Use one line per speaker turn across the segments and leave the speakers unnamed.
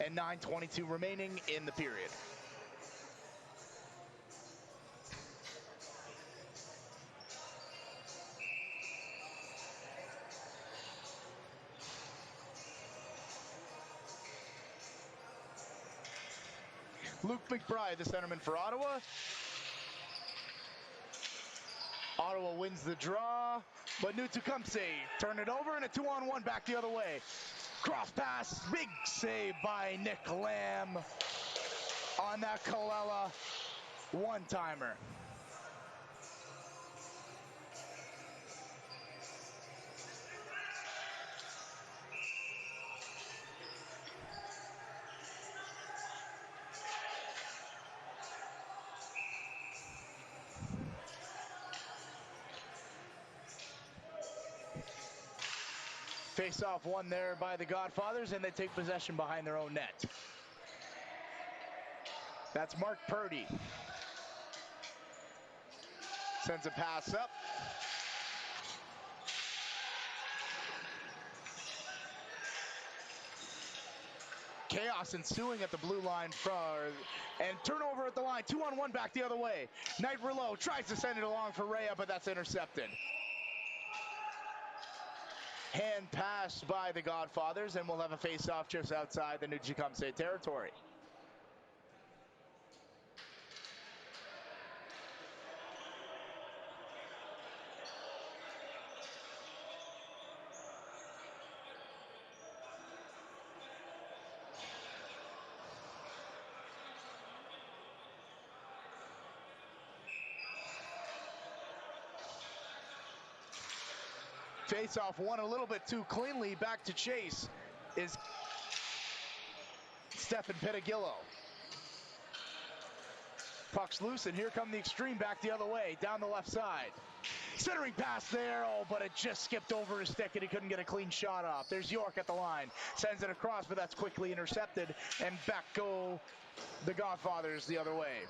and 9:22 remaining in the period. Luke McBride, the centerman for Ottawa. Ottawa wins the draw, but New Tecumseh turn it over, and a 2-on-1 back the other way. Cross pass, big save by Nick Lamb on that Colella one-timer. Face-off won there by the Godfathers, and they take possession behind their own net. That's Mark Purdy. Sends a pass up. Chaos ensuing at the blue line and turnover at the line. 2-on-1 back the other way. Knight Rouleau tries to send it along for Rhea, but that's intercepted. Hand pass by the Godfathers, and we'll have a face-off just outside the New Tecumseh territory. Face-off won a little bit too cleanly. Back to chase is Stephen Pettigillo. Puck's loose, and here come the extreme back the other way, down the left side. Centering pass there, but it just skipped over his stick, and he couldn't get a clean shot off. There's York at the line. Sends it across, but that's quickly intercepted, and back go the Godfathers the other way.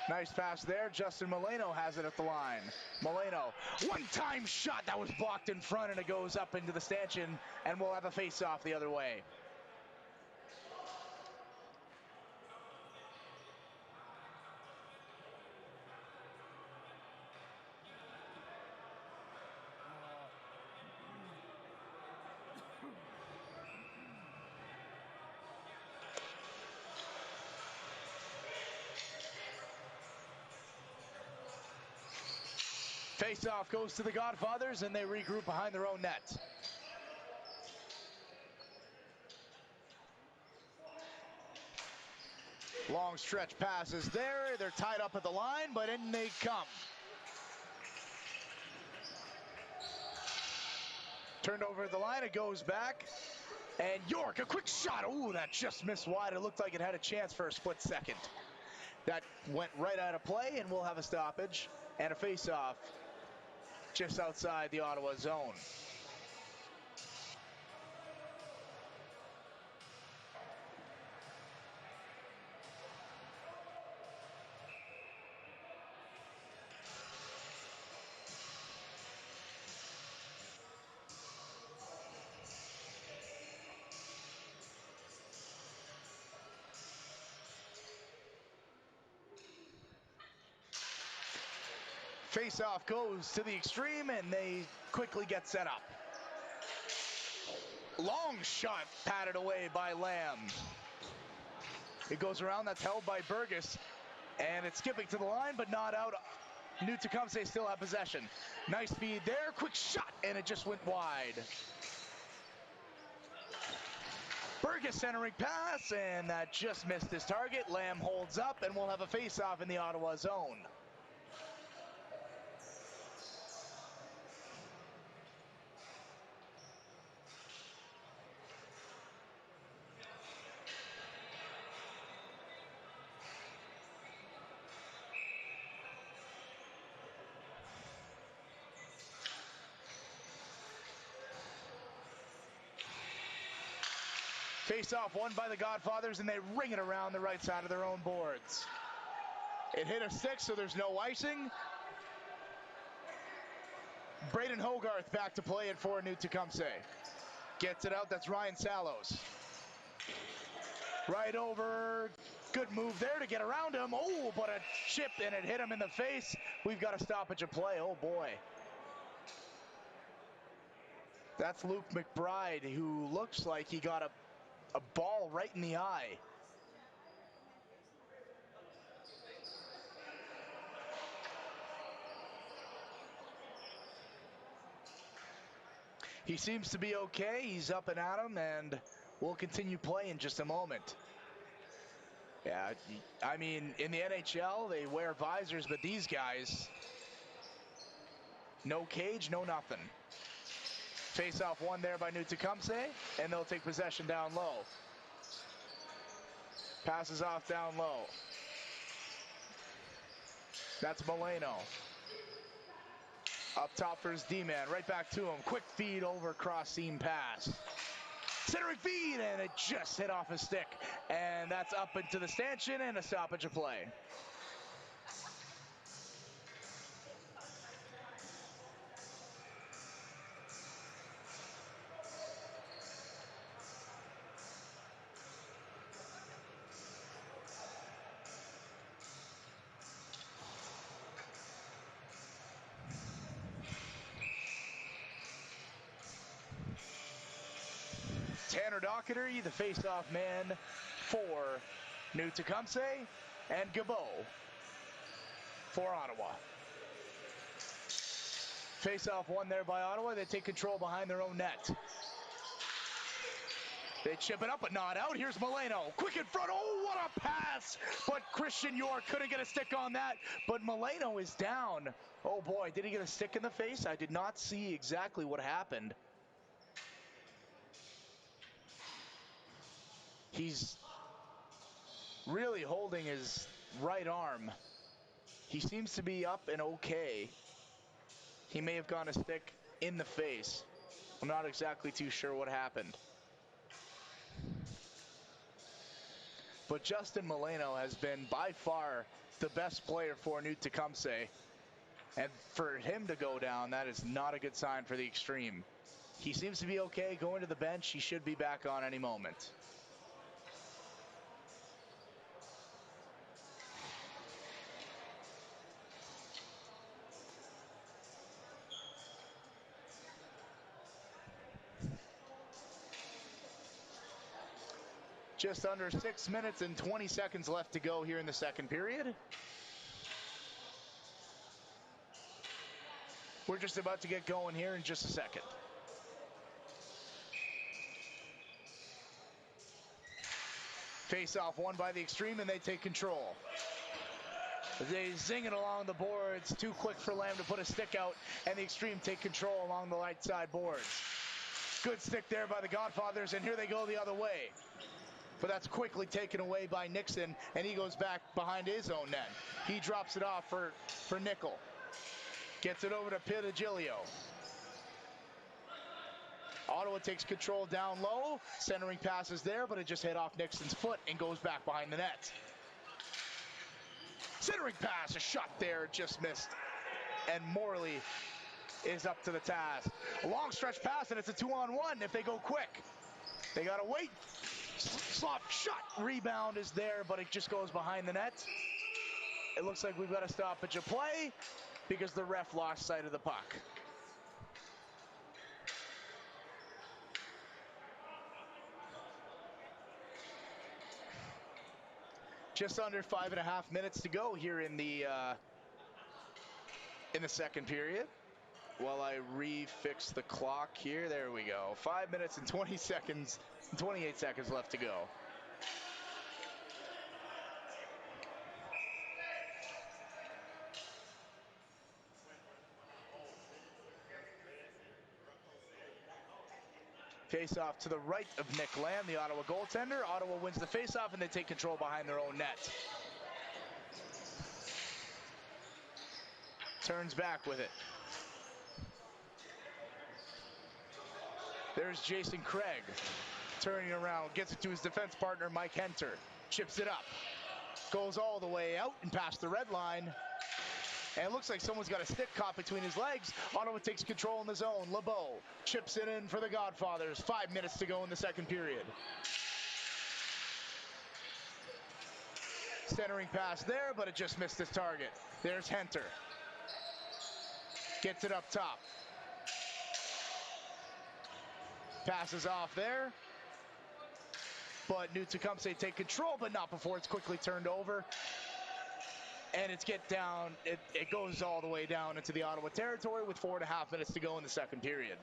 Nice pass there. Justin Molino has it at the line. Molino, one-time shot that was blocked in front, and it goes up into the stanchion, and we'll have a face-off the other way. Face-off goes to the Godfathers, and they regroup behind their own net. Long stretch passes there. They're tied up at the line, but in they come. Turned over at the line, it goes back. And York, a quick shot. Ooh, that just missed wide. It looked like it had a chance for a split second. That went right out of play, and we'll have a stoppage and a face-off just outside the Ottawa zone. Face-off goes to the extreme, and they quickly get set up. Long shot patted away by Lamb. It goes around, that's held by Burgess, and it's skipping to the line, but not out. New Tecumseh still have possession. Nice feed there, quick shot, and it just went wide. Burgess centering pass, and that just missed his target. Lamb holds up, and we'll have a face-off in the Ottawa zone. Face-off won by the Godfathers, and they ring it around the right side of their own boards. It hit a stick, so there's no icing. Braden Hogarth back to play it for New Tecumseh. Gets it out. That's Ryan Salos. Right over. Good move there to get around him. Oh, but a chip, and it hit him in the face. We've got a stoppage of play. Oh, boy. That's Luke McBride, who looks like he got a ball right in the eye. He seems to be okay. He's up and at him, and we'll continue play in just a moment. Yeah, I mean, in the NHL, they wear visors, but these guys, no cage, no nothing. Face-off won there by Newfoundland, and they'll take possession down low. Passes off down low. That's Milano. Up top for his D-man, right back to him. Quick feed over, cross-seam pass. Centering feed, and it just hit off his stick. And that's up into the stanchion, and a stoppage of play. Tanner Dockery, the face-off man for Newfoundland, and Gabot for Ottawa. Face-off won there by Ottawa. They take control behind their own net. They chip it up, but not out. Here's Milano. Quick in front. Oh, what a pass! But Christian York couldn't get a stick on that. But Milano is down. Oh, boy. Did he get a stick in the face? I did not see exactly what happened. He's really holding his right arm. He seems to be up and okay. He may have gotten a stick in the face. I'm not exactly too sure what happened. But Justin Milano has been by far the best player for Newfoundland. And for him to go down, that is not a good sign for the Extreme. He seems to be okay going to the bench. He should be back on any moment. Just under 6 minutes and 20 seconds left to go here in the second period. We're just about to get going here in just a second. Face-off won by the Extreme, and they take control. They zing it along the boards. Too quick for Lamb to put a stick out, and the Extreme take control along the right side boards. Good stick there by the Godfathers, and here they go the other way. But that's quickly taken away by Nixon, and he goes back behind his own net. He drops it off for Nickel. Gets it over to Pitagilio. Ottawa takes control down low. Centering passes there, but it just hit off Nixon's foot and goes back behind the net. Centering pass, a shot there, just missed. And Morley is up to the task. A long stretch pass, and it's a 2-on-1 if they go quick. They gotta wait. Slot shot. Rebound is there, but it just goes behind the net. It looks like we've got a stoppage of play because the ref lost sight of the puck. Just under 5.5 minutes to go here in the second period. While I refix the clock here, there we go. 5 minutes and 20 seconds, 28 seconds left to go. Face-off to the right of Nick Lamb, the Ottawa goaltender. Ottawa wins the face-off, and they take control behind their own net. Turns back with it. There's Jason Craig turning around, gets it to his defense partner, Mike Henter. Chips it up. Goes all the way out and past the red line. And it looks like someone's got a stick caught between his legs. Ottawa takes control in the zone. LeBeau chips it in for the Godfathers. 5 minutes to go in the second period. Centering pass there, but it just missed his target. There's Henter. Gets it up top. Passes off there. But New Tecumseh take control, but not before it's quickly turned over. And it goes all the way down into the Ottawa territory with 4.5 minutes to go in the second period.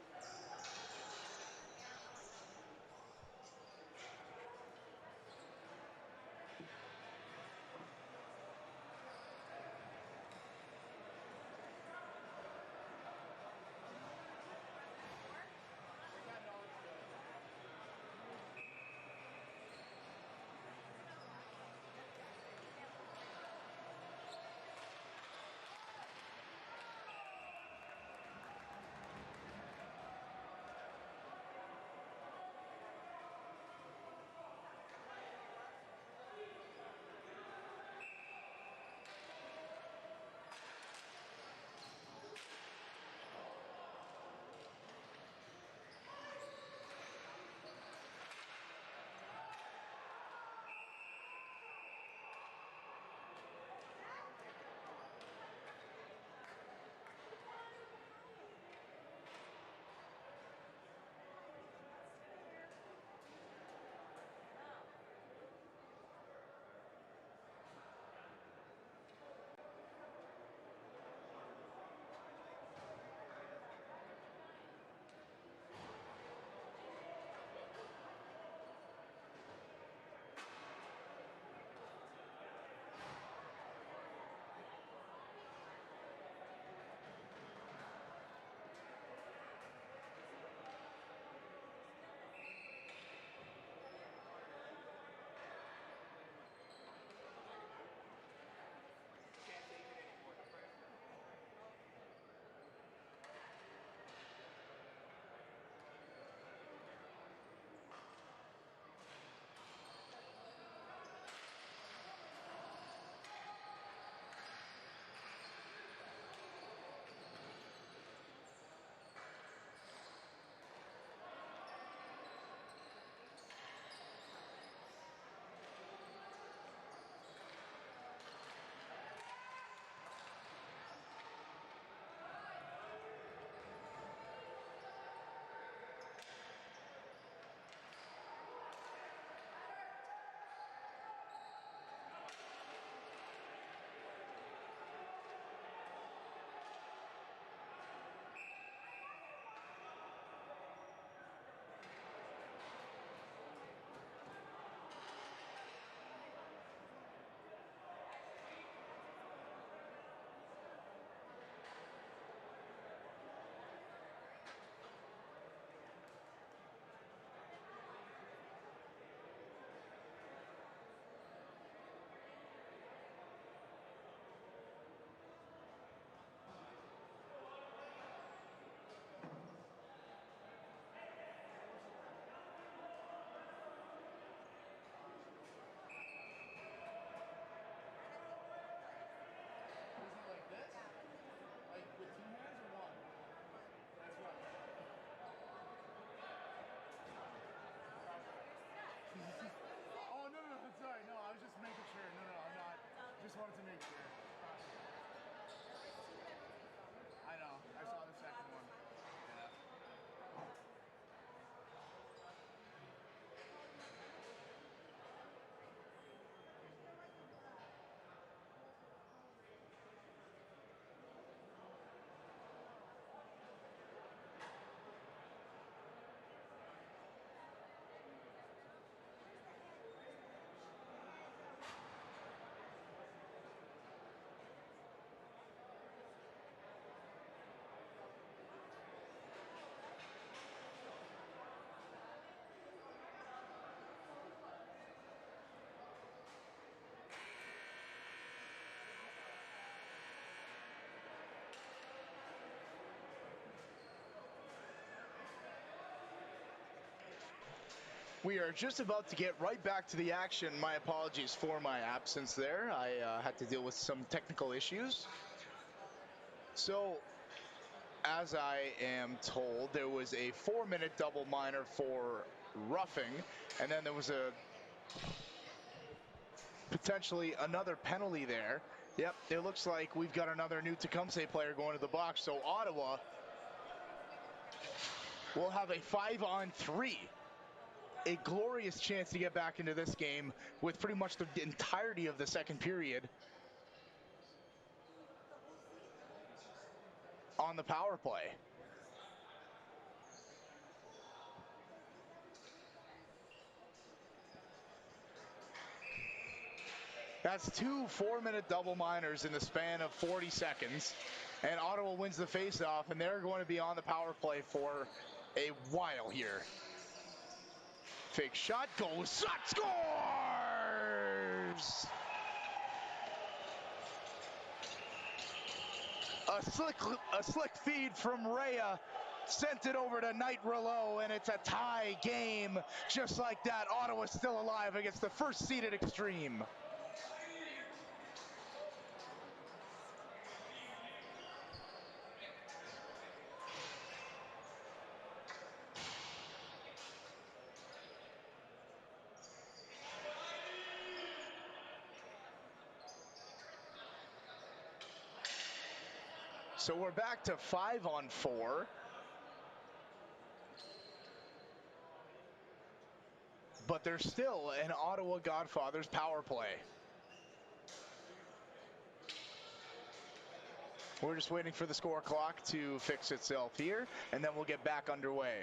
Just wanted to make sure. I know. I saw the second one. Yeah.
We are just about to get right back to the action. My apologies for my absence there. I had to deal with some technical issues. So, as I am told, there was a 4-minute double minor for roughing, and then there was a potentially another penalty there. Yep, it looks like we've got another new Tecumseh player going to the box, so Ottawa will have a 5-on-3. A glorious chance to get back into this game with pretty much the entirety of the second period on the power play. That's two 4-minute double minors in the span of 40 seconds. And Ottawa wins the faceoff, and they're going to be on the power play for a while here. Fake shot goes, shot scores! A slick feed from Rhea sent it over to Knight Rouleau, and it's a tie game. Just like that, Ottawa's still alive against the first-seeded Extreme. So we're back to 5-on-4. But there's still an Ottawa Godfathers power play. We're just waiting for the score clock to fix itself here, and then we'll get back underway.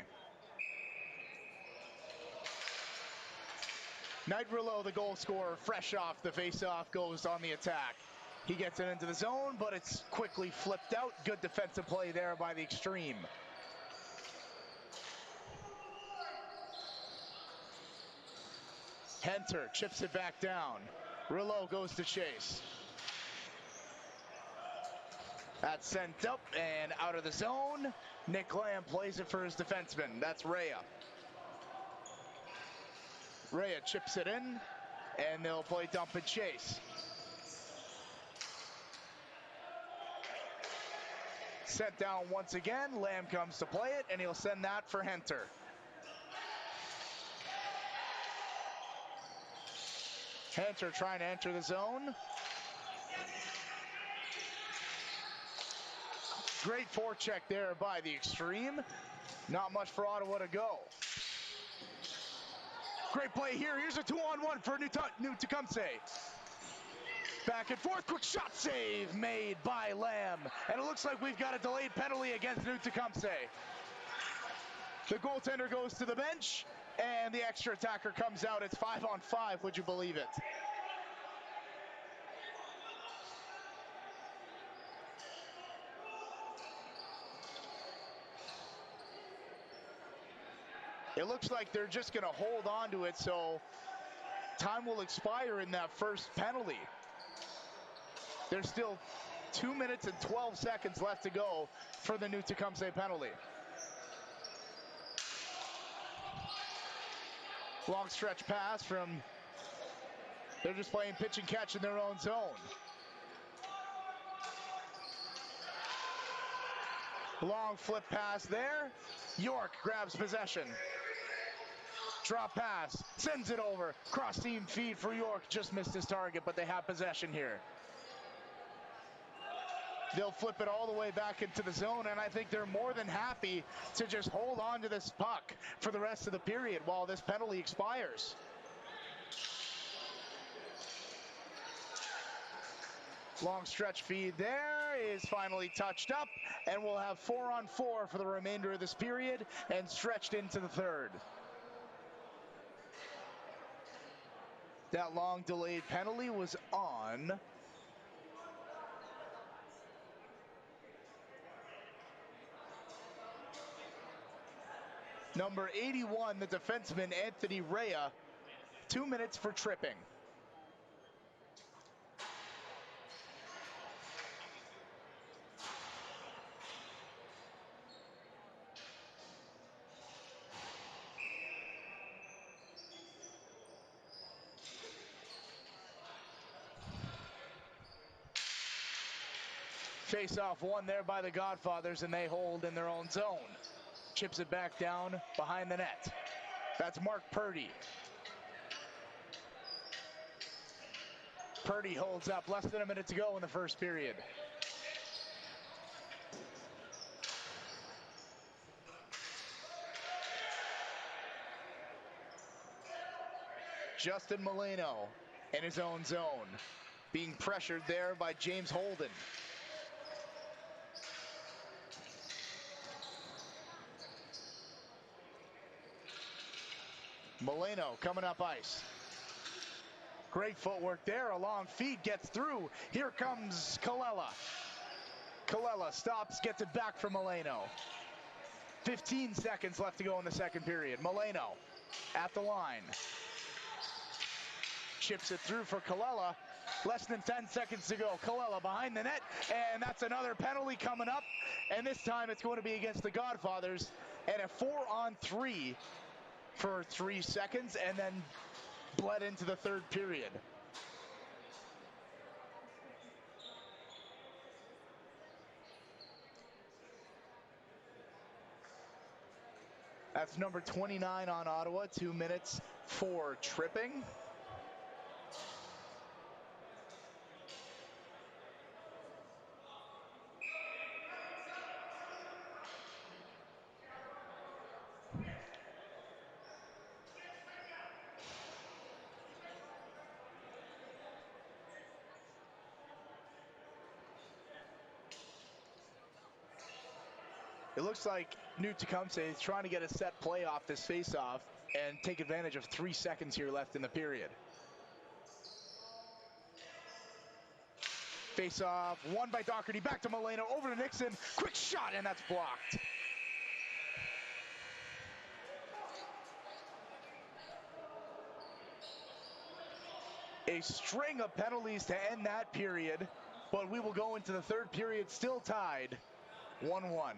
Knight Rouleau, the goal scorer, fresh off the face-off, goes on the attack. He gets it into the zone, but it's quickly flipped out. Good defensive play there by the Extreme. Henter chips it back down. Rouleau goes to chase. That's sent up and out of the zone. Nick Lamb plays it for his defenseman. That's Rhea. Rhea chips it in, and they'll play dump and chase. Sent down once again. Lamb comes to play it, and he'll send that for Henter. Henter trying to enter the zone. Great forecheck there by the Extreme. Not much for Ottawa to go. Great play here. Here's a 2-on-1 for New Tecumseh. Back and forth, quick shot save made by Lamb. And it looks like we've got a delayed penalty against New Tecumseh. The goaltender goes to the bench, and the extra attacker comes out. It's 5-on-5, would you believe it? It looks like they're just going to hold on to it, so time will expire in that first penalty. There's still 2 minutes and 12 seconds left to go for the New Tecumseh penalty. Long stretch pass from, they're just playing pitch and catch in their own zone. Long flip pass there. York grabs possession. Drop pass, sends it over. Cross team feed for York, just missed his target, but they have possession here. They'll flip it all the way back into the zone, and I think they're more than happy to just hold on to this puck for the rest of the period while this penalty expires. Long stretch feed there is finally touched up, and we'll have 4-on-4 for the remainder of this period and stretched into the third. That long delayed penalty was on number 81, the defenseman Anthony Rhea. 2 minutes for tripping. Face off one there by the Godfathers, and they hold in their own zone. Chips it back down behind the net. That's Mark Purdy. Purdy holds up, less than a minute to go in the first period. Justin Molino in his own zone, being pressured there by James Holden. Molino coming up ice. Great footwork there, a long feed gets through. Here comes Kallela. Kallela stops, gets it back from Molino. 15 seconds left to go in the second period. Molino at the line. Chips it through for Kallela. Less than 10 seconds to go. Kallela behind the net, and that's another penalty coming up. And this time it's going to be against the Godfathers. And a 4-on-3 for 3 seconds, and then bled into the third period. That's number 29 on Ottawa, 2 minutes for tripping. It looks like New Tecumseh is trying to get a set play off this face-off and take advantage of 3 seconds here left in the period. Face-off, won by Doherty, back to Molino, over to Nixon, quick shot, and that's blocked. A string of penalties to end that period, but we will go into the third period still tied, 1-1.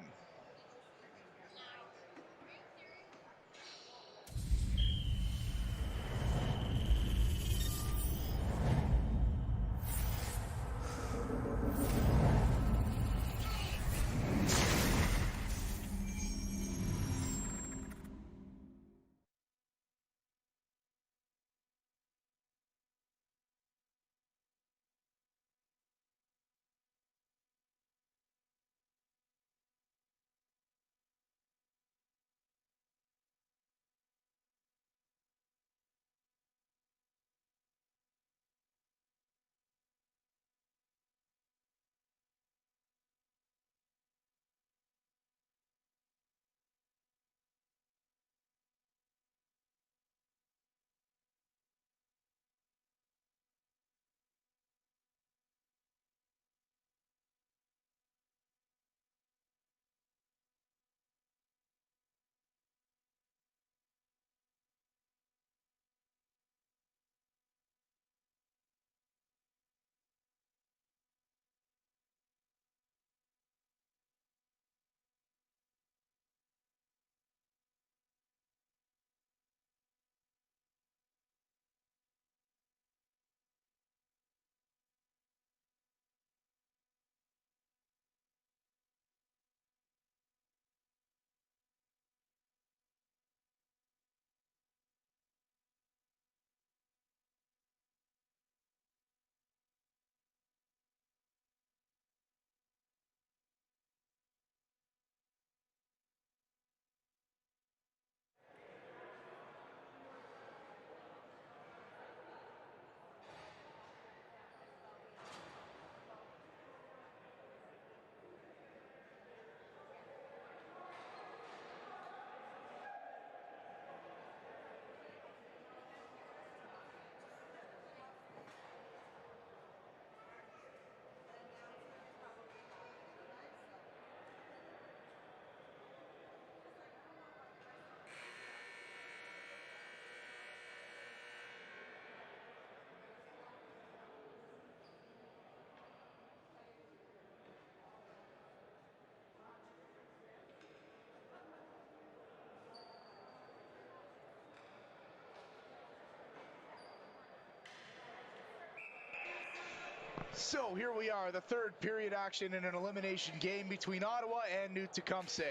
So here we are, the third period action in an elimination game between Ottawa and New Tecumseh.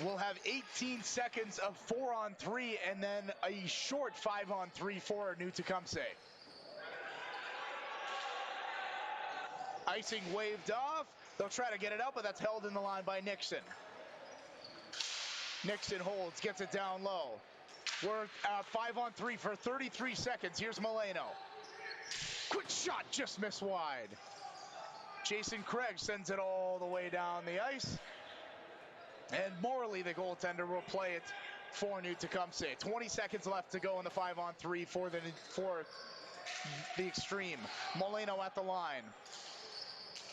We'll have 18 seconds of 4-on-3 and then a short 5-on-3 for New Tecumseh. Icing waved off. They'll try to get it out, but that's held in the line by Nixon. Nixon holds, gets it down low. We're 5-on-3 for 33 seconds. Here's Milano. Quick shot, just missed wide. Jason Craig sends it all the way down the ice. And Morley, the goaltender, will play it for New Tecumseh. 20 seconds left to go in the 5-on-3 for the Extreme. Milano at the line.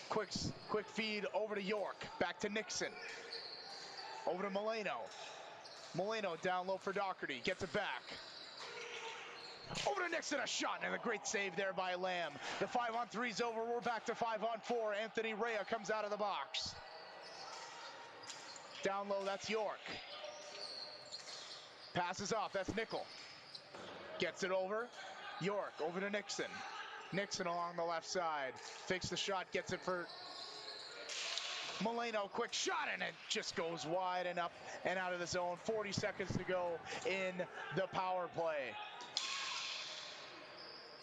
Quick feed over to York. Back to Nixon. Over to Milano. Milano down low for Doherty. Gets it back. Over to Nixon, a shot, and a great save there by Lamb. The 5-on-3's over. We're back to 5-on-4. Anthony Rea comes out of the box. Down low, that's York. Passes off, that's Nickel. Gets it over. York, over to Nixon. Nixon along the left side. Fakes the shot, gets it for Milano. Quick shot, and it just goes wide and up and out of the zone. 40 seconds to go in the power play.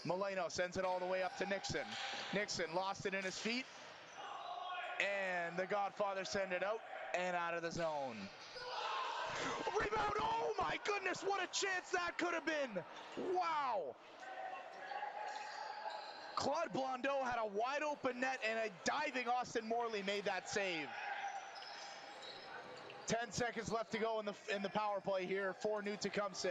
Milano sends it all the way up to Nixon. Nixon lost it in his feet. And the Godfather send it out and out of the zone. Rebound, oh my goodness, what a chance that could have been. Wow. Claude Blondeau had a wide open net and a diving Austin Morley made that save. 10 seconds left to go in the power play here for New Tecumseh.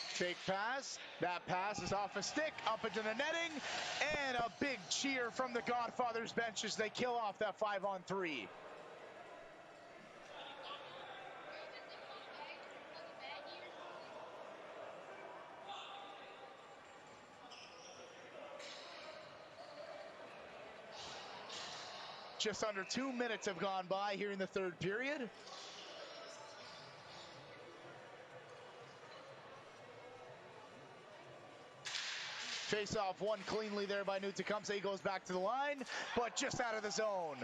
Fake pass. That pass is off a stick, up into the netting, and a big cheer from the Godfather's bench as they kill off that 5-on-3. Just under 2 minutes have gone by here in the third period. Face-off won cleanly there by New Tecumseh. He goes back to the line, but just out of the zone.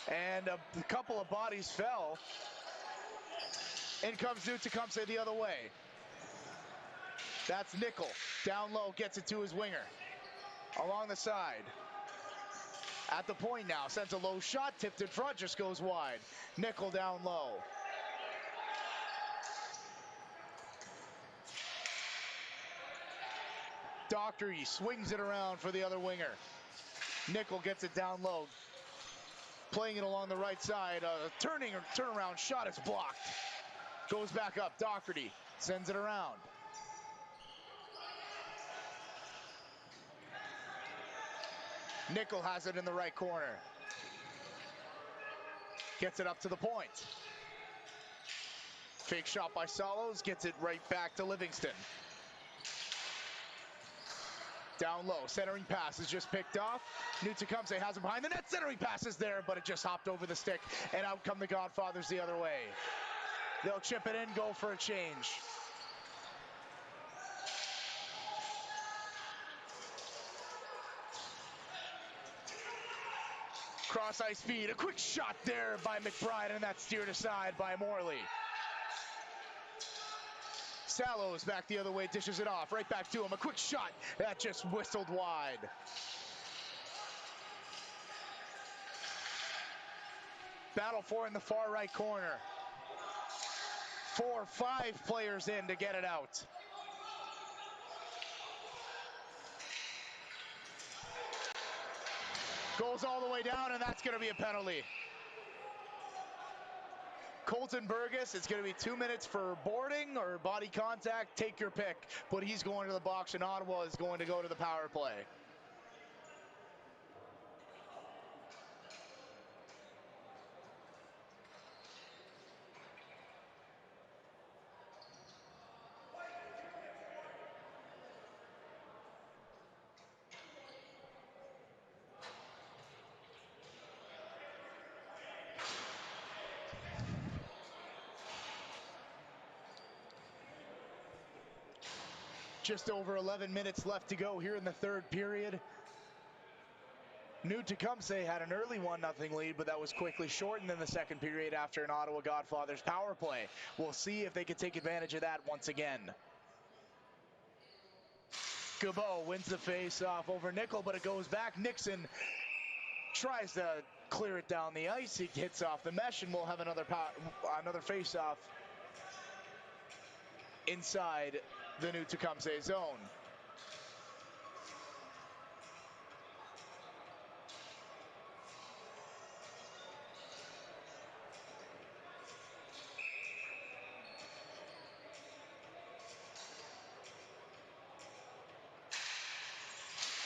And a couple of bodies fell. In comes New Tecumseh the other way. That's Nickel. Down low, gets it to his winger. Along the side. At the point now, sends a low shot, tipped in front, just goes wide. Nickel down low. Doherty swings it around for the other winger. Nickel gets it down low. Playing it along the right side. Turnaround shot is blocked. Goes back up. Doherty sends it around. Nickel has it in the right corner. Gets it up to the point. Fake shot by Salos. Gets it right back to Livingston. Down low, centering pass is just picked off. New Tecumseh has him behind the net. Centering pass is there, but it just hopped over the stick, and out come the Godfathers the other way. They'll chip it in, go for a change. Cross ice feed, a quick shot there by McBride, and that's steered aside by Morley. Sallows back the other way, dishes it off, right back to him. A quick shot, that just whistled wide. Battle for in the far right corner. 4-5 players in to get it out. Goes all the way down, and that's going to be a penalty. Colton Burgess, it's going to be 2 minutes for boarding or body contact. Take your pick. But he's going to the box, and Ottawa is going to go to the power play. Just over 11 minutes left to go here in the third period. New Tecumseh had an early 1-0 lead, but that was quickly shortened in the second period after an Ottawa Godfathers power play. We'll see if they can take advantage of that once again. Gabot wins the face-off over Nickel, but it goes back. Nixon tries to clear it down the ice. He hits off the mesh, and we'll have another face-off inside the New Tecumseh zone.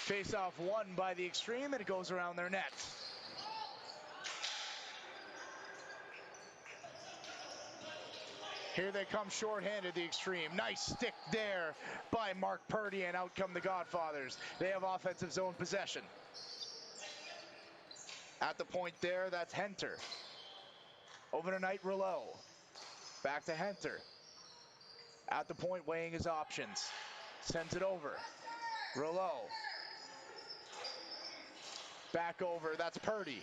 Face-off won by the Extreme, and it goes around their net. Here they come shorthanded, the Extreme. Nice stick there by Mark Purdy, and out come the Godfathers. They have offensive zone possession. At the point there, that's Henter. Over to Knight Rouleau. Back to Henter. At the point, weighing his options. Sends it over. Rouleau. Back over, that's Purdy.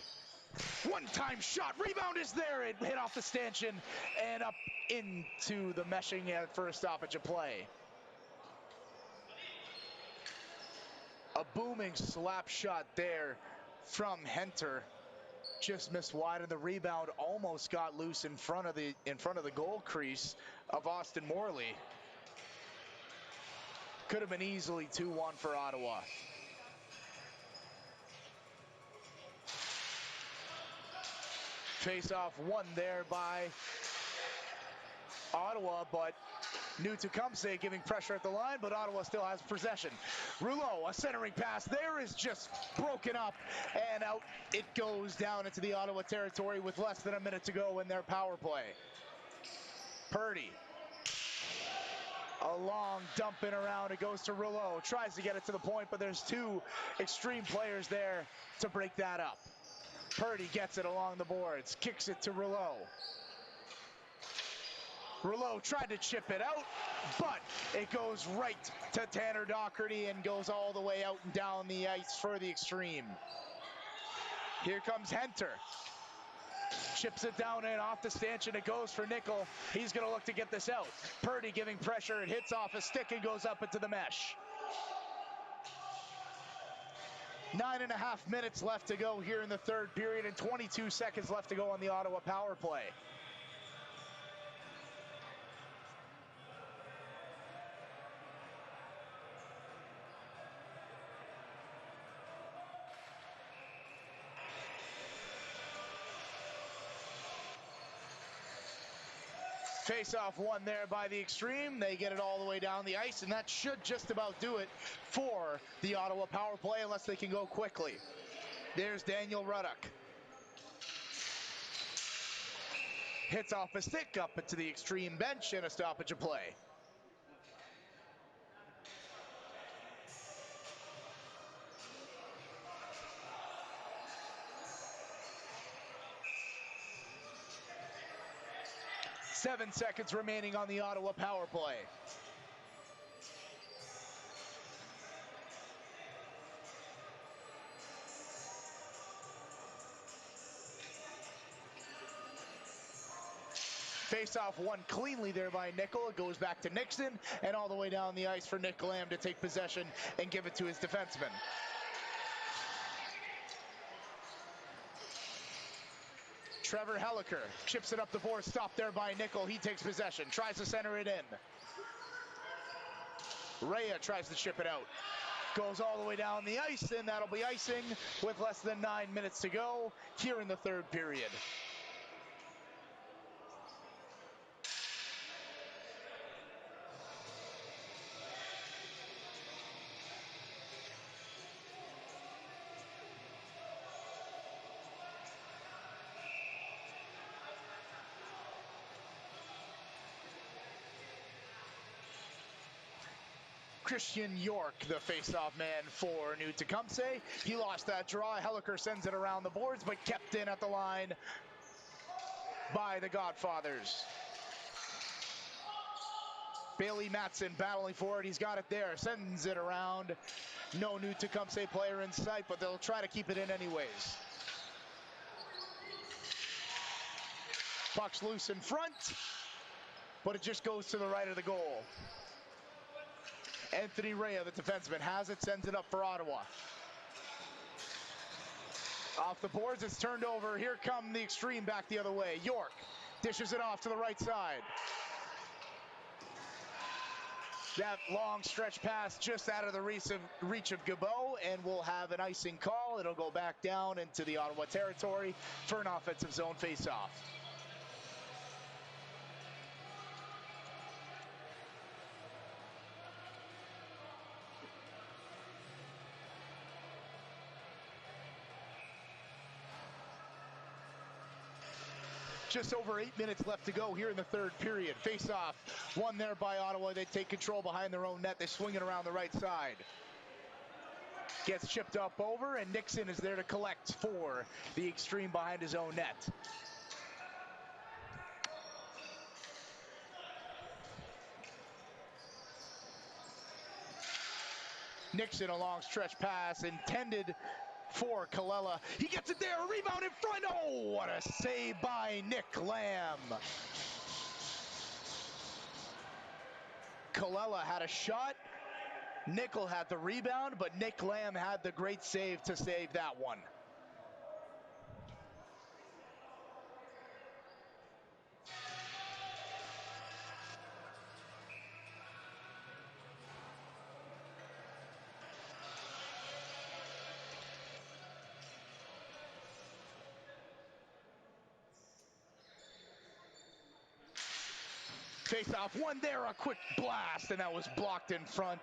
One-time shot, rebound is there. It hit off the stanchion and up into the meshing for a stoppage of play. A booming slap shot there from Henter. Just missed wide, and the rebound almost got loose in front of the goal crease of Austin Morley. Could have been easily 2-1 for Ottawa. Face-off won there by Ottawa, but New Tecumseh giving pressure at the line, but Ottawa still has possession. Rouleau, a centering pass there is just broken up, and out it goes down into the Ottawa territory with less than a minute to go in their power play. Purdy. A long dump in around, it goes to Rouleau, tries to get it to the point, but there's two Extreme players there to break that up. Purdy gets it along the boards, kicks it to Rouleau. Rouleau tried to chip it out, but it goes right to Tanner Doherty and goes all the way out and down the ice for the Extreme. Here comes Henter. Chips it down and off the stanchion. It goes for Nickel. He's going to look to get this out. Purdy giving pressure. It hits off a stick and goes up into the mesh. 9.5 minutes left to go here in the third period and 22 seconds left to go on the Ottawa power play. Face-off won there by the Extreme. They get it all the way down the ice, and that should just about do it for the Ottawa power play, unless they can go quickly. There's Daniel Ruddock. Hits off a stick up into the Extreme bench, and a stoppage of play. Seven seconds remaining on the Ottawa power play. Face-off won cleanly there by Nickel. It goes back to Nixon and all the way down the ice for Nick Lamb to take possession and give it to his defenseman. Trevor Helliker chips it up the board, stopped there by Nickel. He takes possession, tries to center it in. Rhea tries to chip it out. Goes all the way down the ice, and that'll be icing with less than 9 minutes to go here in the third period. Christian York, the face-off man for New Tecumseh. He lost that draw. Helliker sends it around the boards, but kept in at the line by the Godfathers. Bailey Matson battling for it. He's got it there. Sends it around. No new Tecumseh player in sight, but they'll try to keep it in anyways. Puck's loose in front, but it just goes to the right of the goal. Anthony Rea, the defenseman, has it, sends it up for Ottawa. Off the boards, it's turned over. Here come the Extreme back the other way. York dishes it off to the right side. That long stretch pass just out of the reach of Gabot, and we'll have an icing call. It'll go back down into the Ottawa territory for an offensive zone faceoff. Just over 8 minutes left to go here in the third period. Face-off, won there by Ottawa. They take control behind their own net. They swing it around the right side. Gets chipped up over, and Nixon is there to collect for the Extreme behind his own net. Nixon, a long stretch pass intended for Kalela. He gets it there, a rebound in front. Oh, what a save by Nick Lamb. Kalela had a shot. Nickel had the rebound, but Nick Lamb had the great save to save that one. Face off, one there, a quick blast, and that was blocked in front.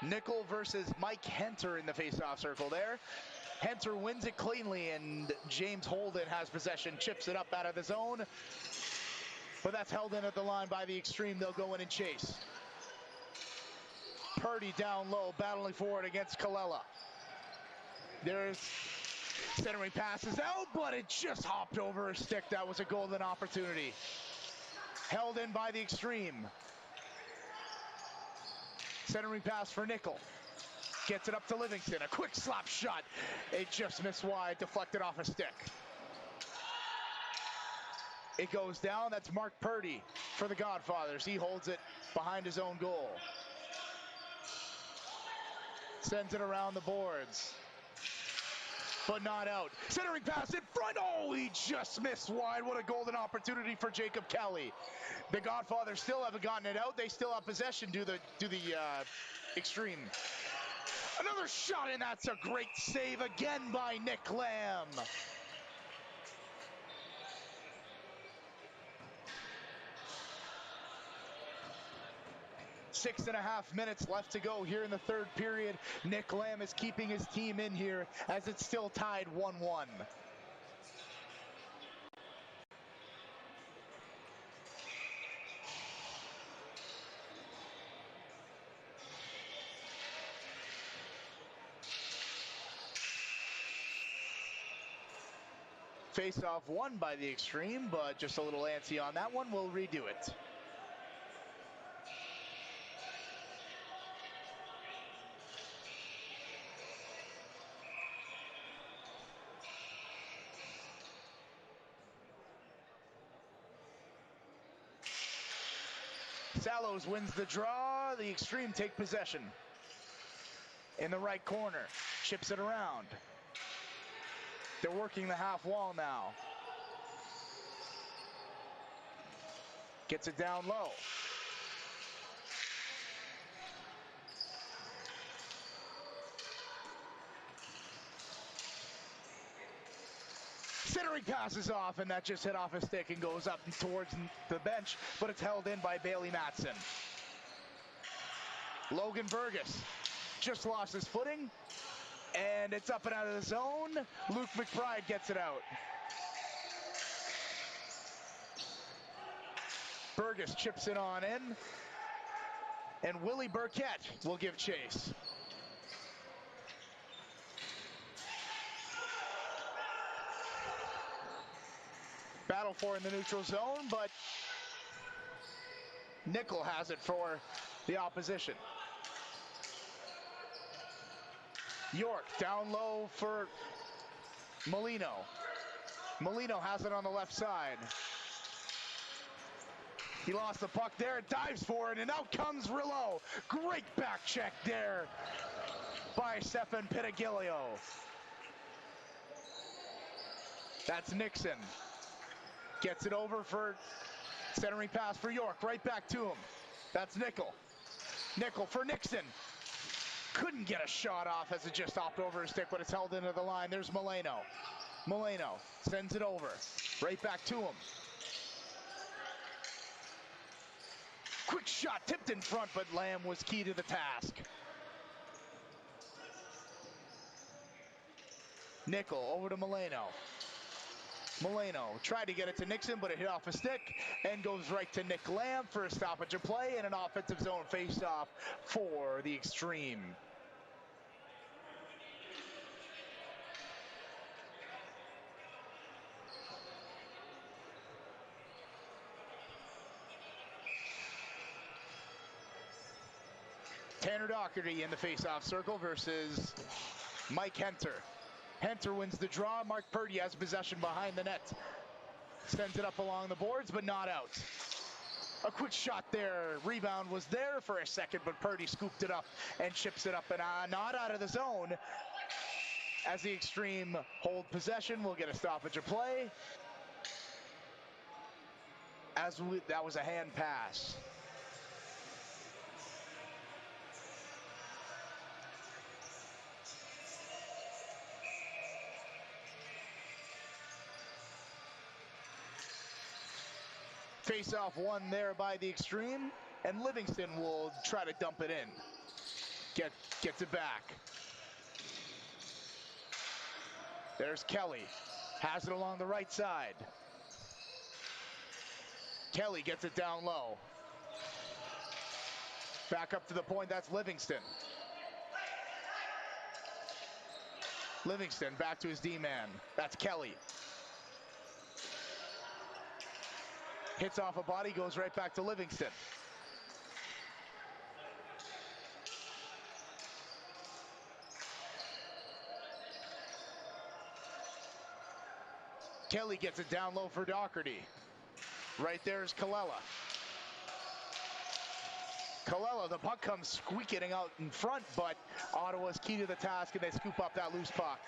Nickel versus Mike Henter in the face-off circle there. Henter wins it cleanly, and James Holden has possession, chips it up out of the zone. But that's held in at the line by the Extreme. They'll go in and chase. Purdy down low, battling forward against Kalela. There's centering passes out, but it just hopped over a stick. That was a golden opportunity. Held in by the Extreme. Centering pass for Nickel. Gets it up to Livingston. A quick slap shot. It just missed wide, deflected off a stick. It goes down. That's Mark Purdy for the Godfathers. He holds it behind his own goal. Sends it around the boards, but not out. Centering pass in front. Oh, he just missed wide. What a golden opportunity for Jacob Kelly. The Godfathers still haven't gotten it out. They still have possession due the Extreme. Another shot, and that's a great save again by Nick Lamb. Six and a half minutes left to go here in the third period. Nick Lamb is keeping his team in here as it's still tied 1-1. Face-off won by the Extreme, but just a little antsy on that one. We'll redo it. Sallows wins the draw. The Extreme take possession. In the right corner. Chips it around. They're working the half wall now. Gets it down low. Centering passes off, and that just hit off a stick and goes up towards the bench, but it's held in by Bailey Matson. Logan Burgess just lost his footing, and it's up and out of the zone. Luke McBride gets it out. Burgess chips it on in, and Willie Burkett will give chase. battle for in the neutral zone, but Nickel has it for the opposition. York down low for Molino. Molino has it on the left side. He lost the puck there, dives for it, and out comes Rillo. Great back check there by Stefan Pitagilio. That's Nixon. Gets it over for centering pass for York. Right back to him. That's Nickel. Nickel for Nixon. Couldn't get a shot off as it just hopped over his stick, but it's held into the line. There's Molino. Molino sends it over. Right back to him. Quick shot, tipped in front, but Lamb was key to the task. Nickel over to Molino. Molino tried to get it to Nixon, but it hit off a stick and goes right to Nick Lamb for a stoppage of play and an offensive zone face-off for the Extreme. Tanner Doherty in the face-off circle versus Mike Henter. Henter wins the draw. Mark Purdy has possession behind the net. Sends it up along the boards, but not out. A quick shot there. Rebound was there for a second, but Purdy scooped it up and chips it up and not out of the zone. As the Extreme hold possession, we'll get a stoppage of play. That was a hand pass. Face-off won there by the Extreme, and Livingston will try to dump it in. Gets it back. There's Kelly. Has it along the right side. Kelly gets it down low. Back up to the point, that's Livingston. Livingston back to his D-man. That's Kelly. Hits off a body, goes right back to Livingston. Kelly gets it down low for Doherty. Right there is Kallela. Kallela, the puck comes squeaking out in front, but Ottawa's key to the task, and they scoop up that loose puck.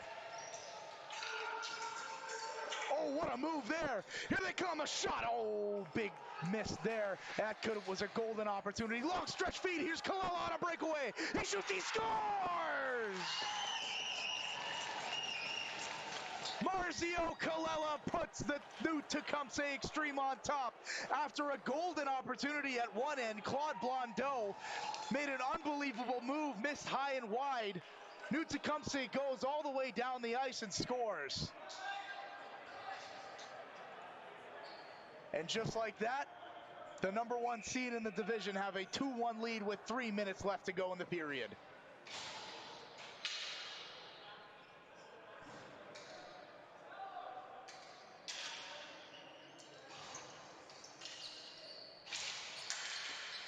Oh, what a move there. Here they come, a shot. Oh, big miss there. That was a golden opportunity. Long stretch feed. Here's Kallela on a breakaway. He shoots, he scores! Marzio Kallela puts the new Tecumseh Extreme on top. After a golden opportunity at one end, Claude Blondeau made an unbelievable move, missed high and wide. New Tecumseh goes all the way down the ice and scores. And just like that, the #1 seed in the division have a 2-1 lead with 3 minutes left to go in the period.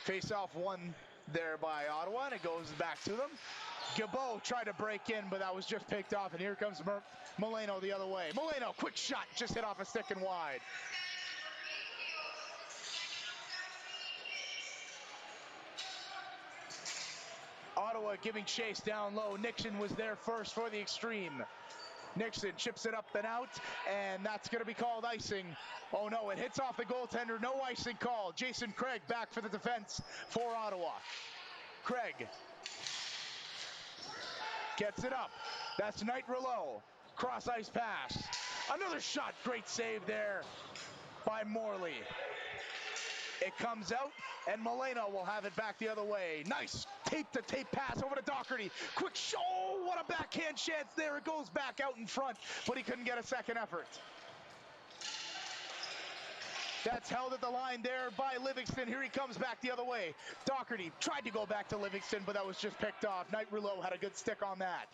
Face-off won there by Ottawa, and it goes back to them. Gabot tried to break in, but that was just picked off, and here comes Molino the other way. Molino, quick shot, just hit off a stick and wide. Ottawa giving chase down low. Nixon was there first for the Extreme. Nixon chips it up and out, and that's going to be called icing. Oh no, it hits off the goaltender. No icing called. Jason Craig back for the defense for Ottawa. Craig gets it up. That's Knight Rillo. Cross ice pass. Another shot. Great save there by Morley. It comes out, and Molino will have it back the other way. Nice tape-to-tape pass over to Doherty. Quick show, what a backhand chance there. It goes back out in front, but he couldn't get a second effort. That's held at the line there by Livingston. Here he comes back the other way. Doherty tried to go back to Livingston, but that was just picked off. Knight Rillo had a good stick on that.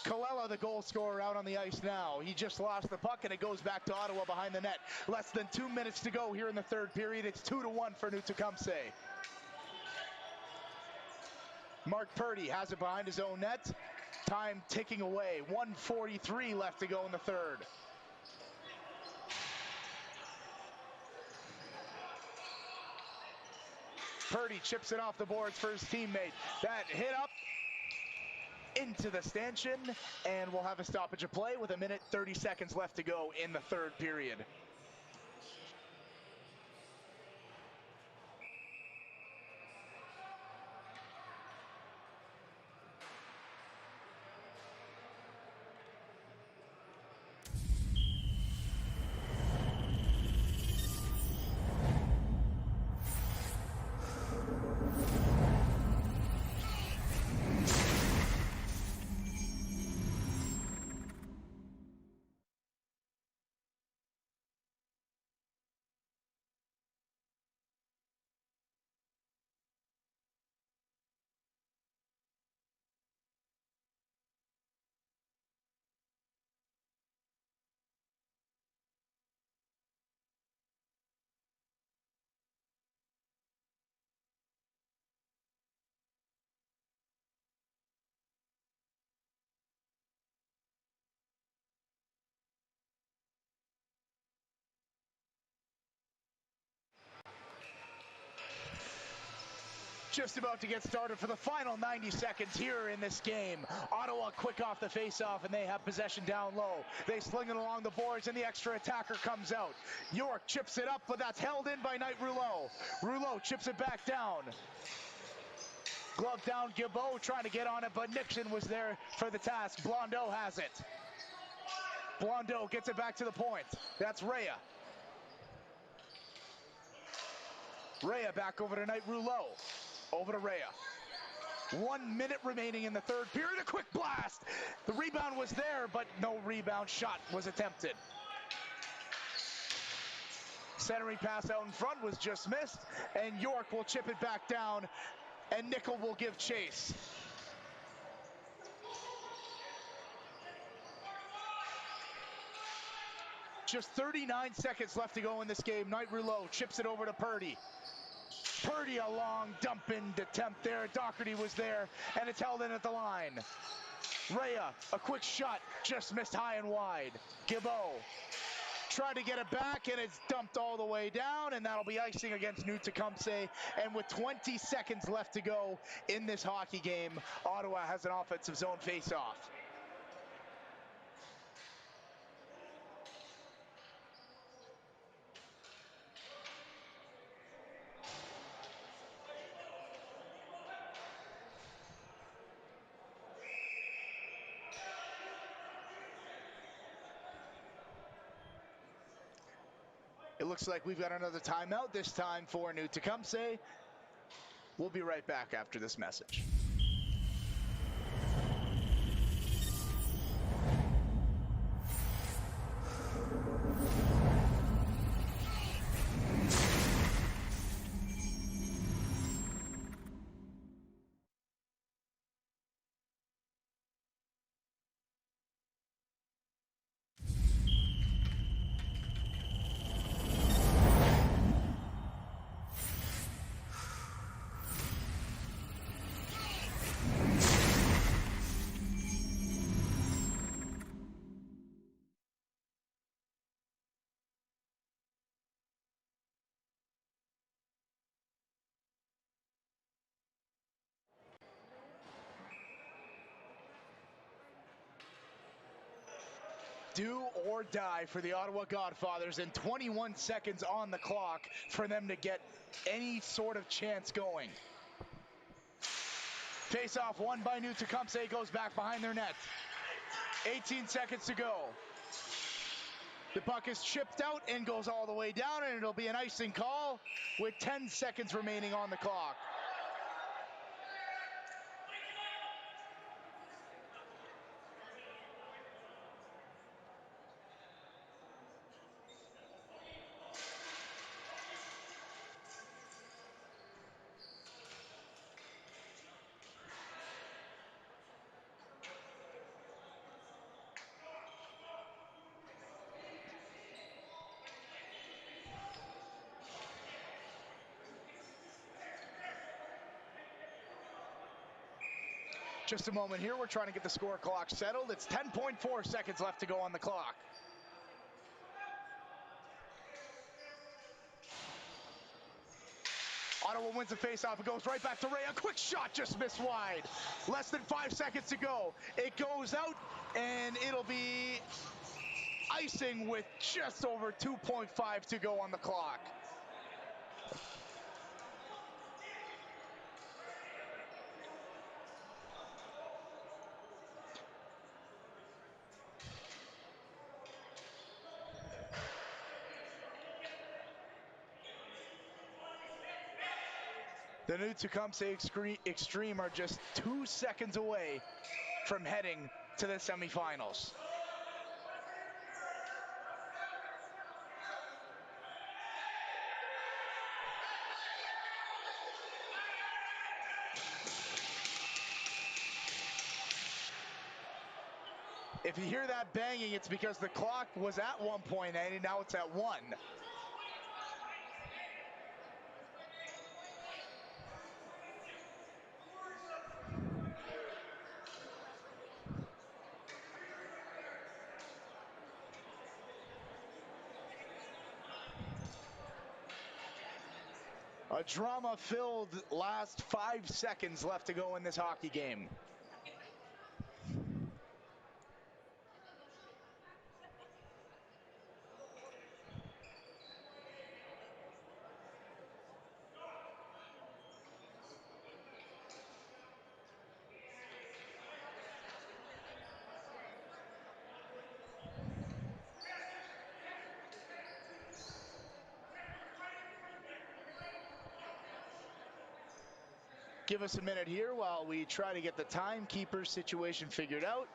Colella, the goal scorer, out on the ice now. He just lost the puck, and it goes back to Ottawa behind the net. Less than 2 minutes to go here in the third period. It's 2-1 for New Tecumseh. Mark Purdy has it behind his own net. Time ticking away. 1:43 left to go in the third. Purdy chips it off the boards for his teammate. That hit up into the stanchion, and we'll have a stoppage of play with 1:30 left to go in the third period. Just about to get started for the final 90 seconds here in this game. Ottawa quick off the face-off, and they have possession down low. They sling it along the boards, and the extra attacker comes out. York chips it up, but that's held in by Knight Rouleau. Rouleau chips it back down. Glove down, Gilbeau trying to get on it, but Nixon was there for the task. Blondeau has it. Blondeau gets it back to the point. That's Rhea. Rhea back over to Knight Rouleau. Over to Rhea. 1 minute remaining in the third period. A quick blast. The rebound was there, but no rebound shot was attempted. Centering pass out in front was just missed, and York will chip it back down, and Nickel will give chase. Just 39 seconds left to go in this game. Knight Rouleau chips it over to Purdy. Purdy, a long dump-in attempt there. Doherty was there, and it's held in at the line. Rhea, a quick shot, just missed high and wide. Gilbeau tried to get it back, and it's dumped all the way down, and that'll be icing against New Tecumseh. And with 20 seconds left to go in this hockey game, Ottawa has an offensive zone face-off. It looks like we've got another timeout, this time for New Tecumseh. We'll be right back after this message. Do or die for the Ottawa Godfathers, and 21 seconds on the clock for them to get any sort of chance going. Face-off won by New Tecumseh, goes back behind their net. 18 seconds to go. The puck is chipped out and goes all the way down, and it'll be an icing call with 10 seconds remaining on the clock. Just a moment here. We're trying to get the score clock settled. It's 10.4 seconds left to go on the clock. Ottawa wins the faceoff. It goes right back to Ray. A quick shot just missed wide. Less than 5 seconds to go. It goes out, and it'll be icing with just over 2.5 to go on the clock. The new Tecumseh Extreme are just 2 seconds away from heading to the semifinals. If you hear that banging, it's because the clock was at 1.8 and now it's at 1. A drama-filled last 5 seconds left to go in this hockey game. Give us a minute here while we try to get the timekeeper situation figured out.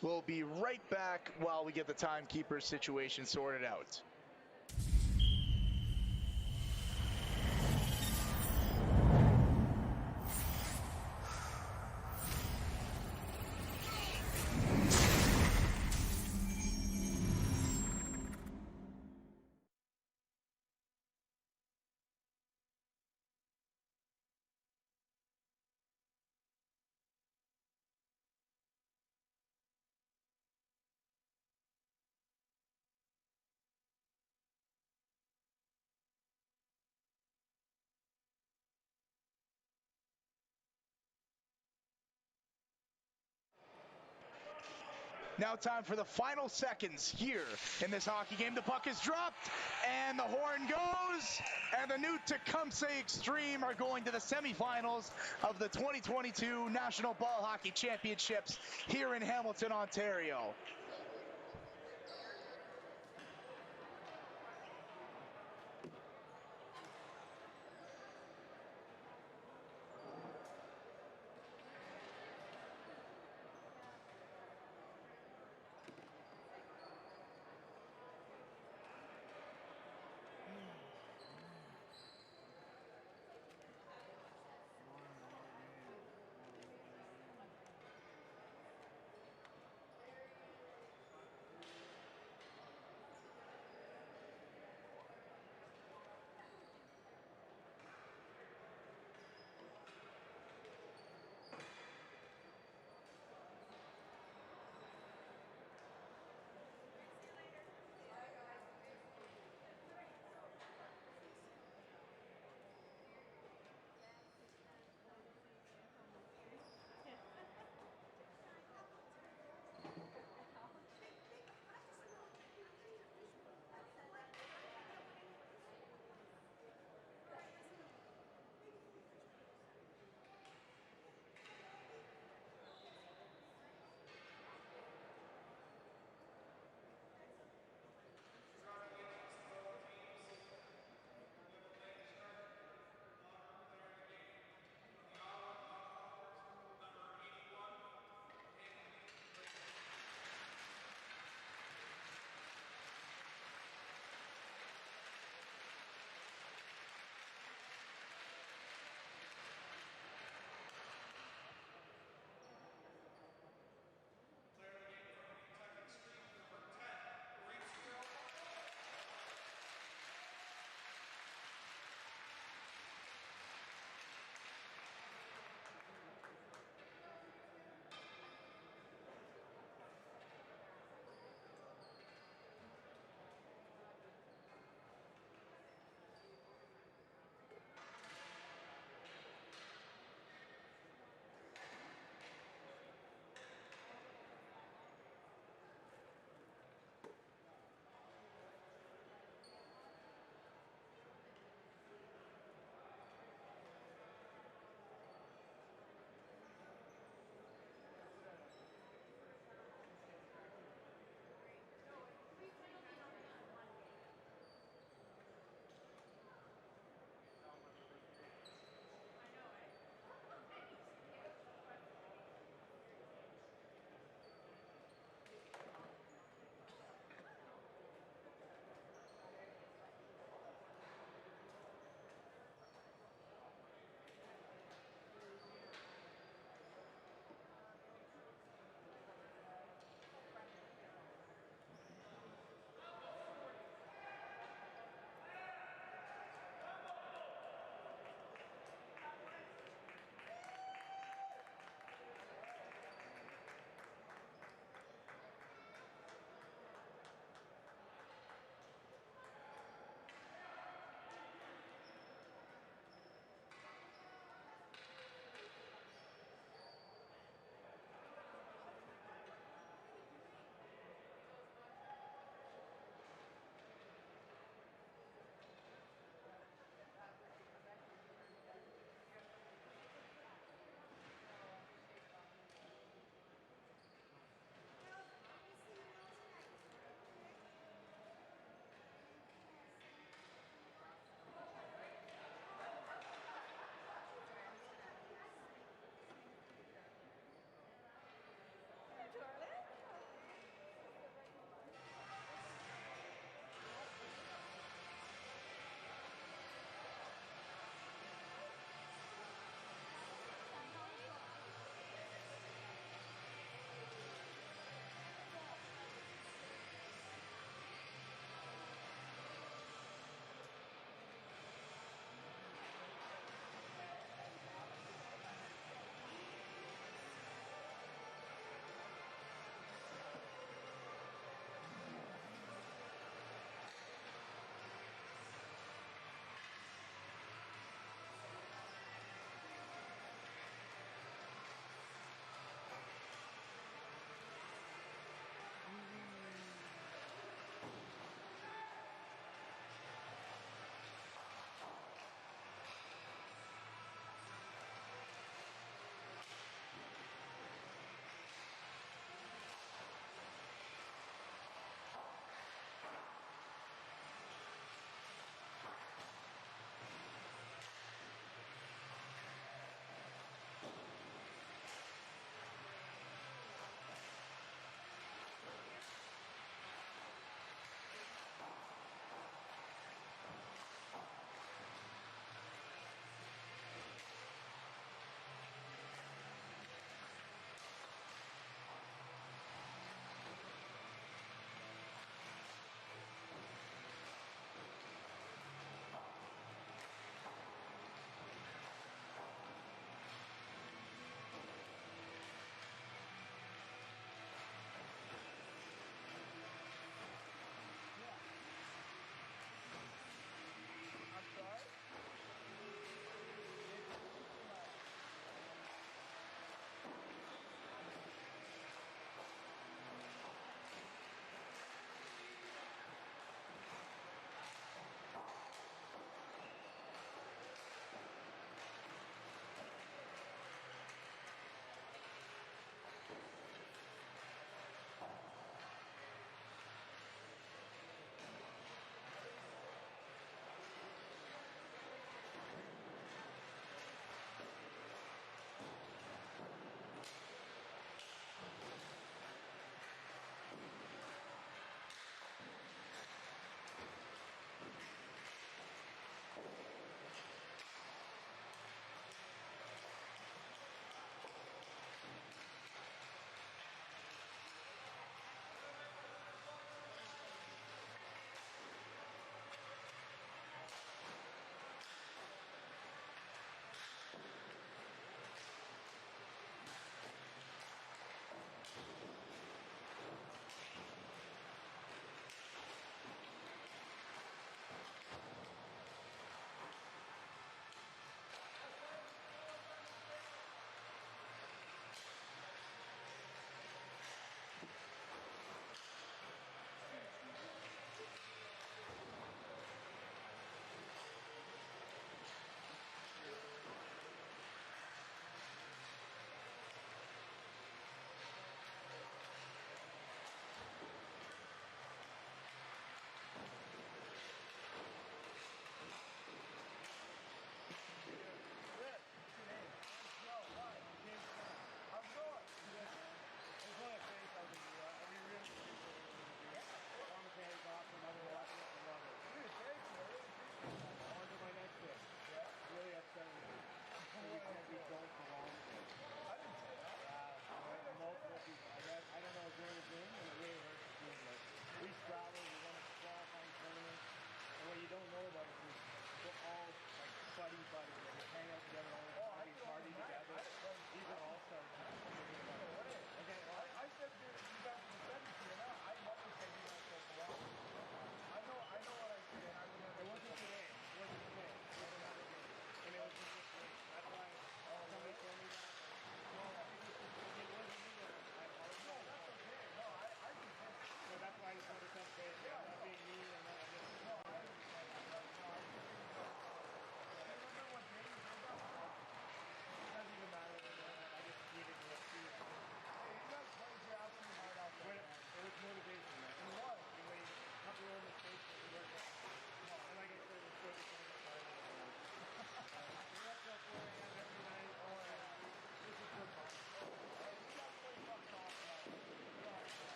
We'll be right back while we get the timekeeper situation sorted out. Now time for the final seconds here in this hockey game. The puck is dropped, and the horn goes, and the new Tecumseh Extreme are going to the semifinals of the 2022 National Ball Hockey Championships here in Hamilton, Ontario.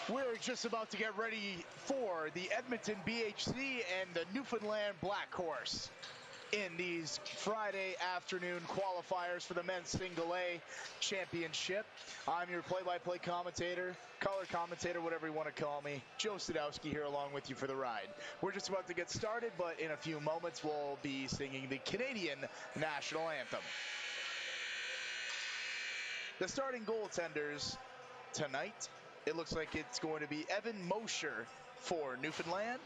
We're just about to get ready for the Edmonton BHC and the Newfoundland Black Horse in these Friday afternoon qualifiers for the men's single A championship. I'm your play-by-play commentator, color commentator, whatever you want to call me, Joe Sadowski here along with you for the ride. We're just about to get started, but in a few moments we'll be singing the Canadian national anthem. The starting goaltenders tonight, it looks like it's going to be Evan Mosher for Newfoundland.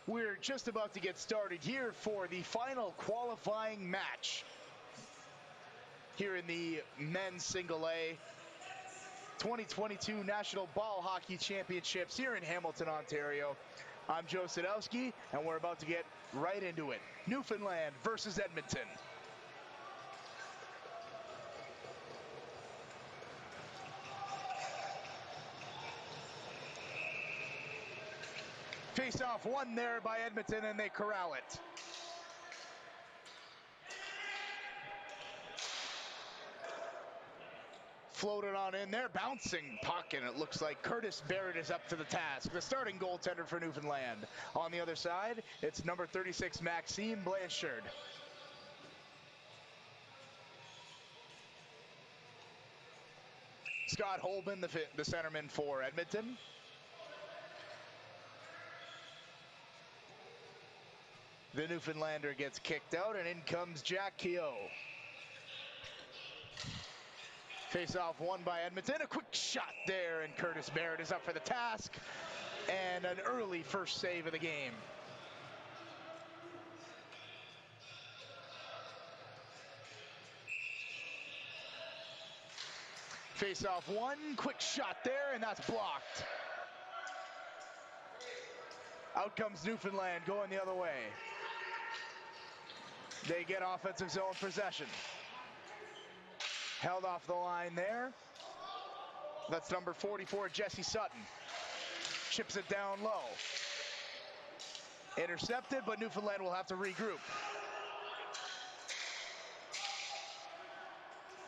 We're just about to get started here for the final qualifying match here in the men's single A 2022 National Ball Hockey Championships here in Hamilton, Ontario. I'm Joe Sadowski, and we're about to get right into it. Newfoundland versus Edmonton. Face-off won there by Edmonton, and they corral it. Floated on in there, bouncing puck, and it looks like Curtis Barrett is up to the task. The starting goaltender for Newfoundland. On the other side, it's number 36, Maxime Blanchard. Scott Holman, the centerman for Edmonton. The Newfoundlander gets kicked out, and in comes Jack Keogh. Face-off won by Edmonton. A quick shot there, and Curtis Barrett is up for the task. And an early first save of the game. Face-off one, quick shot there, and that's blocked. Out comes Newfoundland going the other way. They get offensive zone possession. Held off the line there. That's number 44, Jesse Sutton. Chips it down low. Intercepted, but Newfoundland will have to regroup.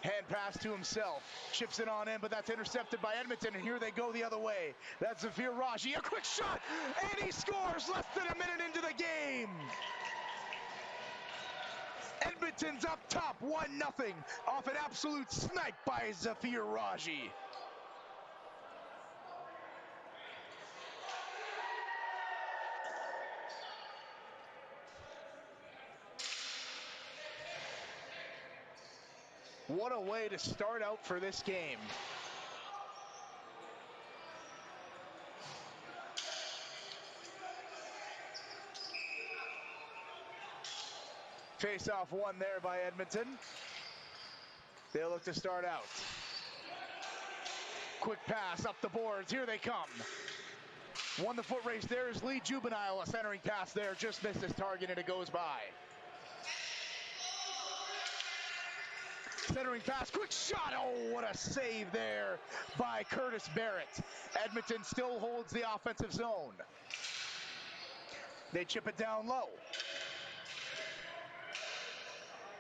Hand pass to himself. Chips it on in, but that's intercepted by Edmonton, and here they go the other way. That's Zafir Raji. A quick shot, and he scores less than a minute into the game. Edmonton's up top, 1-0, off an absolute snipe by Zafir Raji. What a way to start out for this game. Face-off won there by Edmonton. They'll look to start out. Quick pass up the boards. Here they come. Won the foot race there is Lee Juvenile. A centering pass there. Just missed his target and it goes by. Centering pass. Quick shot. Oh, what a save there by Curtis Barrett. Edmonton still holds the offensive zone. They chip it down low.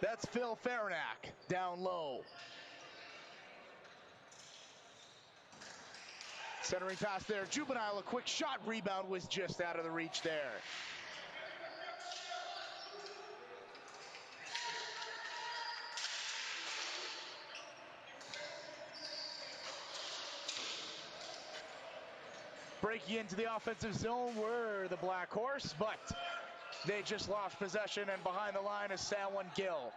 That's Phil Faranack down low. Centering pass there. Juvenile, a quick shot. Rebound was just out of the reach there. Breaking into the offensive zone were the Black Horse, but they just lost possession, and behind the line is Salwan Gill.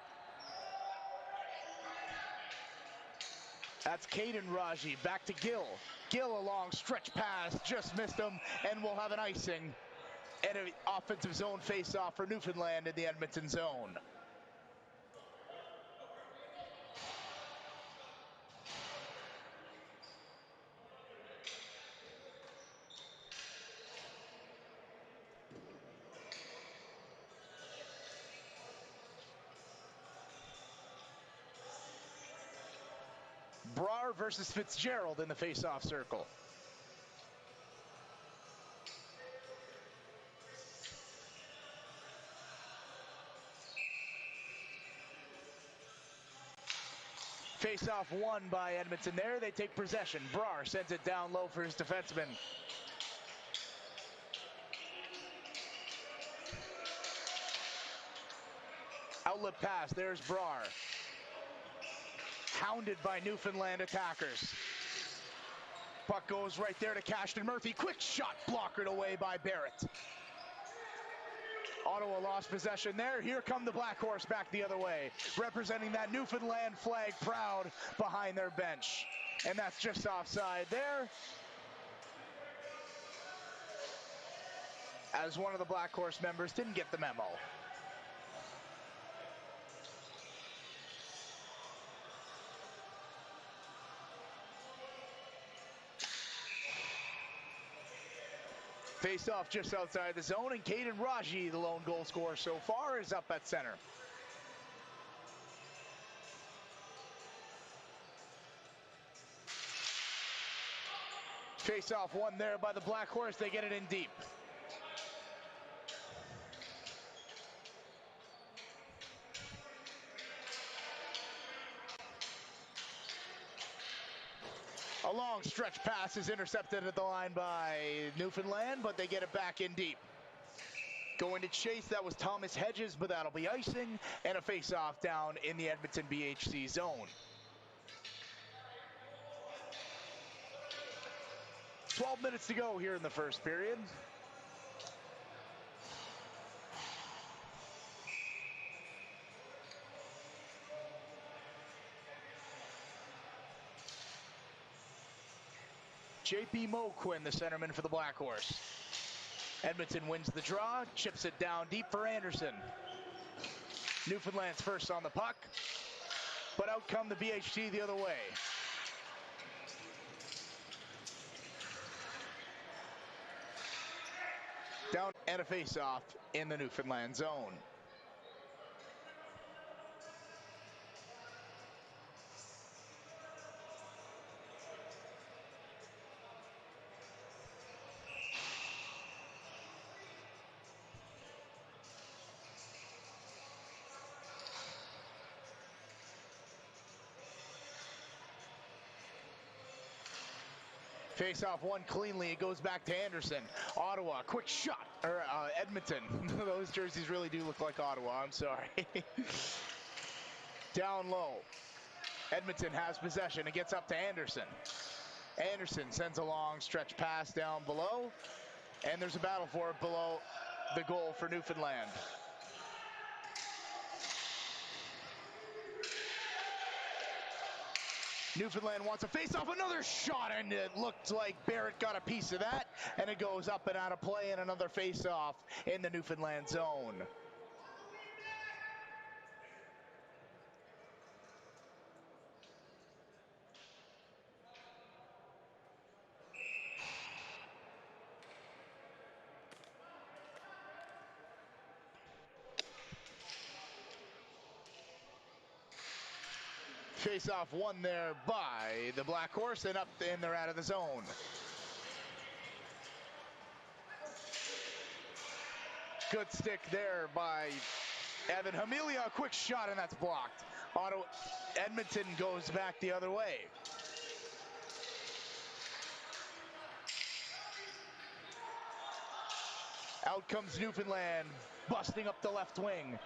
That's Caden Raji, back to Gill. Gill, a long stretch pass, just missed him, and we'll have an icing and an offensive zone face-off for Newfoundland in the Edmonton zone. Brar versus Fitzgerald in the face-off circle. Face-off won by Edmonton there. They take possession. Brar sends it down low for his defenseman. Outlet pass. There's Brar. Hounded by Newfoundland attackers. Puck goes right there to Cashton Murphy. Quick shot blockered away by Barrett. Ottawa lost possession there. Here come the Black Horse back the other way, representing that Newfoundland flag proud behind their bench. And that's just offside there, as one of the Black Horse members didn't get the memo. Face-off just outside the zone, and Caden Raji, the lone goal scorer so far, is up at center. Face-off won there by the Black Horse. They get it in deep. A long stretch pass is intercepted at the line by Newfoundland, but they get it back in deep. Going to chase, that was Thomas Hedges, but that'll be icing, and a face-off down in the Edmonton BHC zone. 12 minutes to go here in the first period. JP Moquin, the centerman for the Black Horse. Edmonton wins the draw, chips it down deep for Anderson. Newfoundland's first on the puck, but out come the BHT the other way. Down and a face-off in the Newfoundland zone. Face-off won cleanly. It goes back to Anderson. Ottawa, quick shot. Or Edmonton. Those jerseys really do look like Ottawa. I'm sorry. Down low. Edmonton has possession. It gets up to Anderson. Anderson sends a long stretch pass down below. And there's a battle for it below the goal for Newfoundland. Newfoundland wants a face-off, another shot, and it looked like Barrett got a piece of that, and it goes up and out of play, and another face-off in the Newfoundland zone. Face-off won there by the Black Horse, and up and they're out of the zone. Good stick there by Evan Hamilia. A quick shot, and that's blocked. Edmonton goes back the other way. Out comes Newfoundland, busting up the left wing.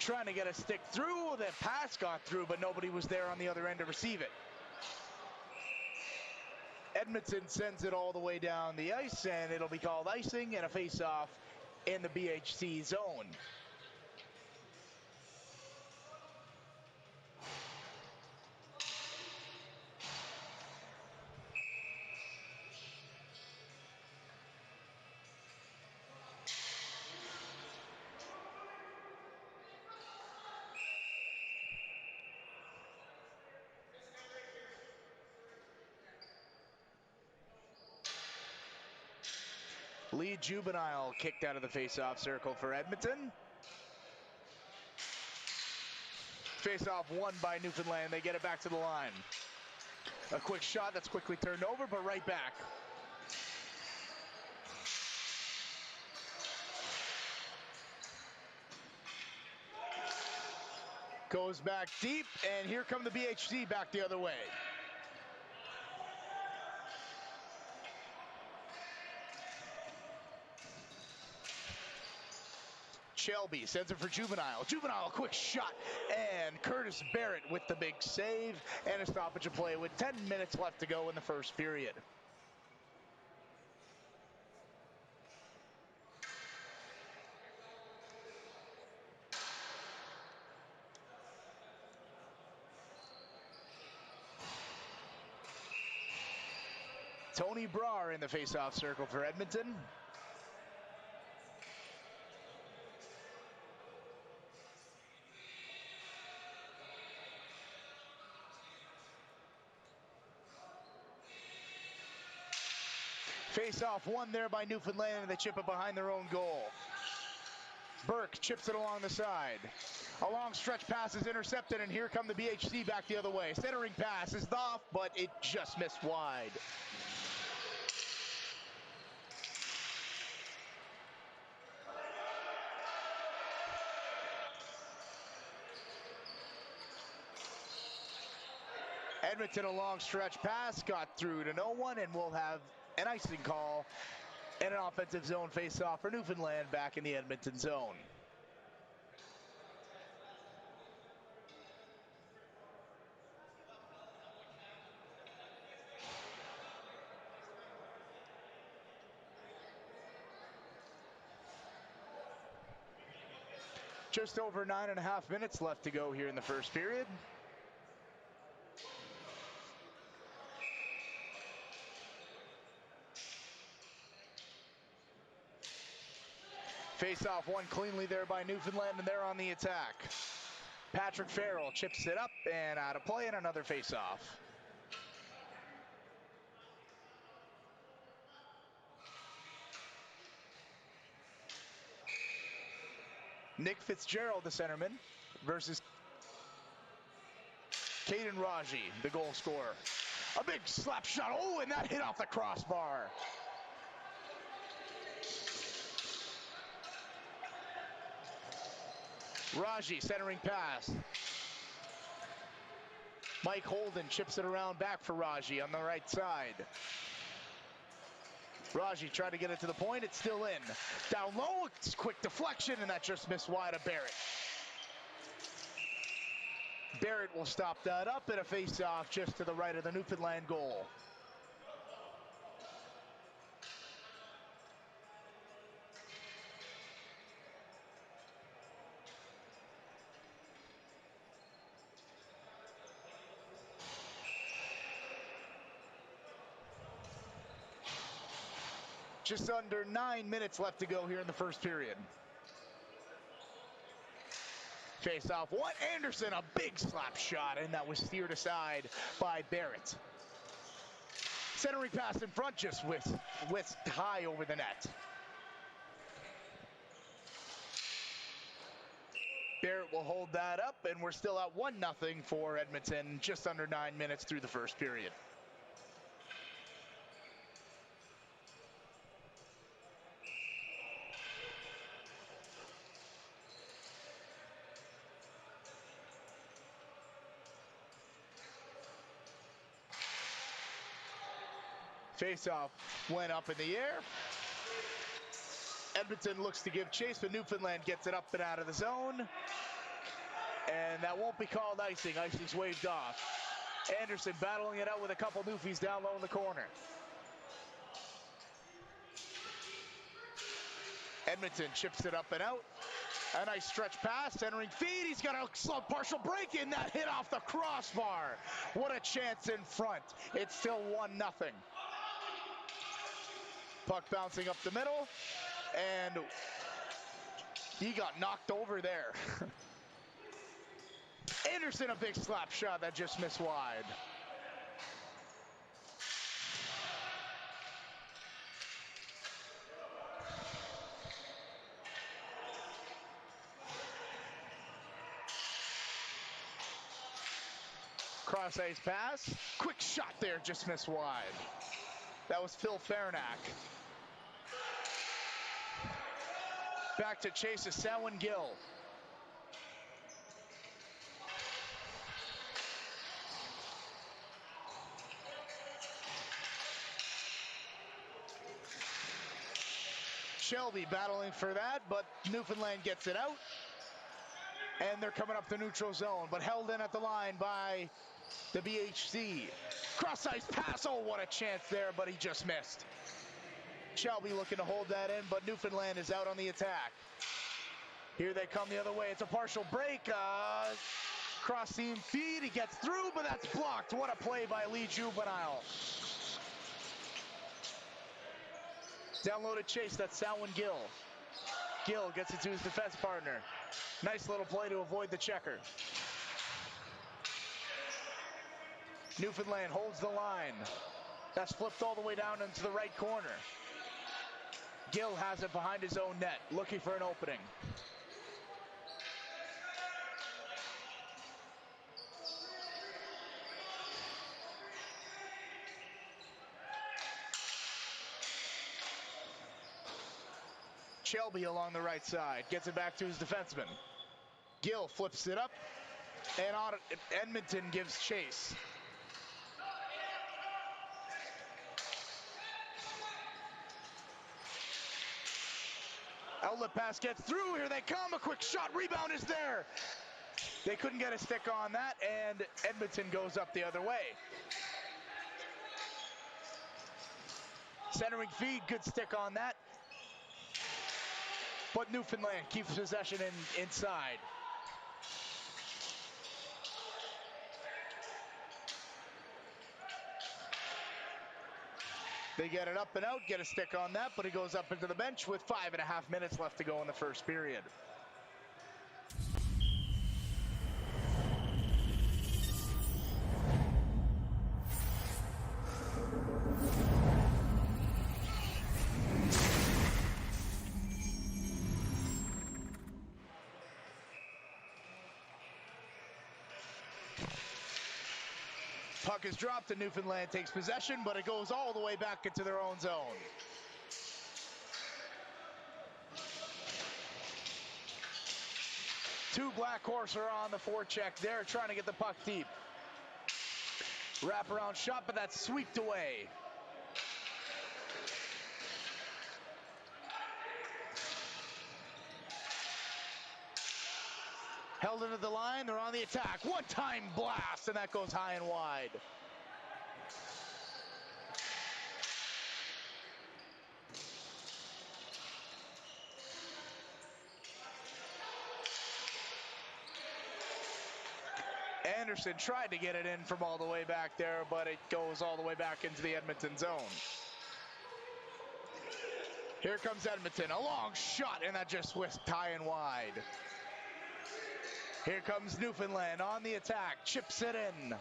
Trying to get a stick through. That pass got through, but nobody was there on the other end to receive it. Edmonton sends it all the way down the ice, and it'll be called icing and a face-off in the BHC zone. Lee Juvenile kicked out of the face-off circle for Edmonton. Face-off won by Newfoundland. They get it back to the line. A quick shot that's quickly turned over, but right back. Goes back deep, and here come the BHC back the other way. Shelby sends it for Juvenile. Juvenile, quick shot, and Curtis Barrett with the big save and a stoppage of play with 10 minutes left to go in the first period. Tony Brar in the face-off circle for Edmonton. Face-off won there by Newfoundland, and they chip it behind their own goal. Burke chips it along the side. A long stretch pass is intercepted, and here come the BHC back the other way. Centering pass is off, but it just missed wide. Edmonton, a long stretch pass, got through to no one, and we'll have an icing call and an offensive zone face-off for Newfoundland back in the Edmonton zone. Just over 9.5 minutes left to go here in the first period. Face-off won cleanly there by Newfoundland, and they're on the attack. Patrick Farrell chips it up and out of play, and another face-off. Nick Fitzgerald, the centerman, versus Caden Raji, the goal scorer. A big slap shot. Oh, and that hit off the crossbar. Raji centering pass. Mike Holden chips it around back for Raji on the right side. Raji tried to get it to the point. It's still in. Down low, it's quick deflection, and that just missed wide of Barrett. Barrett will stop that up in a face-off just to the right of the Newfoundland goal. Just under 9 minutes left to go here in the first period. Face off one. Anderson, a big slap shot, and that was steered aside by Barrett. Centering pass in front, just whisked high over the net. Barrett will hold that up, and we're still at 1-0 for Edmonton, just under 9 minutes through the first period. Faceoff went up in the air. Edmonton looks to give chase, but Newfoundland gets it up and out of the zone. And that won't be called icing. Icing's waved off. Anderson battling it out with a couple Newfies down low in the corner. Edmonton chips it up and out. A nice stretch pass, centering feed. He's got a slow partial break in. That hit off the crossbar. What a chance in front. It's still 1-0. Puck bouncing up the middle, and he got knocked over there. Anderson, a big slap shot that just missed wide. Cross ice pass, quick shot there, just missed wide. That was Phil Farnack. Back to chase is Selwyn Gill. Shelby battling for that, but Newfoundland gets it out. And they're coming up the neutral zone, but held in at the line by the BHC. Cross ice pass, oh, what a chance there, but he just missed. Shelby looking to hold that in, but Newfoundland is out on the attack. Here they come the other way. It's a partial break. Cross seam feed. He gets through, but that's blocked. What a play by Lee Juvenile. Down low to chase. That's Selwyn Gill. Gill gets it to his defense partner. Nice little play to avoid the checker. Newfoundland holds the line. That's flipped all the way down into the right corner. Gill has it behind his own net, looking for an opening. Shelby along the right side, gets it back to his defenseman. Gill flips it up, and Edmonton gives chase. Outlet pass gets through. Here they come. A quick shot. Rebound is there. They couldn't get a stick on that, and Edmonton goes up the other way. Centering feed. Good stick on that. But Newfoundland keeps possession inside. They get it up and out, get a stick on that, but he goes up into the bench with 5.5 minutes left to go in the first period. Puck is dropped and Newfoundland takes possession, but it goes all the way back into their own zone. Two Black Horse are on the forecheck there, trying to get the puck deep. Wraparound shot, but that's sweeped away. Held into the line, they're on the attack. One-time blast, and that goes high and wide. Anderson tried to get it in from all the way back there, but it goes all the way back into the Edmonton zone. Here comes Edmonton, a long shot, and that just whisked high and wide. Here comes Newfoundland on the attack, chips it in.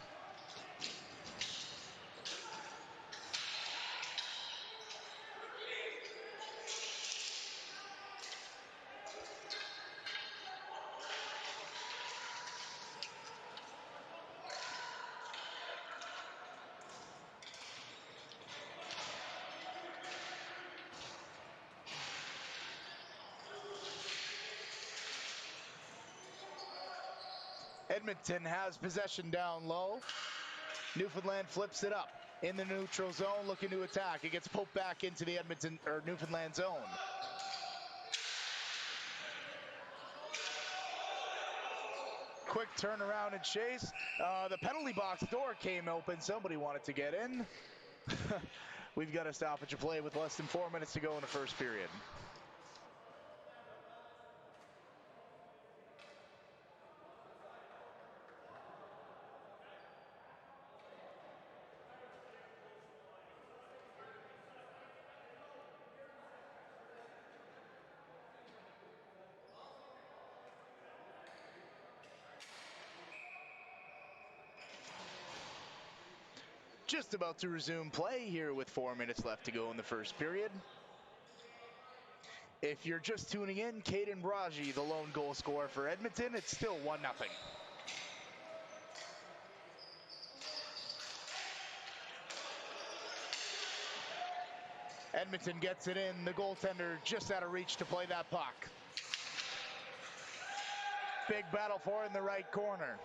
Edmonton has possession down low. Newfoundland flips it up in the neutral zone, looking to attack. It gets poked back into the Newfoundland zone. Quick turnaround and chase. The penalty box door came open. Somebody wanted to get in. We've got a stoppage of play with less than 4 minutes to go in the first period. Just about to resume play here with 4 minutes left to go in the first period. If you're just tuning in, Caden Raji, the lone goal scorer for Edmonton. It's still 1-0. Edmonton gets it in. The goaltender just out of reach to play that puck. Big battle for it in the right corner.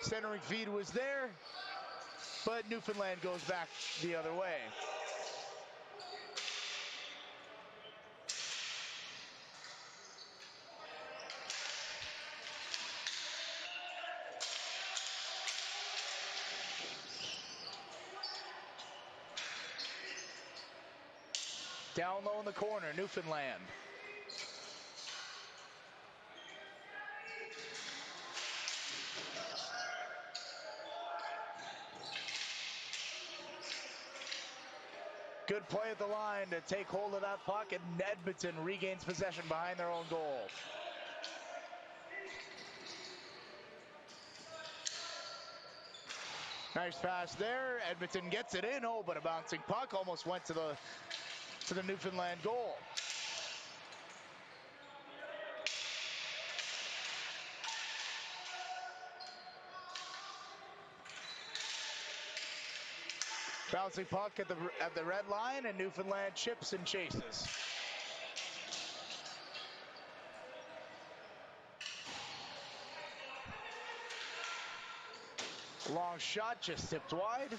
Centering feed was there, but Newfoundland goes back the other way. Down low in the corner, Newfoundland. Good play at the line to take hold of that puck, and Edmonton regains possession behind their own goal. Nice pass there. Edmonton gets it in. Oh, but a bouncing puck almost went to the Newfoundland goal. Bouncing puck at the red line, and Newfoundland chips and chases. Long shot, just tipped wide.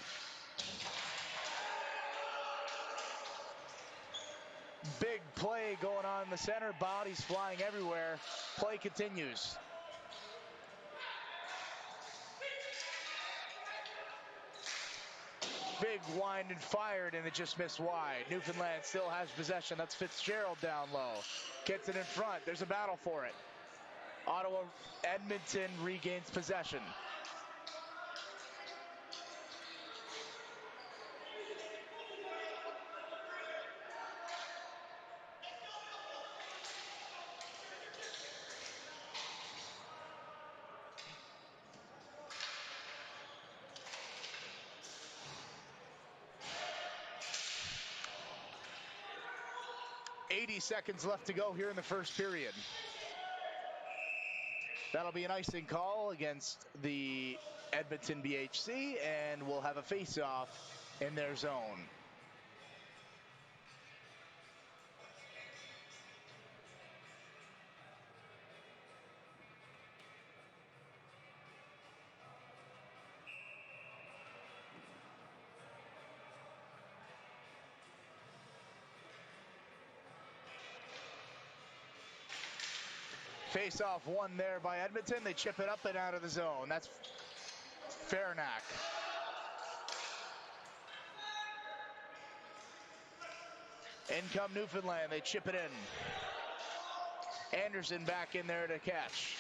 Big play going on in the center, bodies flying everywhere. Play continues. Big wind and fired, and it just missed wide. Newfoundland still has possession. That's Fitzgerald down low. Gets it in front. There's a battle for it. Ottawa, Edmonton regains possession. Seconds left to go here in the first period. That'll be an icing call against the Edmonton BHC, and we'll have a face-off in their zone. Face-off won there by Edmonton. They chip it up and out of the zone. That's Fairnack. In come Newfoundland. They chip it in. Anderson back in there to catch.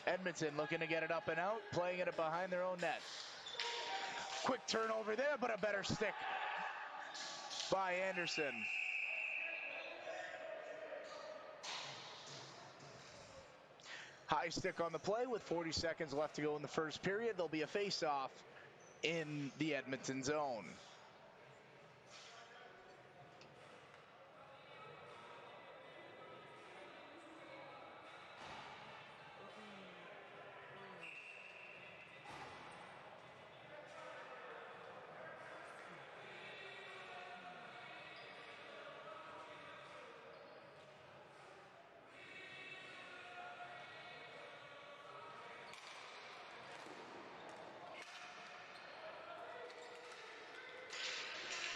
Edmonton looking to get it up and out, playing it behind their own net. Quick turnover there, but a better stick by Anderson. High stick on the play with 40 seconds left to go in the first period. There'll be a face-off in the Edmonton zone.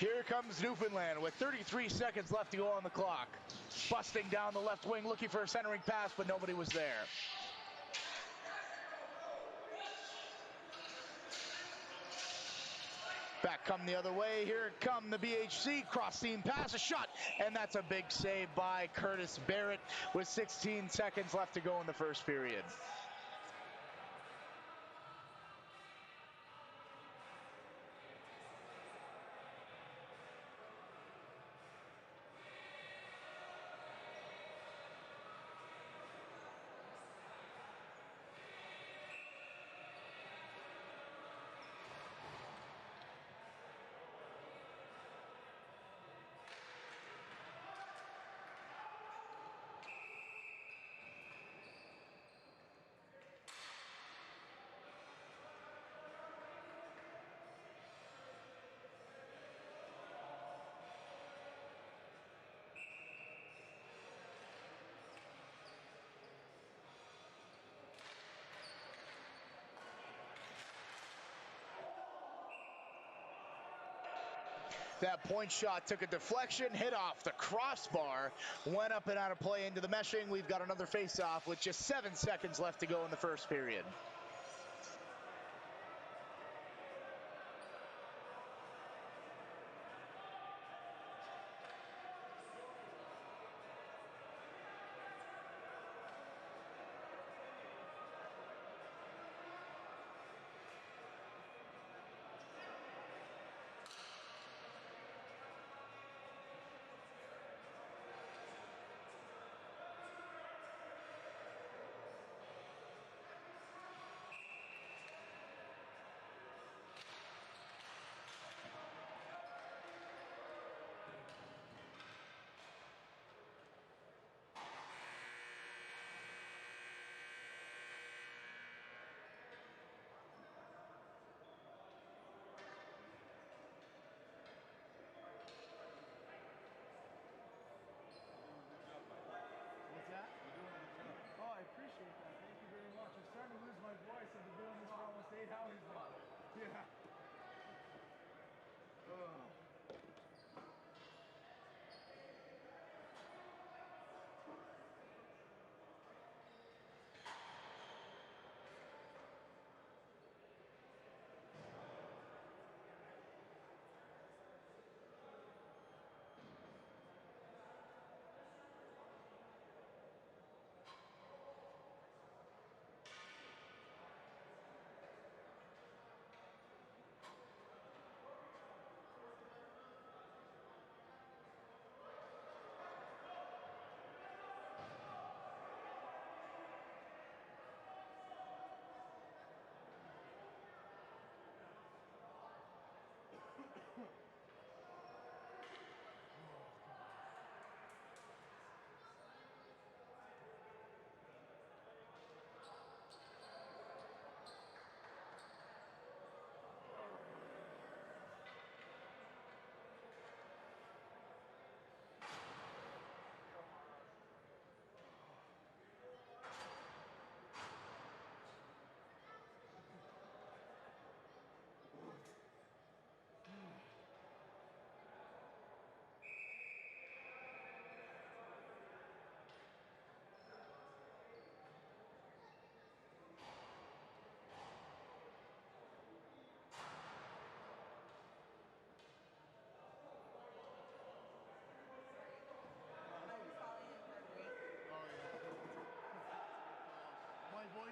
Here comes Newfoundland with 33 seconds left to go on the clock. Busting down the left wing, looking for a centering pass, but nobody was there. Back come the other way. Here come the BHC. Cross-seam pass, a shot, and that's a big save by Curtis Barrett with 16 seconds left to go in the first period. That point shot took a deflection, hit off the crossbar, went up and out of play into the meshing. We've got another face-off with just 7 seconds left to go in the first period.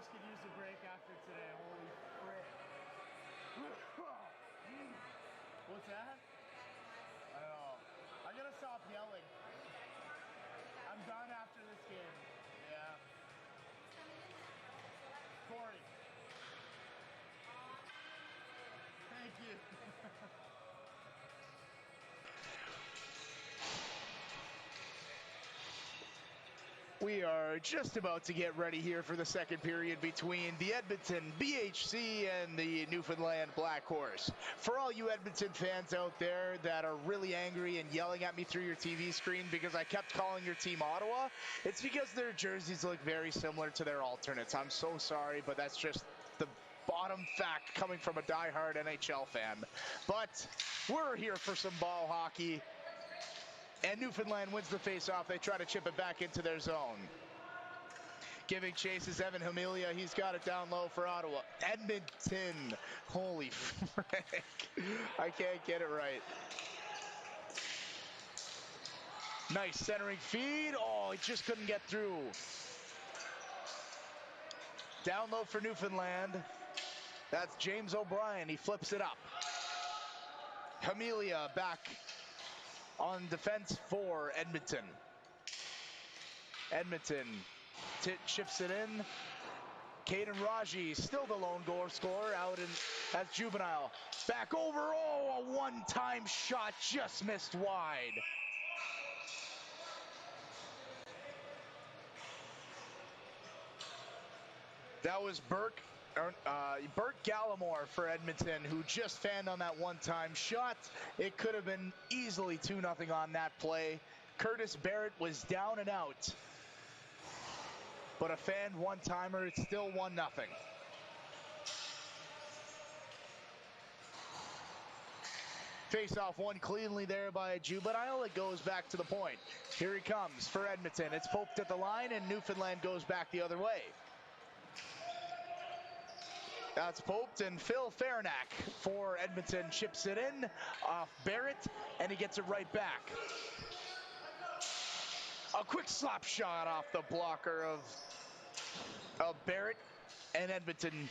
boys could use a break after today. Holy frick. What's that? I know. I gotta stop yelling. I'm done after this game. Yeah. Corey. Thank you.
We are just about to get ready here for the second period between the Edmonton BHC and the Newfoundland Black Horse. For all you Edmonton fans out there that are really angry and yelling at me through your TV screen because I kept calling your team Ottawa, it's because their jerseys look very similar to their alternates. I'm so sorry, but that's just the bottom fact coming from a diehard NHL fan. But we're here for some ball hockey. And Newfoundland wins the face-off. They try to chip it back into their zone. Giving chase is Evan Hamilia. He's got it down low for Ottawa. Edmonton. Holy frick. I can't get it right. Nice centering feed. Oh, he just couldn't get through. Down low for Newfoundland. That's James O'Brien. He flips it up. Hamilia back on defense for Edmonton. Edmonton chips it in. Caden Raji, still the lone goal scorer out in as Juvenile. Back over, oh, a one-time shot just missed wide. That was Bert Gallimore for Edmonton, who just fanned on that one-time shot. It could have been easily 2-0 on that play. Curtis Barrett was down and out. But a fanned one-timer, it's still 1-0. Face-off won cleanly there by a Juvenile. It goes back to the point. Here he comes for Edmonton. It's poked at the line, and Newfoundland goes back the other way. That's poked, and Phil Farnack for Edmonton chips it in off Barrett, and he gets it right back. A quick slap shot off the blocker of Barrett, and Edmonton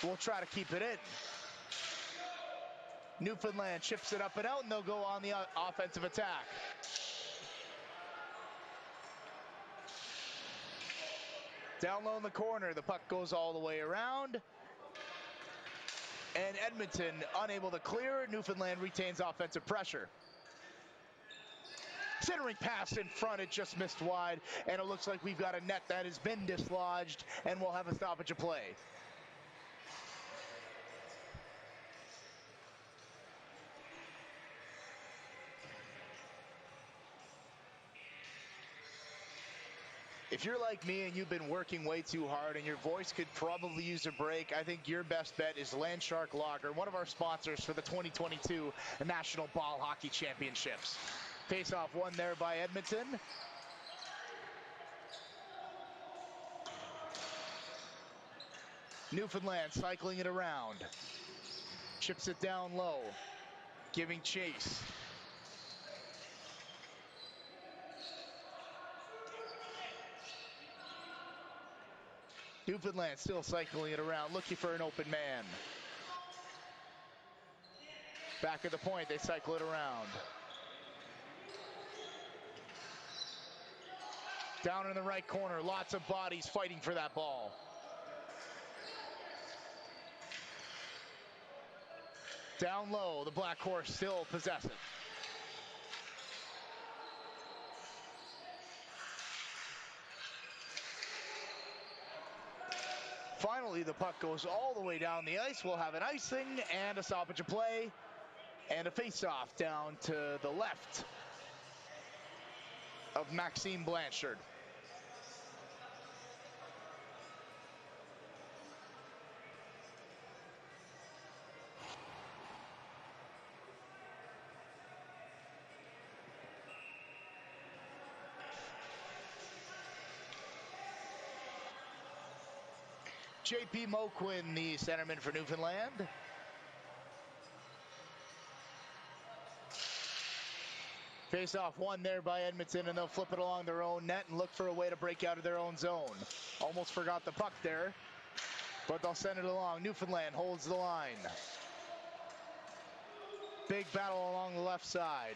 will try to keep it in. Newfoundland chips it up and out, and they'll go on the offensive attack. Down low in the corner, the puck goes all the way around. And Edmonton unable to clear. Newfoundland retains offensive pressure. Centering pass in front, it just missed wide, and it looks like we've got a net that has been dislodged, and we'll have a stoppage of play. If you're like me and you've been working way too hard and your voice could probably use a break, I think your best bet is Landshark Lager, one of our sponsors for the 2022 National Ball Hockey Championships. Face-off won there by Edmonton. Newfoundland cycling it around. Chips it down low, giving chase. Newfoundland still cycling it around, looking for an open man. Back at the point, they cycle it around. Down in the right corner, lots of bodies fighting for that ball. Down low, the Black Horse still possessive. Finally, the puck goes all the way down the ice. We'll have an icing and a stoppage of play and a face-off down to the left of Maxime Blanchard. J.P. Moquin, the centerman for Newfoundland. Face off one there by Edmonton, and they'll flip it along their own net and look for a way to break out of their own zone. Almost forgot the puck there, but they'll send it along. Newfoundland holds the line. Big battle along the left side.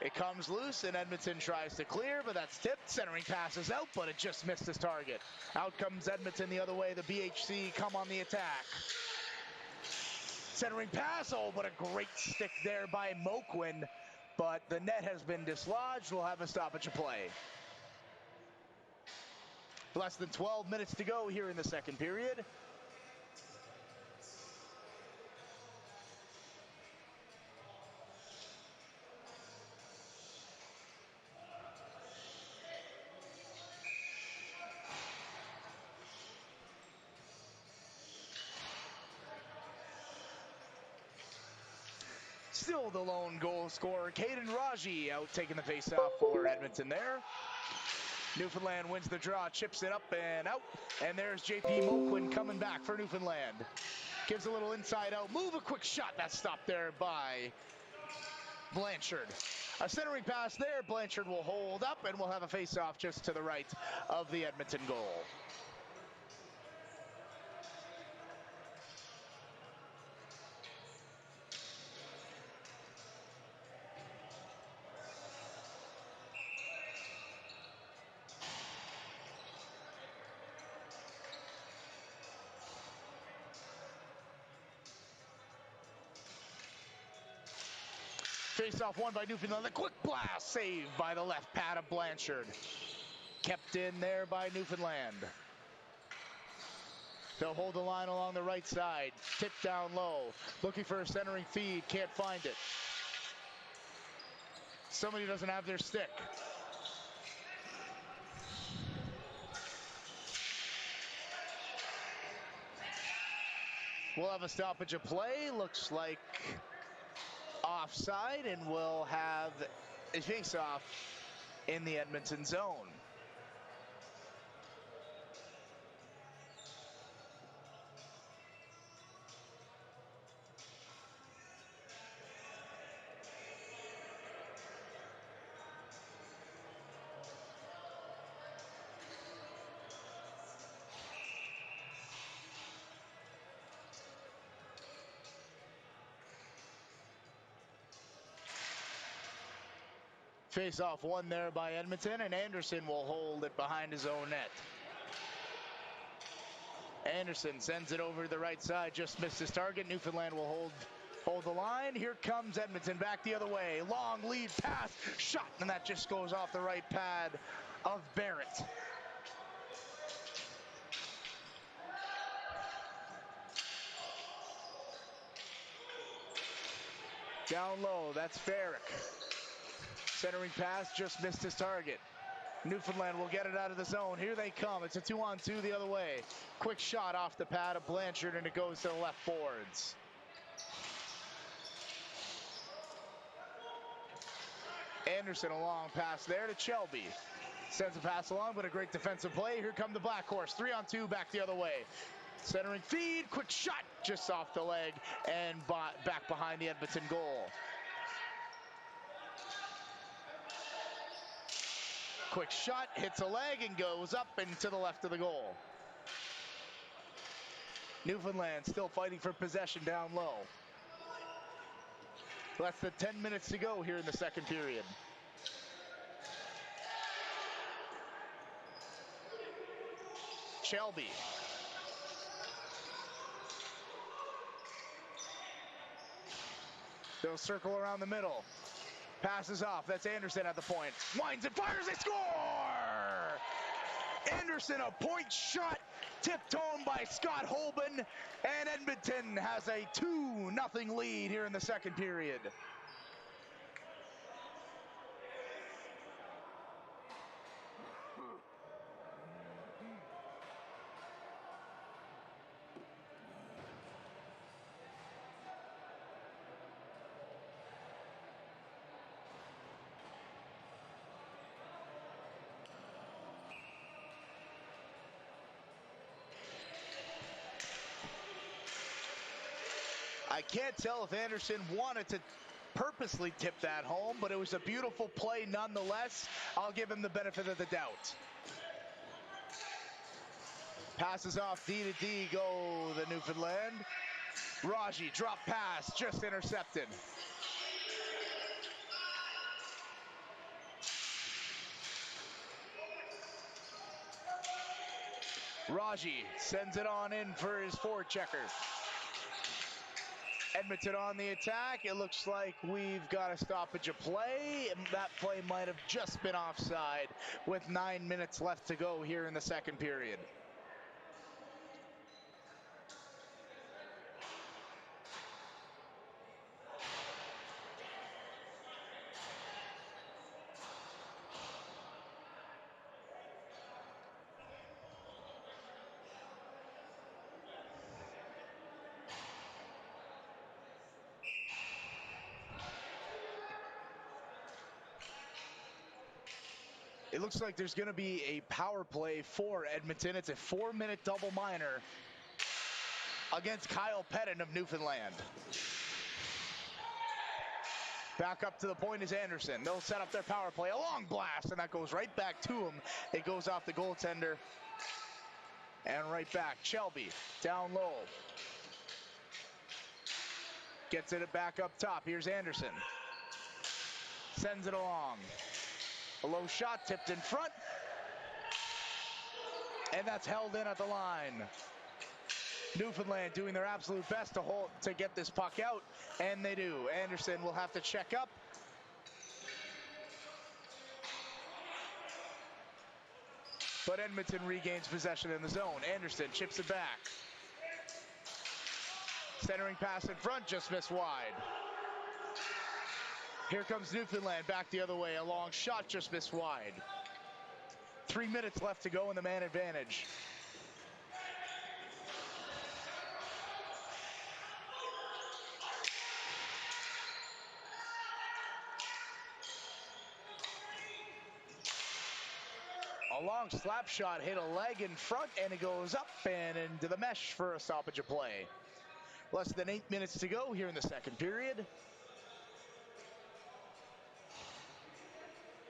It comes loose, and Edmonton tries to clear, but that's tipped. Centering passes out, but it just missed his target. Out comes Edmonton the other way. The BHC come on the attack. Centering pass, oh, but a great stick there by Moquin, but the net has been dislodged. We'll have a stoppage of play. Less than 12 minutes to go here in the second period. Still the lone goal scorer, Caden Raji, out taking the face-off for Edmonton there. Newfoundland wins the draw, chips it up and out. And there's JP Moquin coming back for Newfoundland. Gives a little inside out move, a quick shot. That's stopped there by Blanchard. A centering pass there. Blanchard will hold up, and we'll have a face-off just to the right of the Edmonton goal. Face-off won by Newfoundland. The quick blast saved by the left pad of Blanchard. Kept in there by Newfoundland. They'll hold the line along the right side. Tipped down low. Looking for a centering feed. Can't find it. Somebody doesn't have their stick. We'll have a stoppage of play. Looks like offside, and we'll have a face-off in the Edmonton zone. Face-off won there by Edmonton, and Anderson will hold it behind his own net. Anderson sends it over to the right side, just missed his target. Newfoundland will hold the line. Here comes Edmonton back the other way. Long lead pass, shot, and that just goes off the right pad of Barrett. Down low, that's Barrick. Centering pass, just missed his target. Newfoundland will get it out of the zone. Here they come. It's a 2-on-2 the other way. Quick shot off the pad of Blanchard, and it goes to the left boards. Anderson, a long pass there to Shelby. Sends a pass along, but a great defensive play. Here come the Black Horse. 3-on-2 back the other way. Centering feed, quick shot just off the leg and back behind the Edmonton goal. Quick shot, hits a leg and goes up and to the left of the goal. Newfoundland still fighting for possession down low. Less than 10 minutes to go here in the second period. Shelby. They'll circle around the middle. Passes off. That's Anderson at the point. Winds and fires. They score! Anderson, a point shot, tipped home by Scott Holben, and Edmonton has a 2-0 lead here in the second period. I can't tell if Anderson wanted to purposely tip that home, but it was a beautiful play nonetheless. I'll give him the benefit of the doubt. Passes off D to D, go the Newfoundland. Raji, drop pass, just intercepted. Raji sends it on in for his forward checker. Edmonton on the attack. It looks like we've got a stoppage of play. That play might have just been offside with 9 minutes left to go here in the second period. It looks like there's going to be a power play for Edmonton. It's a 4-minute double minor against Kyle Pettin of Newfoundland. Back up to the point is Anderson. They'll set up their power play. A long blast, and that goes right back to him. It goes off the goaltender. And right back. Shelby down low. Gets it back up top. Here's Anderson. Sends it along. A low shot tipped in front. And that's held in at the line. Newfoundland doing their absolute best to get this puck out, and they do. Anderson will have to check up. But Edmonton regains possession in the zone. Anderson chips it back. Centering pass in front, just missed wide. Here comes Newfoundland back the other way. A long shot just missed wide. 3 minutes left to go in the man advantage. A long slap shot hit a leg in front, and it goes up and into the mesh for a stoppage of play. Less than 8 minutes to go here in the second period.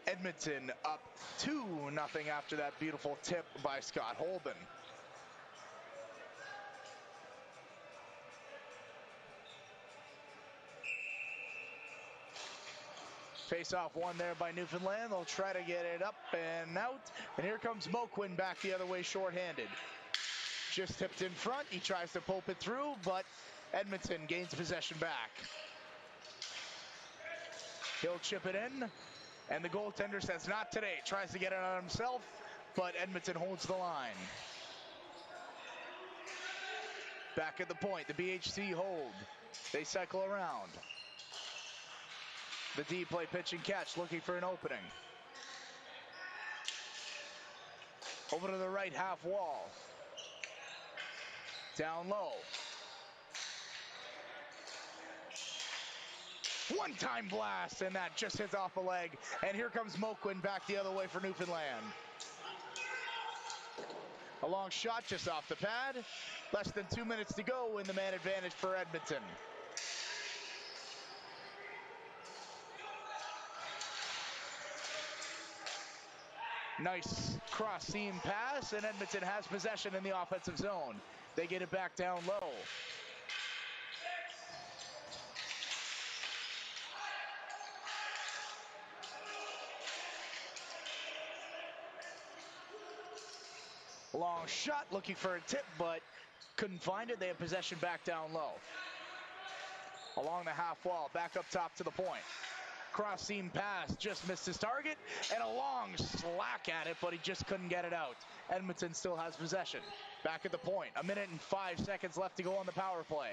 Edmonton up 2-0 after that beautiful tip by Scott Holden. Face-off one there by Newfoundland. They'll try to get it up and out. And here comes Moquin back the other way shorthanded. Just tipped in front. He tries to poke it through, but Edmonton gains possession back. He'll chip it in. And the goaltender says not today. Tries to get it on himself, but Edmonton holds the line. Back at the point, the BHC hold. They cycle around. The D play pitch and catch, looking for an opening. Over to the right half wall. Down low. One-time blast, and that just hits off a leg. And here comes Moquin back the other way for Newfoundland. A long shot just off the pad. Less than 2 minutes to go in the man advantage for Edmonton. Nice cross-seam pass, and Edmonton has possession in the offensive zone. They get it back down low. Long shot, looking for a tip, but couldn't find it. They have possession back down low. Along the half wall, back up top to the point. Cross-seam pass, just missed his target, and a long slack at it, but he just couldn't get it out. Edmonton still has possession. Back at the point, 1 minute and 5 seconds left to go on the power play.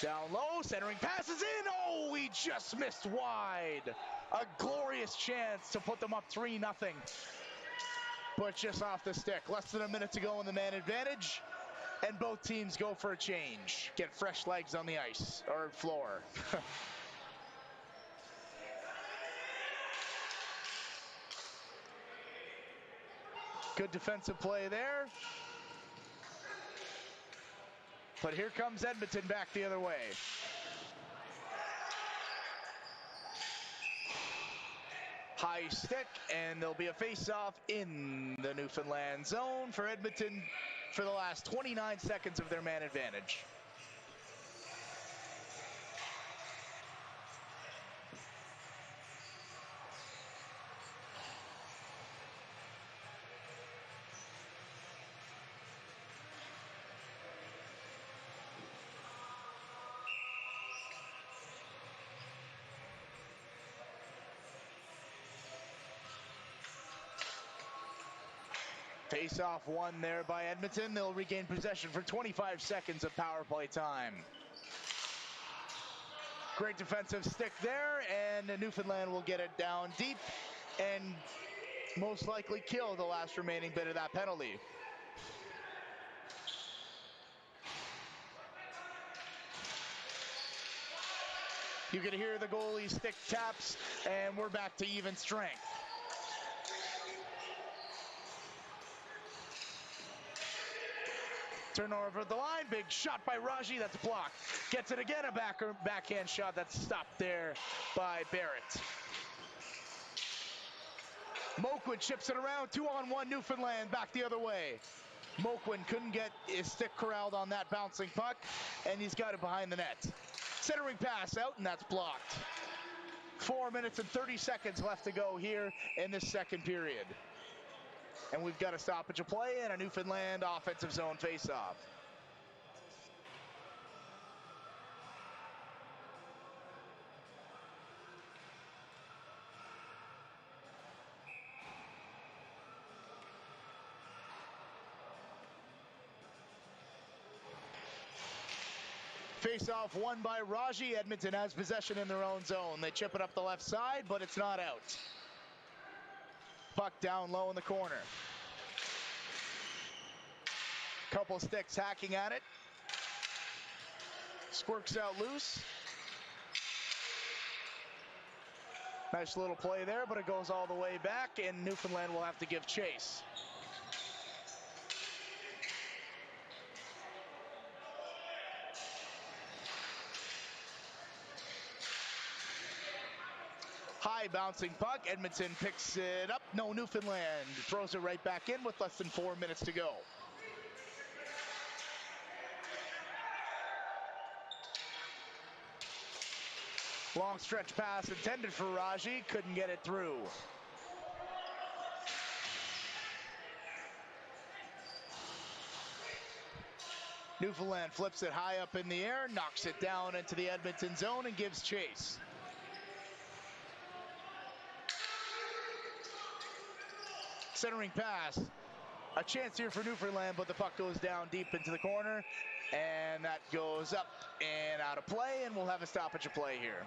Down low, centering passes in. Oh, he just missed wide. A glorious chance to put them up 3-0. But just off the stick. Less than 1 minute to go in the man advantage. And both teams go for a change. Get fresh legs on the ice, or floor. Good defensive play there. But here comes Edmonton back the other way. high stick, and there'll be a face-off in the Newfoundland zone for Edmonton for the last 29 seconds of their man advantage. Face-off won there by Edmonton. They'll regain possession for 25 seconds of power play time. Great defensive stick there, and Newfoundland will get it down deep and most likely kill the last remaining bit of that penalty. You can hear the goalie stick taps, and we're back to even strength. Turnover at the line, big shot by Raji, that's blocked. Gets it again, a backhand shot that's stopped there by Barrett. Moquin chips it around, 2-on-1 Newfoundland, back the other way. Moquin couldn't get his stick corralled on that bouncing puck, and he's got it behind the net. Centering pass out, and that's blocked. 4 minutes and 30 seconds left to go here in this second period. And we've got a stoppage of play and a Newfoundland offensive zone face-off. Face-off won by Raji. Edmonton has possession in their own zone. They chip it up the left side, but it's not out. Puck down low in the corner. Couple sticks hacking at it. Squirks out loose. Nice little play there, but it goes all the way back, and Newfoundland will have to give chase. High bouncing puck. Edmonton picks it up. No, Newfoundland throws it right back in with less than 4 minutes to go. Long stretch pass intended for Raji. Couldn't get it through. Newfoundland flips it high up in the air, knocks it down into the Edmonton zone, and gives chase. Centering pass. A chance here for Newfoundland, but the puck goes down deep into the corner, and that goes up and out of play, and we'll have a stoppage of play here.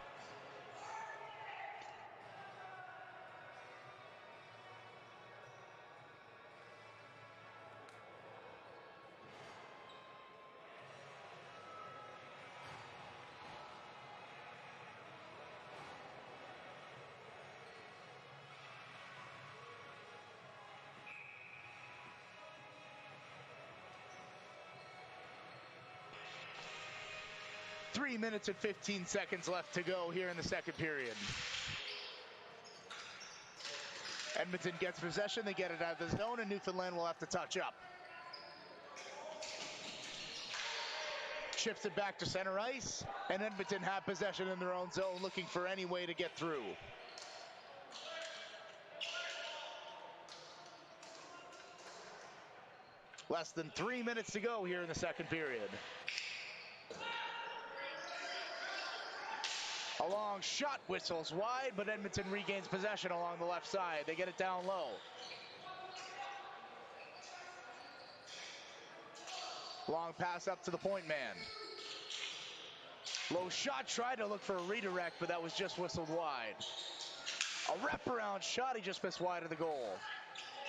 Three minutes and 15 seconds left to go here in the second period. Edmonton gets possession, they get it out of the zone, and Newfoundland will have to touch up. Chips it back to center ice, and Edmonton have possession in their own zone, looking for any way to get through. Less than 3 minutes to go here in the second period. A long shot whistles wide, but Edmonton regains possession along the left side. They get it down low. Long pass up to the point man. Low shot, tried to look for a redirect, but that was just whistled wide. A wraparound shot, he just missed wide of the goal.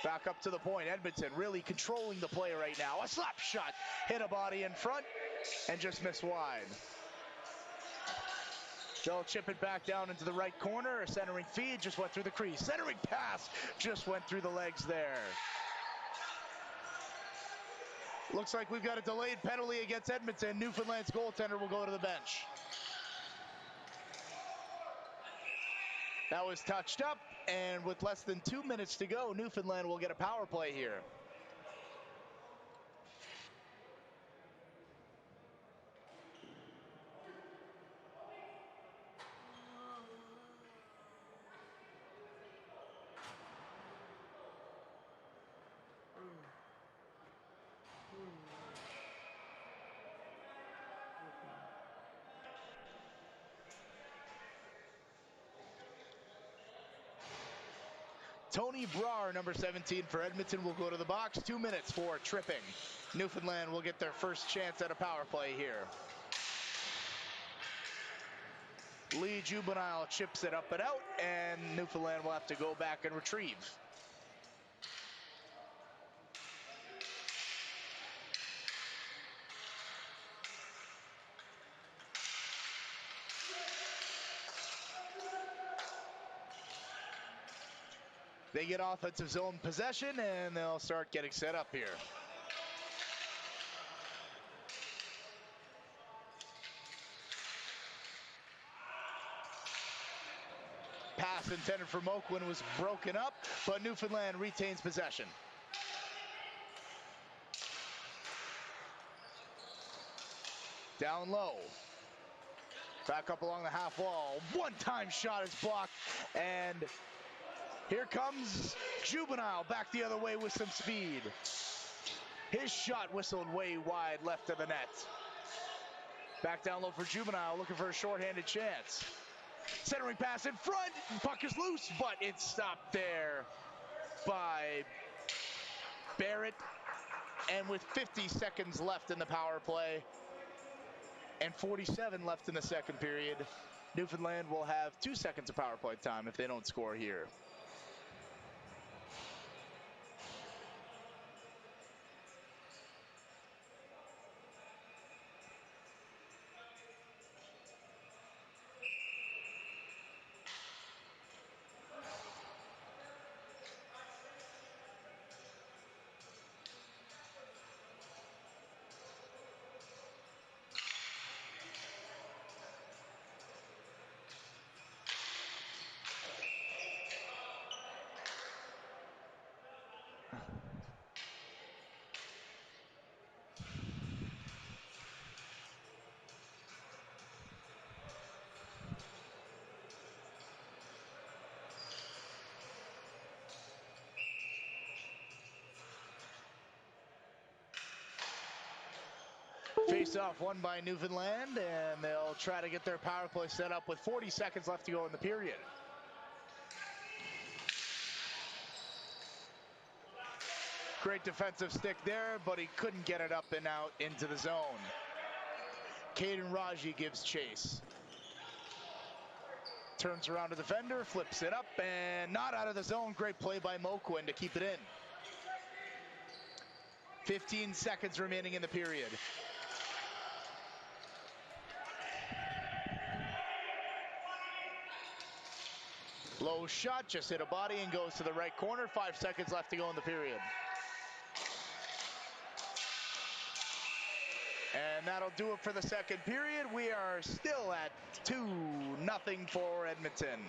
Back up to the point, Edmonton really controlling the play right now. A slap shot, hit a body in front, and just missed wide. They'll chip it back down into the right corner. A centering feed just went through the crease. Centering pass just went through the legs there. Looks like we've got a delayed penalty against Edmonton. Newfoundland's goaltender will go to the bench. That was touched up, and with less than 2 minutes to go, Newfoundland will get a power play here. Tony Brar, number 17 for Edmonton, will go to the box. 2 minutes for tripping. Newfoundland will get their first chance at a power play here. Lee Juvenile chips it up and out, and Newfoundland will have to go back and retrieve. They get offensive zone possession, and they'll start getting set up here. Pass intended for Moquin was broken up, but Newfoundland retains possession. Down low. Back up along the half wall. One-time shot is blocked, and here comes Juvenile back the other way with some speed. His shot whistled way wide left of the net. Back down low for Juvenile, looking for a shorthanded chance. Centering pass in front, puck is loose, but it's stopped there by Barrett. And with 50 seconds left in the power play and 47 left in the second period, Newfoundland will have 2 seconds of power play time if they don't score here. Face-off won by Newfoundland, and they'll try to get their power play set up with 40 seconds left to go in the period. Great defensive stick there, but he couldn't get it up and out into the zone. Caden Raji gives chase. Turns around to the defender, flips it up, and not out of the zone. Great play by Moquin to keep it in. 15 seconds remaining in the period. Low shot, just hit a body and goes to the right corner. 5 seconds left to go in the period. And that'll do it for the second period. We are still at 2-0 for Edmonton.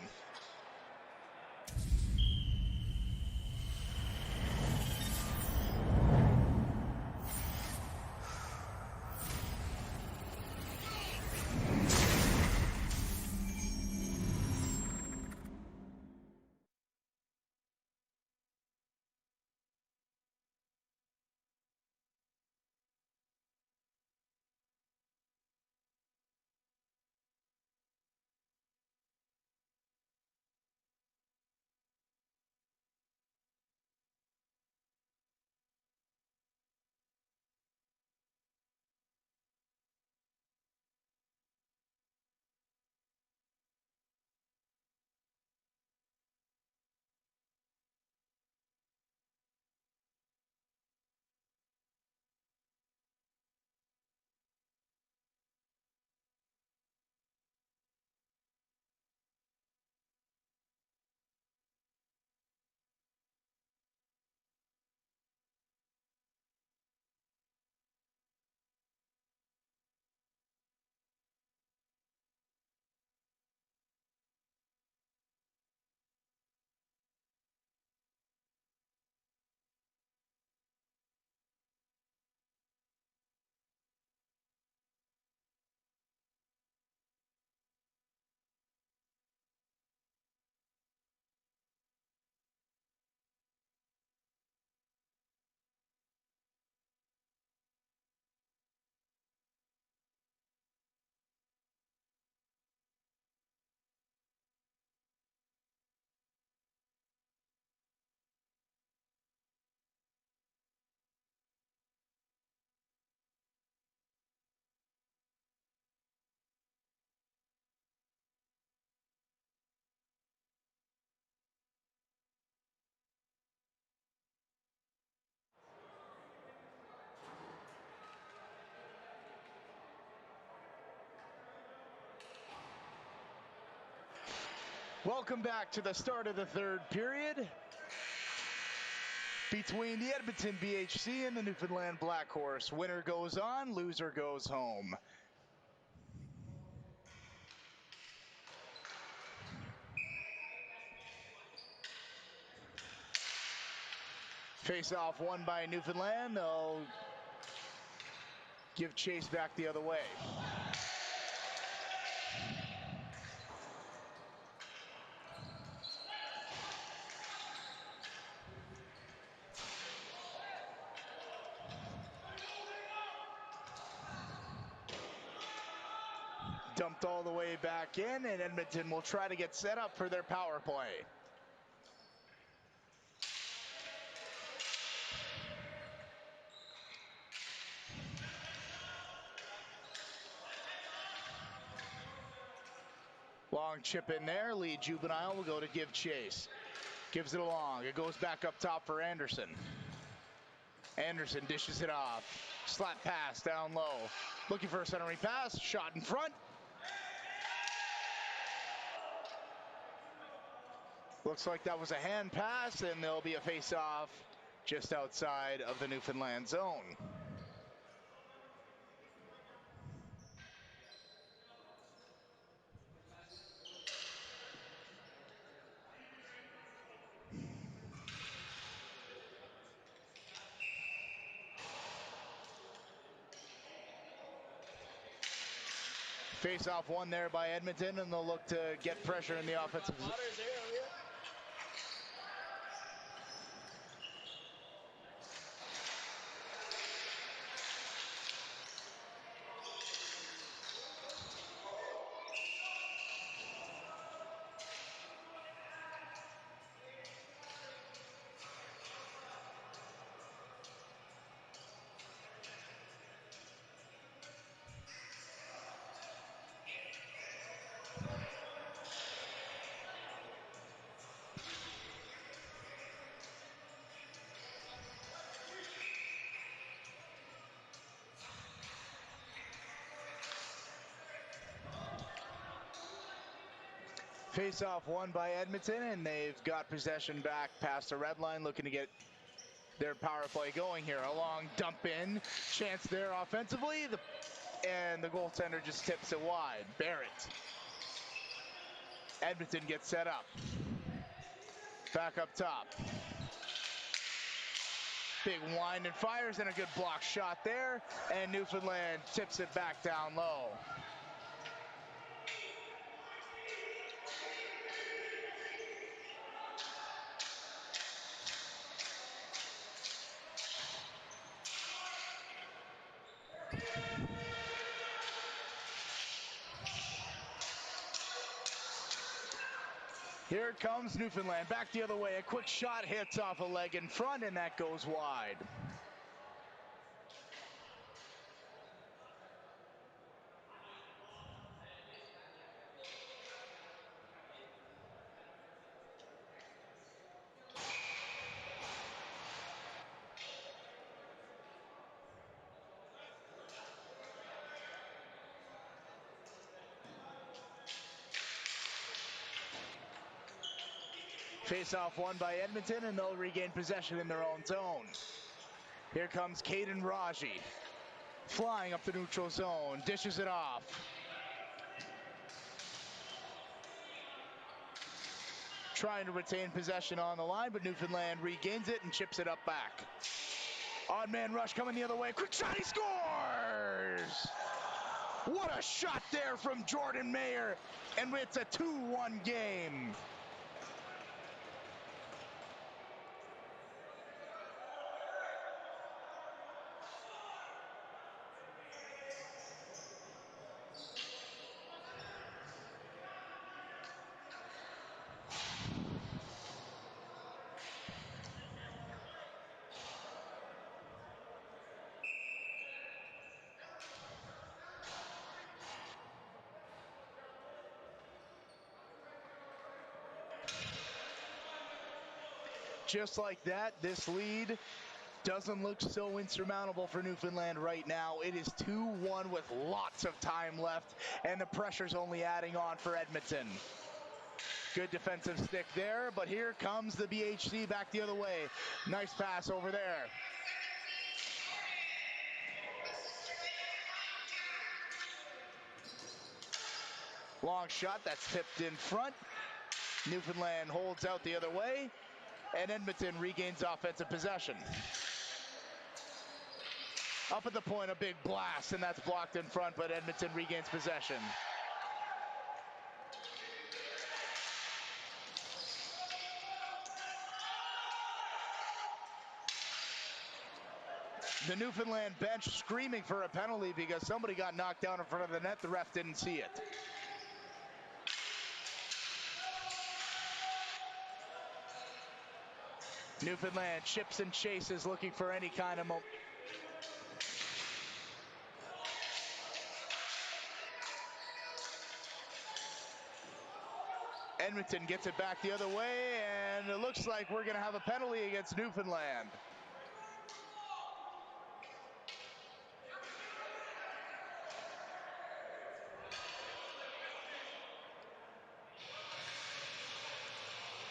Welcome back to the start of the third period between the Edmonton BHC and the Newfoundland Black Horse. Winner goes on, loser goes home. Face-off won by Newfoundland. They'll give chase back the other way. Dumped all the way back in, and Edmonton will try to get set up for their power play. Long chip in there. Lead Juvenile will go to give chase. Gives it along. It goes back up top for Anderson. Anderson dishes it off. Slap pass down low. Looking for a centering pass. Shot in front. Looks like that was a hand pass, and there'll be a face-off just outside of the Newfoundland zone. Face-off won there by Edmonton, and they'll look to get pressure in the offensive zone. Face-off won by Edmonton, and they've got possession back past the red line, looking to get their power play going here. A long dump in, chance there offensively, and the goaltender just tips it wide. Barrett. Edmonton gets set up. Back up top. Big wind and fires, and a good block shot there, and Newfoundland tips it back down low. Here it comes, Newfoundland, back the other way. A quick shot hits off a leg in front, and that goes wide. Face-off won by Edmonton, and they'll regain possession in their own zone. Here comes Caden Raji, flying up the neutral zone, dishes it off. Trying to retain possession on the line, but Newfoundland regains it and chips it up back. Odd man rush coming the other way. Quick shot, he scores! What a shot there from Jordan Mayer, and it's a 2-1 game. Just like that, this lead doesn't look so insurmountable for Newfoundland right now. It is 2-1 with lots of time left, and the pressure's only adding on for Edmonton. Good defensive stick there, but here comes the BHC back the other way. Nice pass over there. Long shot, that's tipped in front. Newfoundland holds out the other way, and Edmonton regains offensive possession. Up at the point, a big blast, and that's blocked in front, but Edmonton regains possession. The Newfoundland bench screaming for a penalty because somebody got knocked down in front of the net. The ref didn't see it. Newfoundland chips and chases, looking for any kind of Edmonton gets it back the other way, and it looks like we're going to have a penalty against Newfoundland.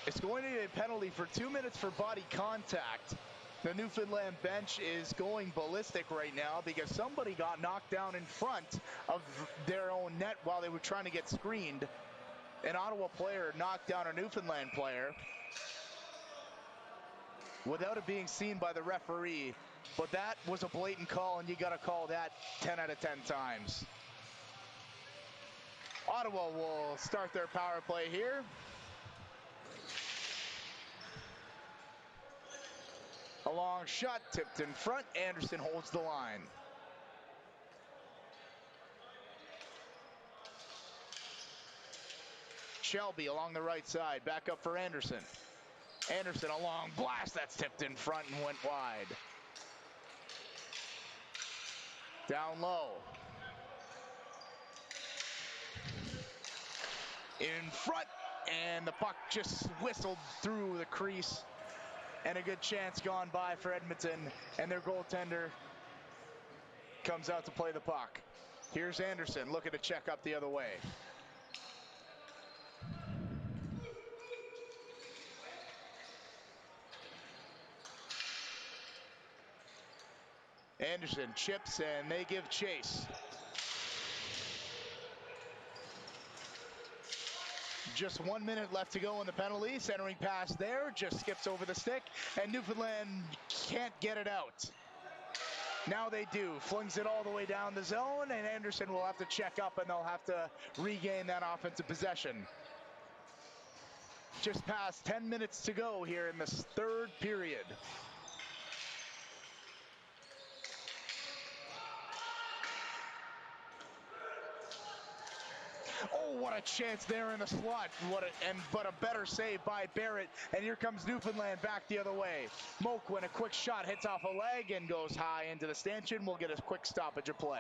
It's going to be a penalty for 2 minutes for body contact. The Newfoundland bench is going ballistic right now because somebody got knocked down in front of their own net while they were trying to get screened. An Ottawa player knocked down a Newfoundland player without it being seen by the referee. But that was a blatant call, and you got to call that 10 out of 10 times. Ottawa will start their power play here. A long shot tipped in front. Anderson holds the line. Shelby along the right side. Back up for Anderson. Anderson, a long blast. That's tipped in front and went wide. Down low. In front. And the puck just whistled through the crease. And a good chance gone by for Edmonton, and their goaltender comes out to play the puck. Here's Anderson looking to check up the other way. Anderson chips, and they give chase. Just 1 minute left to go in the penalty. Centering pass there, just skips over the stick, and Newfoundland can't get it out. Now they do. Flings it all the way down the zone, and Anderson will have to check up, and they'll have to regain that offensive possession. Just past 10 minutes to go here in this third period. Oh, what a chance there in the slot. But a better save by Barrett. And here comes Newfoundland back the other way. Moak, when a quick shot hits off a leg and goes high into the stanchion, will get a quick stoppage of play.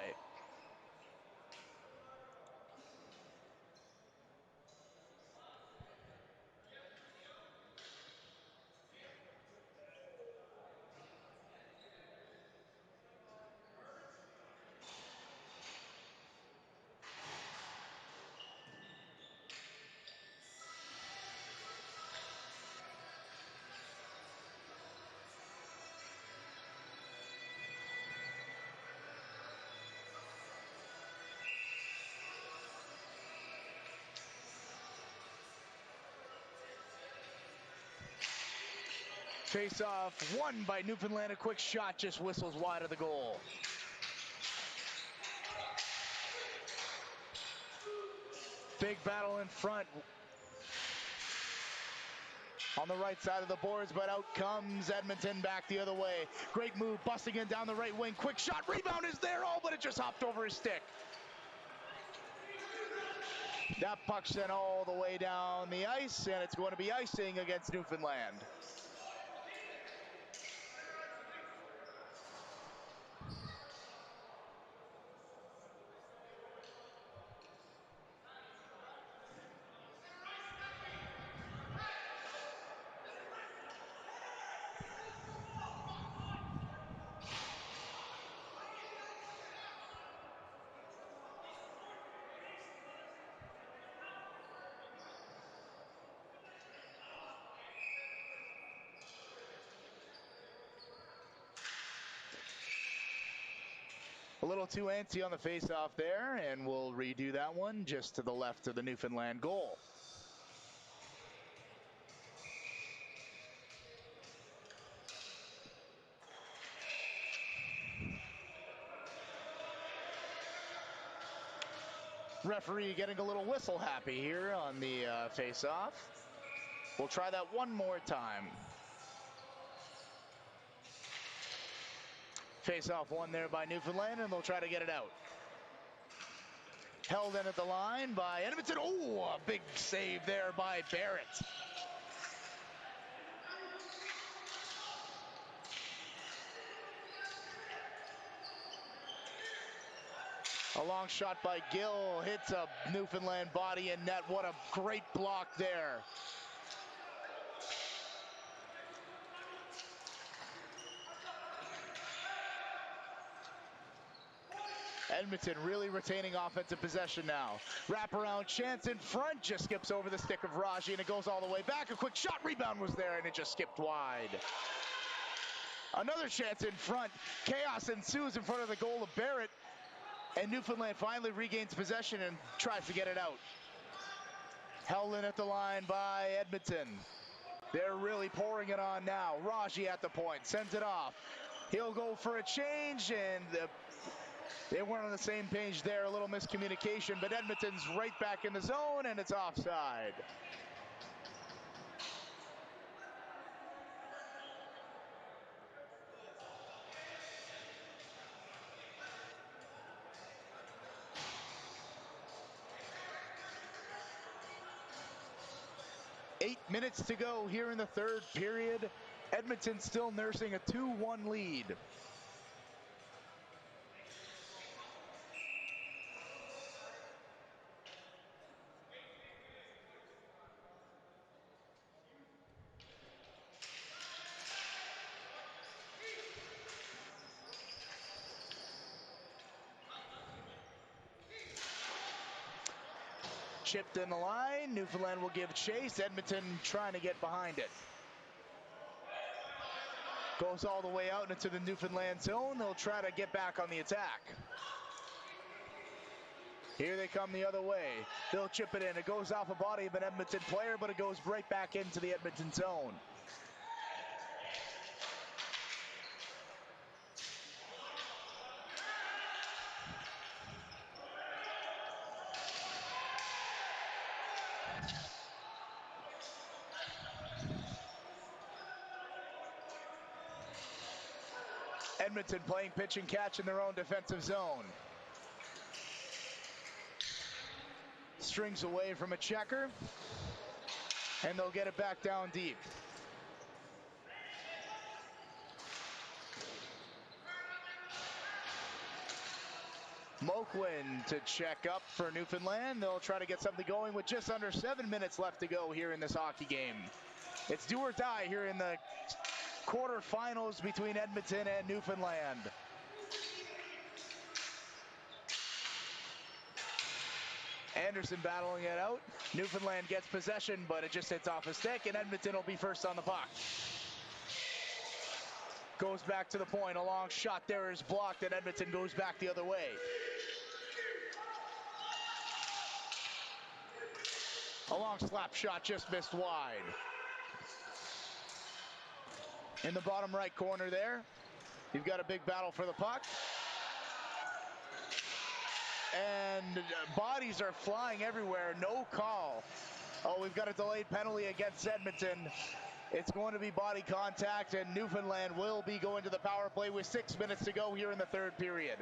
Face off won by Newfoundland. A quick shot just whistles wide of the goal. Big battle in front. On the right side of the boards, but out comes Edmonton back the other way. Great move, busting in down the right wing. Quick shot, rebound is there, oh, but it just hopped over his stick. That puck sent all the way down the ice, and it's going to be icing against Newfoundland. A little too antsy on the face-off there, and we'll redo that one just to the left of the Newfoundland goal. Referee getting a little whistle happy here on the face-off. We'll try that one more time. Face-off won there by Newfoundland, and they'll try to get it out. Held in at the line by Edmonton. Oh, a big save there by Barrett. A long shot by Gill, hits a Newfoundland body and net. What a great block there. Edmonton really retaining offensive possession now. Wraparound chance in front, just skips over the stick of Raji, and it goes all the way back. A quick shot, rebound was there, and it just skipped wide. Another chance in front. Chaos ensues in front of the goal of Barrett, and Newfoundland finally regains possession and tries to get it out. Held in at the line by Edmonton. They're really pouring it on now. Raji at the point, sends it off. He'll go for a change, and they weren't on the same page there. A little miscommunication, but Edmonton's right back in the zone, and it's offside. Eight minutes to go here in the third period. Edmonton still nursing a 2-1 lead. Chipped in the line. Newfoundland will give chase. Edmonton trying to get behind it. Goes all the way out into the Newfoundland zone. They'll try to get back on the attack. Here they come the other way. They'll chip it in. It goes off a body of an Edmonton player, but it goes right back into the Edmonton zone. Edmonton playing pitch and catch in their own defensive zone. Strings away from a checker, and they'll get it back down deep. Moquin to check up for Newfoundland. They'll try to get something going with just under 7 minutes left to go here in this hockey game. It's do or die here in the quarterfinals between Edmonton and Newfoundland. Anderson battling it out. Newfoundland gets possession, but it just hits off a stick, and Edmonton will be first on the puck. Goes back to the point. A long shot there is blocked, and Edmonton goes back the other way. A long slap shot just missed wide. In the bottom right corner there, you've got a big battle for the puck. And bodies are flying everywhere. No call. Oh, we've got a delayed penalty against Edmonton. It's going to be body contact, and Newfoundland will be going to the power play with 6 minutes to go here in the third period.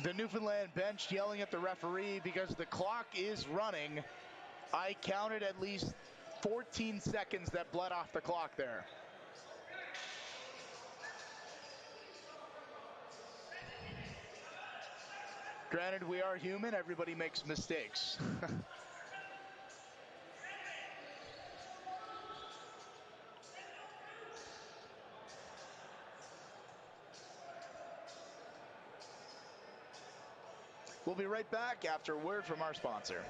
The Newfoundland bench yelling at the referee because the clock is running. I counted at least 14 seconds that bled off the clock there. Granted, we are human. Everybody makes mistakes. We'll be right back after a word from our sponsor.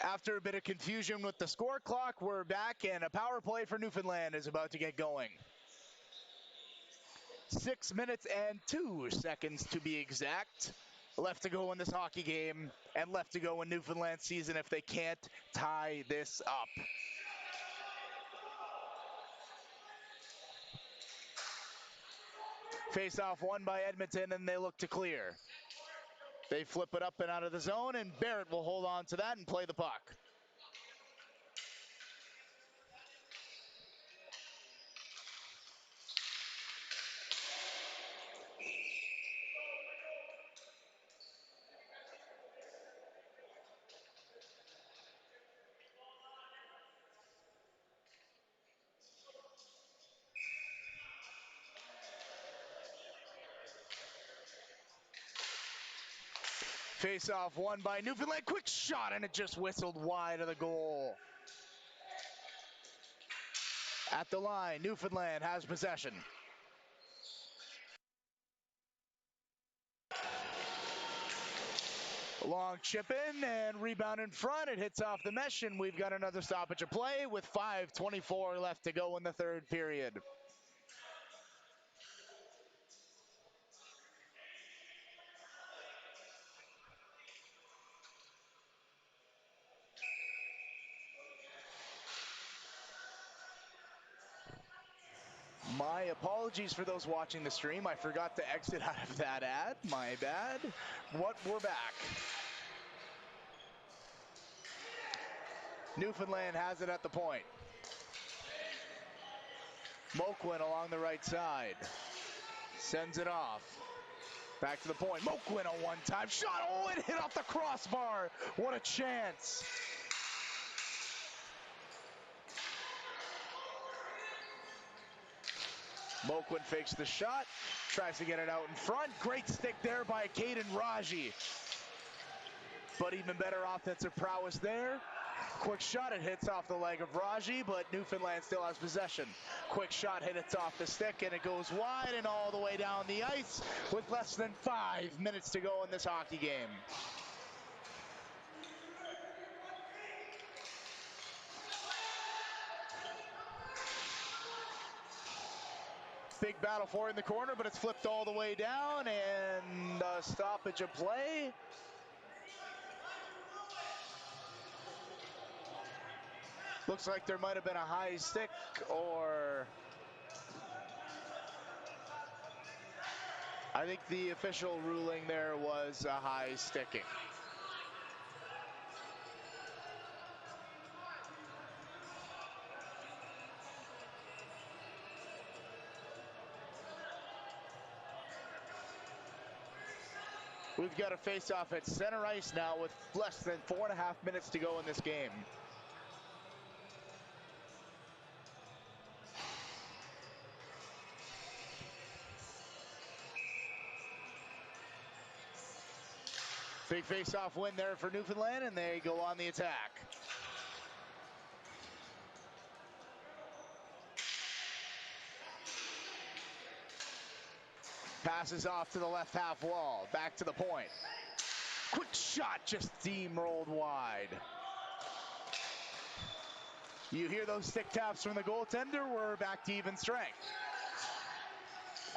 After a bit of confusion with the score clock, we're back, and a power play for Newfoundland is about to get going. 6 minutes and 2 seconds to be exact left to go in this hockey game, and left to go in Newfoundland season if they can't tie this up. Face-off won by Edmonton, and they look to clear. They flip it up and out of the zone, and Barrett will hold on to that and play the puck. Face-off won by Newfoundland. Quick shot, and it just whistled wide of the goal. At the line, Newfoundland has possession. Long chip in and rebound in front. It hits off the mesh, and we've got another stoppage of play with 5:24 left to go in the third period. My apologies for those watching the stream. I forgot to exit out of that ad. My bad. We're back. Newfoundland has it at the point. Moquin along the right side. Sends it off. Back to the point. Moquin a one-time shot. Oh, it hit off the crossbar. What a chance. Moquin fakes the shot, tries to get it out in front. Great stick there by Caden Raji. But even better offensive prowess there. Quick shot, it hits off the leg of Raji, but Newfoundland still has possession. Quick shot, hits off the stick, and it goes wide and all the way down the ice with less than 5 minutes to go in this hockey game. Big battle for it in the corner, but it's flipped all the way down, and a stoppage of play. Looks like there might have been a high stick, or I think the official ruling there was a high sticking. We've got a face-off at center ice now with less than 4.5 minutes to go in this game. Big face-off win there for Newfoundland, and they go on the attack. Passes off to the left half wall, back to the point. Quick shot, just steamrolled wide. You hear those stick taps from the goaltender, we're back to even strength.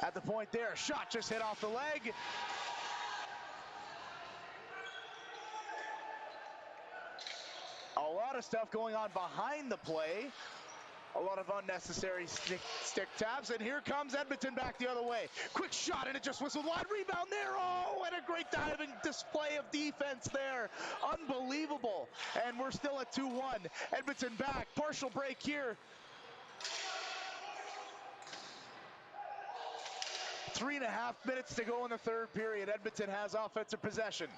At the point there, shot just hit off the leg. A lot of stuff going on behind the play. A lot of unnecessary stick taps, and here comes Edmonton back the other way. Quick shot, and it just whistled wide. Rebound there. Oh, and a great diving display of defense there. Unbelievable. And we're still at 2-1. Edmonton back. Partial break here. 3.5 minutes to go in the third period. Edmonton has offensive possession.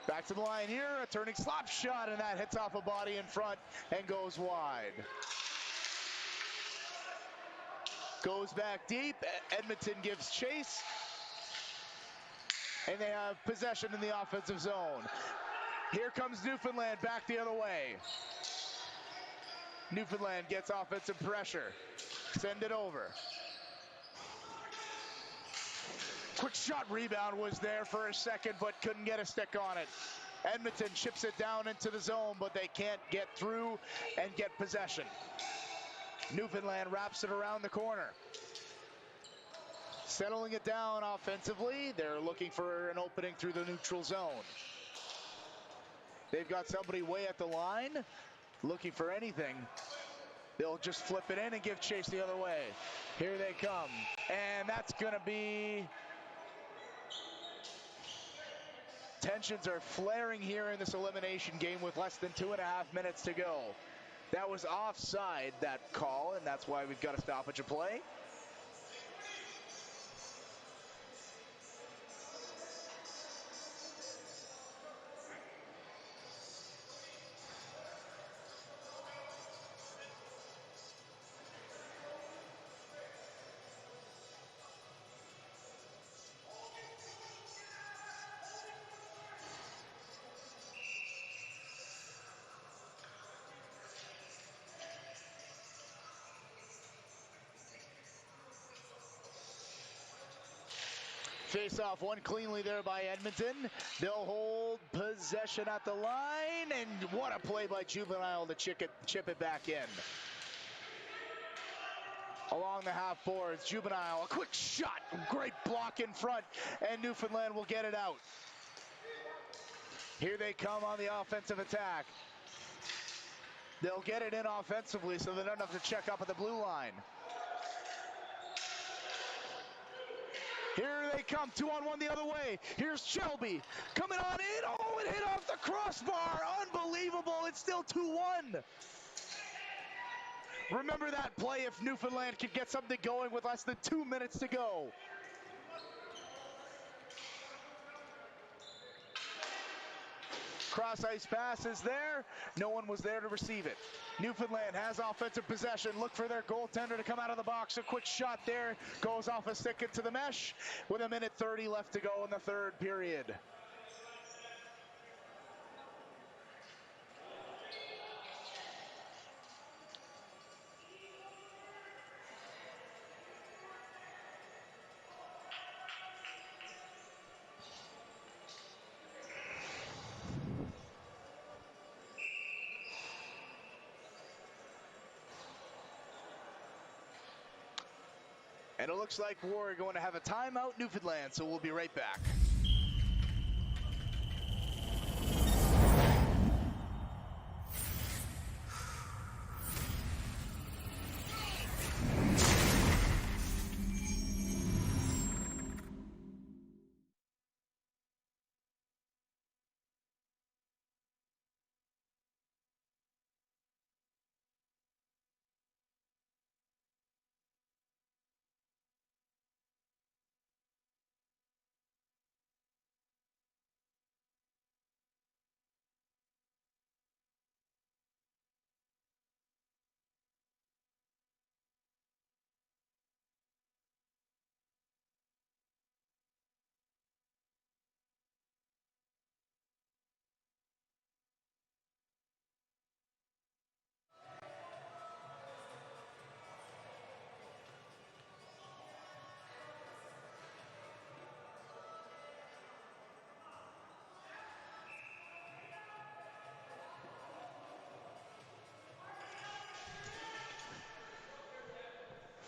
Back to the line here, a turning slap shot, and that hits off a body in front and goes wide. Goes back deep, Edmonton gives chase, and they have possession in the offensive zone. Here comes Newfoundland back the other way. Newfoundland gets offensive pressure. Send it over. Quick shot, rebound was there for a second, but couldn't get a stick on it. Edmonton chips it down into the zone, but they can't get through and get possession. Newfoundland wraps it around the corner. Settling it down offensively. They're looking for an opening through the neutral zone. They've got somebody way at the line, looking for anything. They'll just flip it in and give chase the other way. Here they come, and that's gonna be... Tensions are flaring here in this elimination game with less than 2.5 minutes to go. That was offside, that call, and that's why we've got a stoppage of play. Face-off won cleanly there by Edmonton. They'll hold possession at the line, and what a play by Juvenile to chip it back in. Along the half boards, Juvenile, a quick shot, great block in front, and Newfoundland will get it out. Here they come on the offensive attack. They'll get it in offensively so they don't have to check up at the blue line. Here they come, 2-on-1 the other way. Here's Shelby coming on in. Oh, it hit off the crossbar. Unbelievable. It's still 2-1. Remember that play if Newfoundland could get something going with less than 2 minutes to go. Cross-ice pass is there. No one was there to receive it. Newfoundland has offensive possession. Look for their goaltender to come out of the box. A quick shot there. Goes off a stick into the mesh with 1:30 left to go in the third period. And it looks like we're going to have a timeout, Newfoundland, so we'll be right back.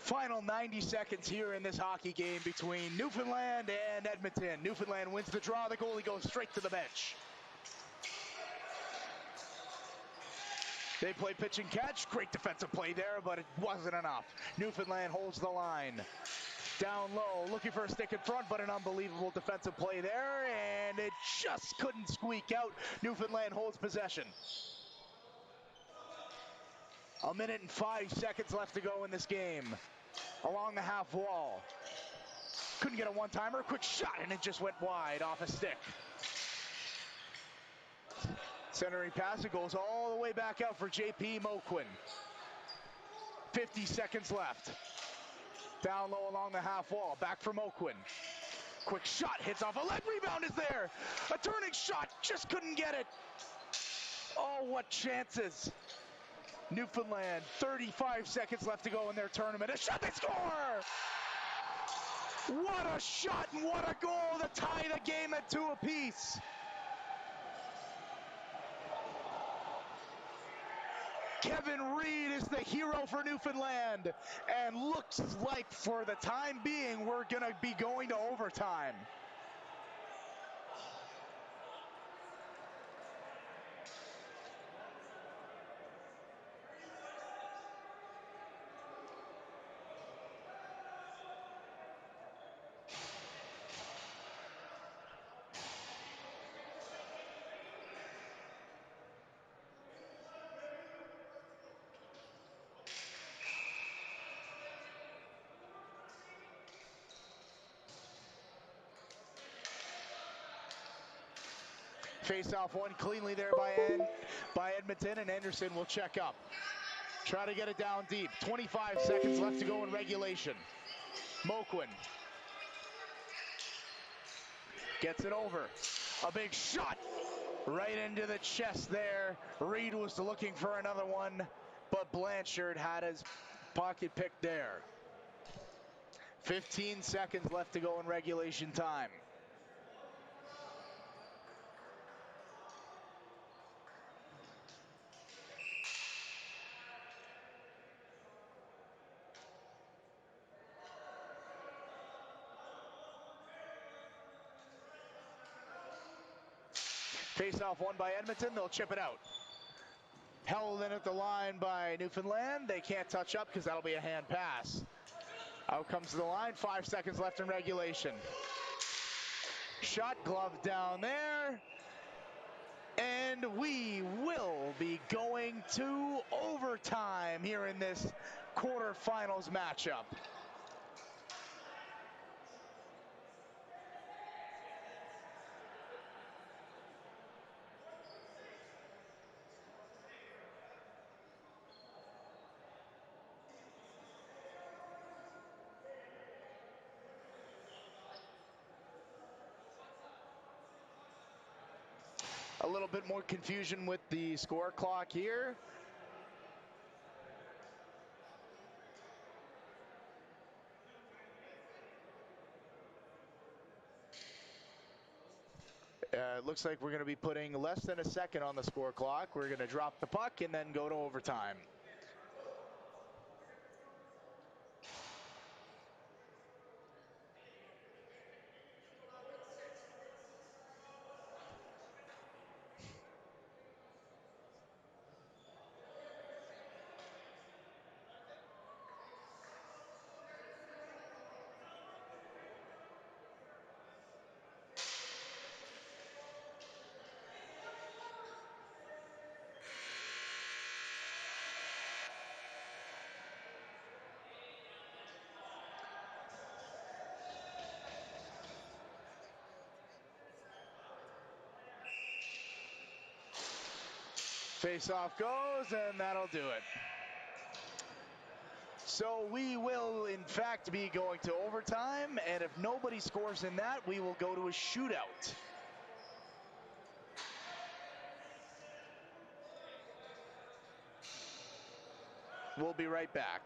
Final 90 seconds here in this hockey game between Newfoundland and Edmonton. Newfoundland wins the draw. The goalie goes straight to the bench. They play pitch and catch. Great defensive play there, but it wasn't enough. Newfoundland holds the line. Down low, looking for a stick in front, but an unbelievable defensive play there, and it just couldn't squeak out. Newfoundland holds possession. 1:05 left to go in this game. Along the half wall. Couldn't get a one-timer. Quick shot, and it just went wide off a stick. Centering pass, it goes all the way back out for J.P. Moquin. 50 seconds left. Down low along the half wall. Back for Moquin. Quick shot, hits off a leg. Rebound is there. A turning shot, just couldn't get it. Oh, what chances. Newfoundland, 35 seconds left to go in their tournament. A shot, they score! What a shot and what a goal to tie the game at 2 apiece. Kevin Reed is the hero for Newfoundland, and looks like for the time being we're going to be going to overtime. Face-off one cleanly there by Edmonton, and Anderson will check up. Try to get it down deep. 25 seconds left to go in regulation. Moquin gets it over. A big shot right into the chest there. Reed was looking for another one, but Blanchard had his pocket picked there. 15 seconds left to go in regulation time. Face-off one by Edmonton. They'll chip it out. Held in at the line by Newfoundland. They can't touch up because that'll be a hand pass. Out comes the line. 5 seconds left in regulation. Shot, glove down there. And we will be going to overtime here in this quarterfinals matchup. little bit more confusion with the score clock here. It looks like we're going to be putting less than a second on the score clock. We're going to drop the puck and then go to overtime. Face-off goes, and that'll do it. So we will, in fact, be going to overtime, and if nobody scores in that, we will go to a shootout. We'll be right back.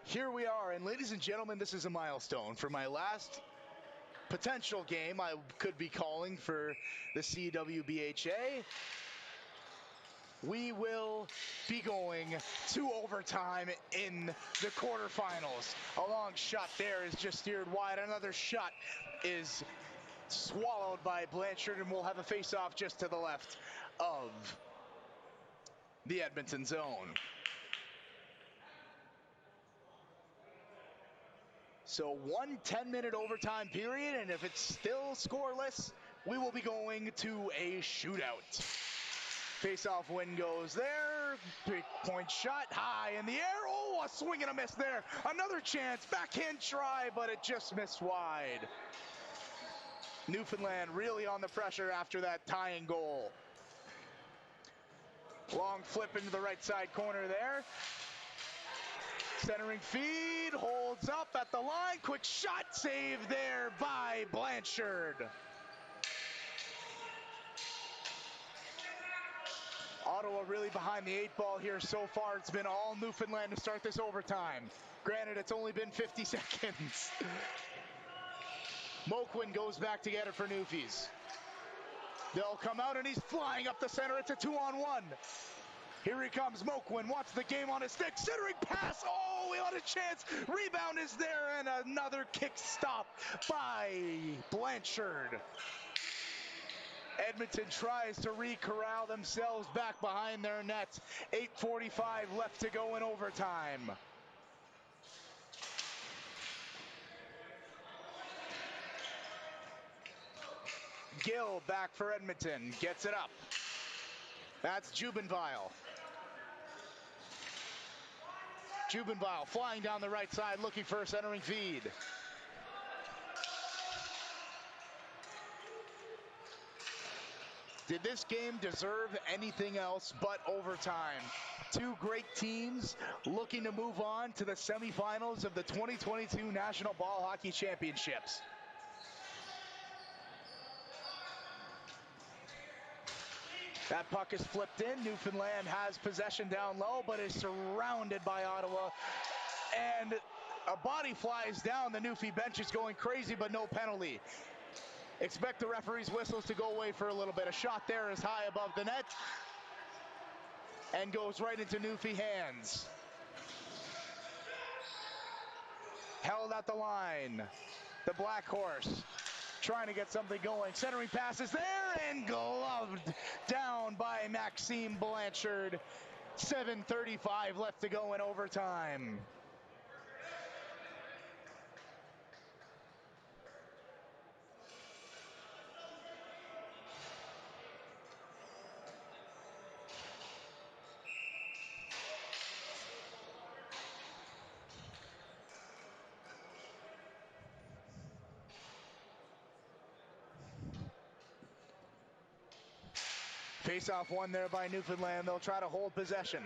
Here we are, and ladies and gentlemen, this is a milestone. For my last potential game I could be calling for the CWBHA, we will be going to overtime in the quarterfinals. A long shot there is just steered wide. Another shot is swallowed by Blanchard, and we'll have a face-off just to the left of the Edmonton zone. So 1 10-minute overtime period, and if it's still scoreless, we will be going to a shootout. Face-off win goes there. 3-point shot high in the air. Oh, a swing and a miss there. Another chance. Backhand try, but it just missed wide. Newfoundland really on the pressure after that tying goal. Long flip into the right side corner there. Centering feed, holds up at the line. Quick shot save there by Blanchard. Ottawa really behind the 8 ball here so far. It's been all Newfoundland to start this overtime. Granted, it's only been 50 seconds. Moquin goes back to get it for Newfies. They'll come out, and he's flying up the center. It's a 2-on-1. Here he comes. Moquin wants the game on his stick. Centering pass. Oh, we had a chance. Rebound is there, and another kick stop by Blanchard. Edmonton tries to re-corral themselves back behind their nets. 8:45 left to go in overtime. Gill back for Edmonton. Gets it up. That's Jubenville. Jubenville flying down the right side, looking for a centering feed. Did this game deserve anything else but overtime? Two great teams looking to move on to the semifinals of the 2022 National Ball Hockey Championships. That puck is flipped in. Newfoundland has possession down low, but is surrounded by Ottawa. And a body flies down. The Newfie bench is going crazy, but no penalty. Expect the referee's whistles to go away for a little bit. A shot there is high above the net and goes right into Newfie hands. Held at the line. The Black Horse trying to get something going. Centering pass is there and gloved down by Maxime Blanchard. 7:35 left to go in overtime. Face-off won there by Newfoundland. They'll try to hold possession.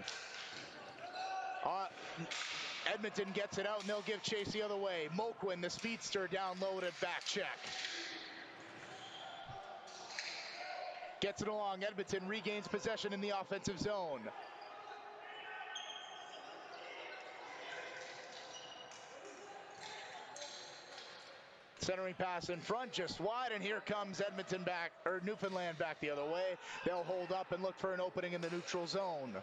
Edmonton gets it out, and they'll give chase the other way. Moquin, the speedster, down low to back check. Gets it along. Edmonton regains possession in the offensive zone. Centering pass in front, just wide, and here comes Edmonton back, or Newfoundland back the other way. They'll hold up and look for an opening in the neutral zone.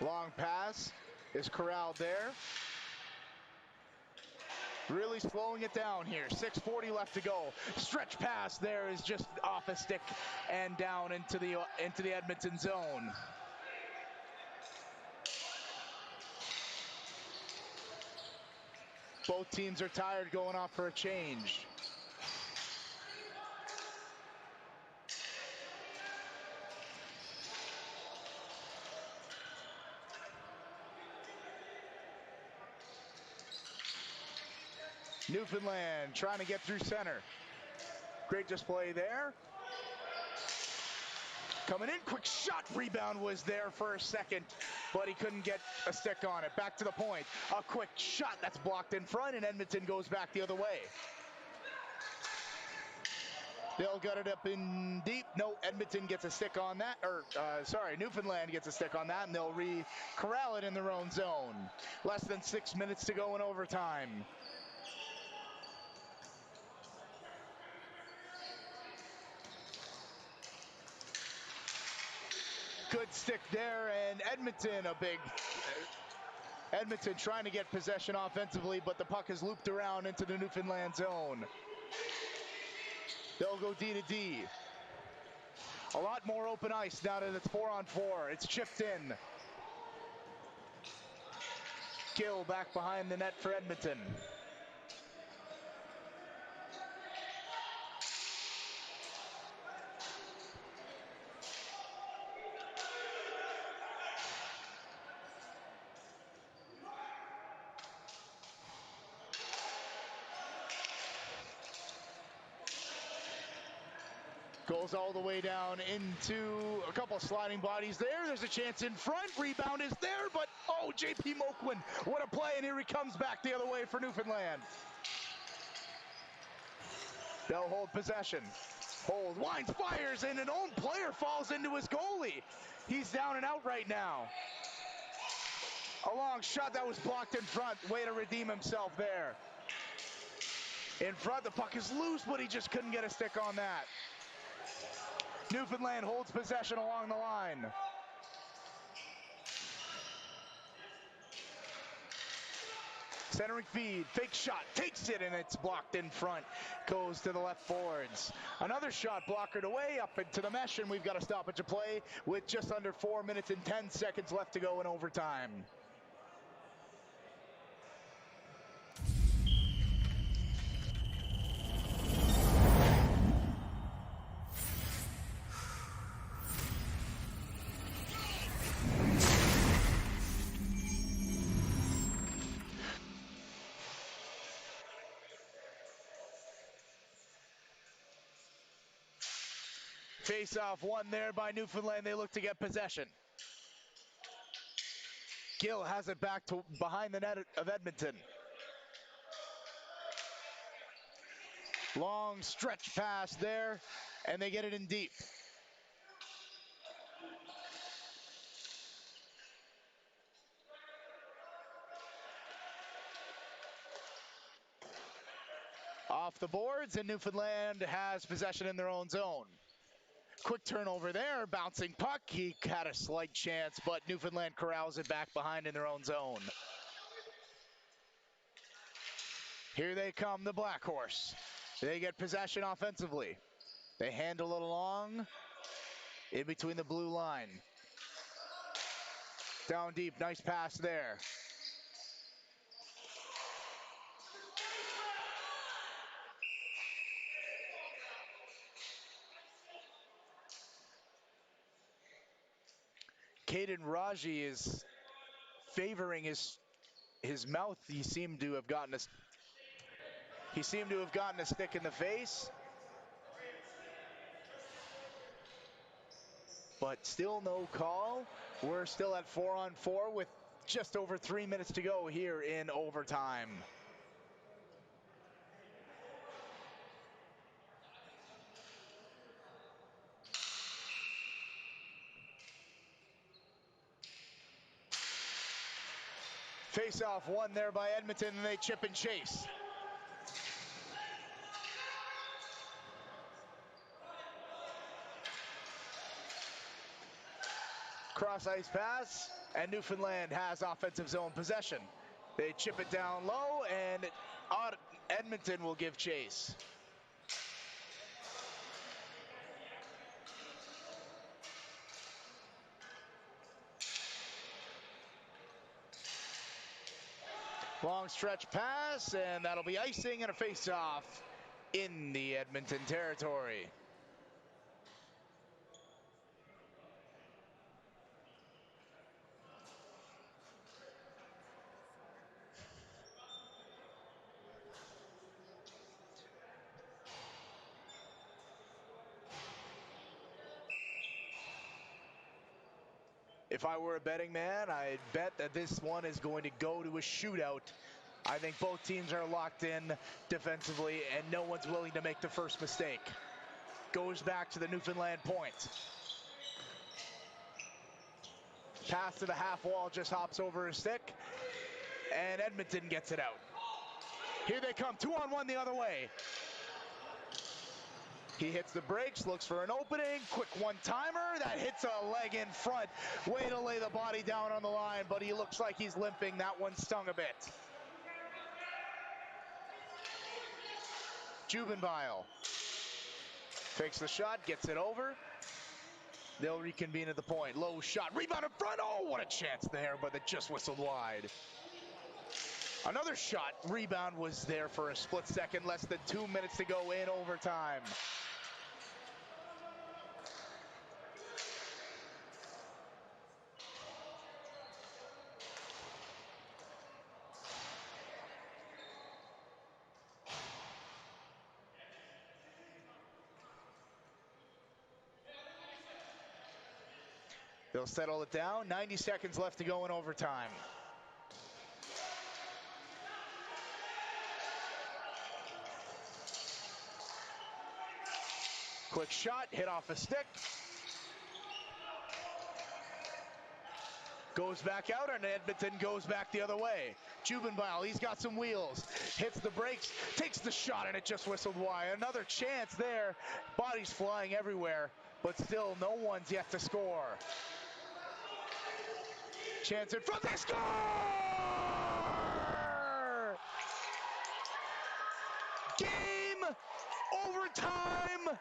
Long pass is corralled there. Really slowing it down here. 6:40 left to go. Stretch pass there is just off a stick and down into the Edmonton zone. Both teams are tired, going off for a change. Newfoundland trying to get through center. Great display there. Coming in, quick shot. Rebound was there for a second, but he couldn't get a stick on it. Back to the point. A quick shot that's blocked in front, and Edmonton goes back the other way. They'll gut it up in deep. No, Edmonton gets a stick on that, Newfoundland gets a stick on that, and they'll corral it in their own zone. Less than 6 minutes to go in overtime. Good stick there, and Edmonton Edmonton trying to get possession offensively, but the puck is looped around into the Newfoundland zone. They'll go D to D. A lot more open ice now that it's 4-on-4. It's chipped in. Gill back behind the net for Edmonton. Goes all the way down into a couple sliding bodies there. There's a chance in front. Rebound is there, but oh, JP Moquin, what a play, and here he comes back the other way for Newfoundland. They'll hold possession. Hold, winds, fires, and an own player falls into his goalie. He's down and out right now. A long shot that was blocked in front. Way to redeem himself there. In front, the puck is loose, but he just couldn't get a stick on that. Newfoundland holds possession along the line. Centering feed, fake shot, takes it, and it's blocked in front. Goes to the left boards. Another shot blockered away up into the mesh, and we've got a stoppage of play with just under 4 minutes and 10 seconds left to go in overtime. Face-off won there by Newfoundland. They look to get possession. Gill has it back to behind the net of Edmonton. Long stretch pass there, and they get it in deep. Off the boards, and Newfoundland has possession in their own zone. Quick turnover there, bouncing puck. He had a slight chance, but Newfoundland corrals it back behind in their own zone. Here they come, the Black Horse. They get possession offensively. They handle it along in between the blue line. Down deep, nice pass there. Caden Raji is favoring his mouth. He seemed to have gotten a stick in the face. But still no call. We're still at 4-on-4 with just over 3 minutes to go here in overtime. Face-off won there by Edmonton, and they chip and chase. Cross ice pass, and Newfoundland has offensive zone possession. They chip it down low, and Edmonton will give chase. Long stretch pass, and that'll be icing and a face-off in the Edmonton territory. If I were a betting man, I'd bet that this one is going to go to a shootout. I think both teams are locked in defensively, and no one's willing to make the first mistake. Goes back to the Newfoundland point. Pass to the half wall, just hops over his stick, and Edmonton gets it out. Here they come, 2-on-1 the other way. He hits the brakes, looks for an opening, quick one-timer, that hits a leg in front. Way to lay the body down on the line, but he looks like he's limping. That one stung a bit. Jubenbile takes the shot, gets it over. They'll reconvene at the point. Low shot, rebound in front. Oh, what a chance there, but it just whistled wide. Another shot, rebound was there for a split second, less than 2 minutes to go in overtime. They'll settle it down. 90 seconds left to go in overtime. Quick shot, hit off a stick. Goes back out, and Edmonton goes back the other way. Jubenbile, he's got some wheels. Hits the brakes, takes the shot, and it just whistled wide. Another chance there. Bodies flying everywhere, but still no one's yet to score. Chance in front, they score! Game, overtime.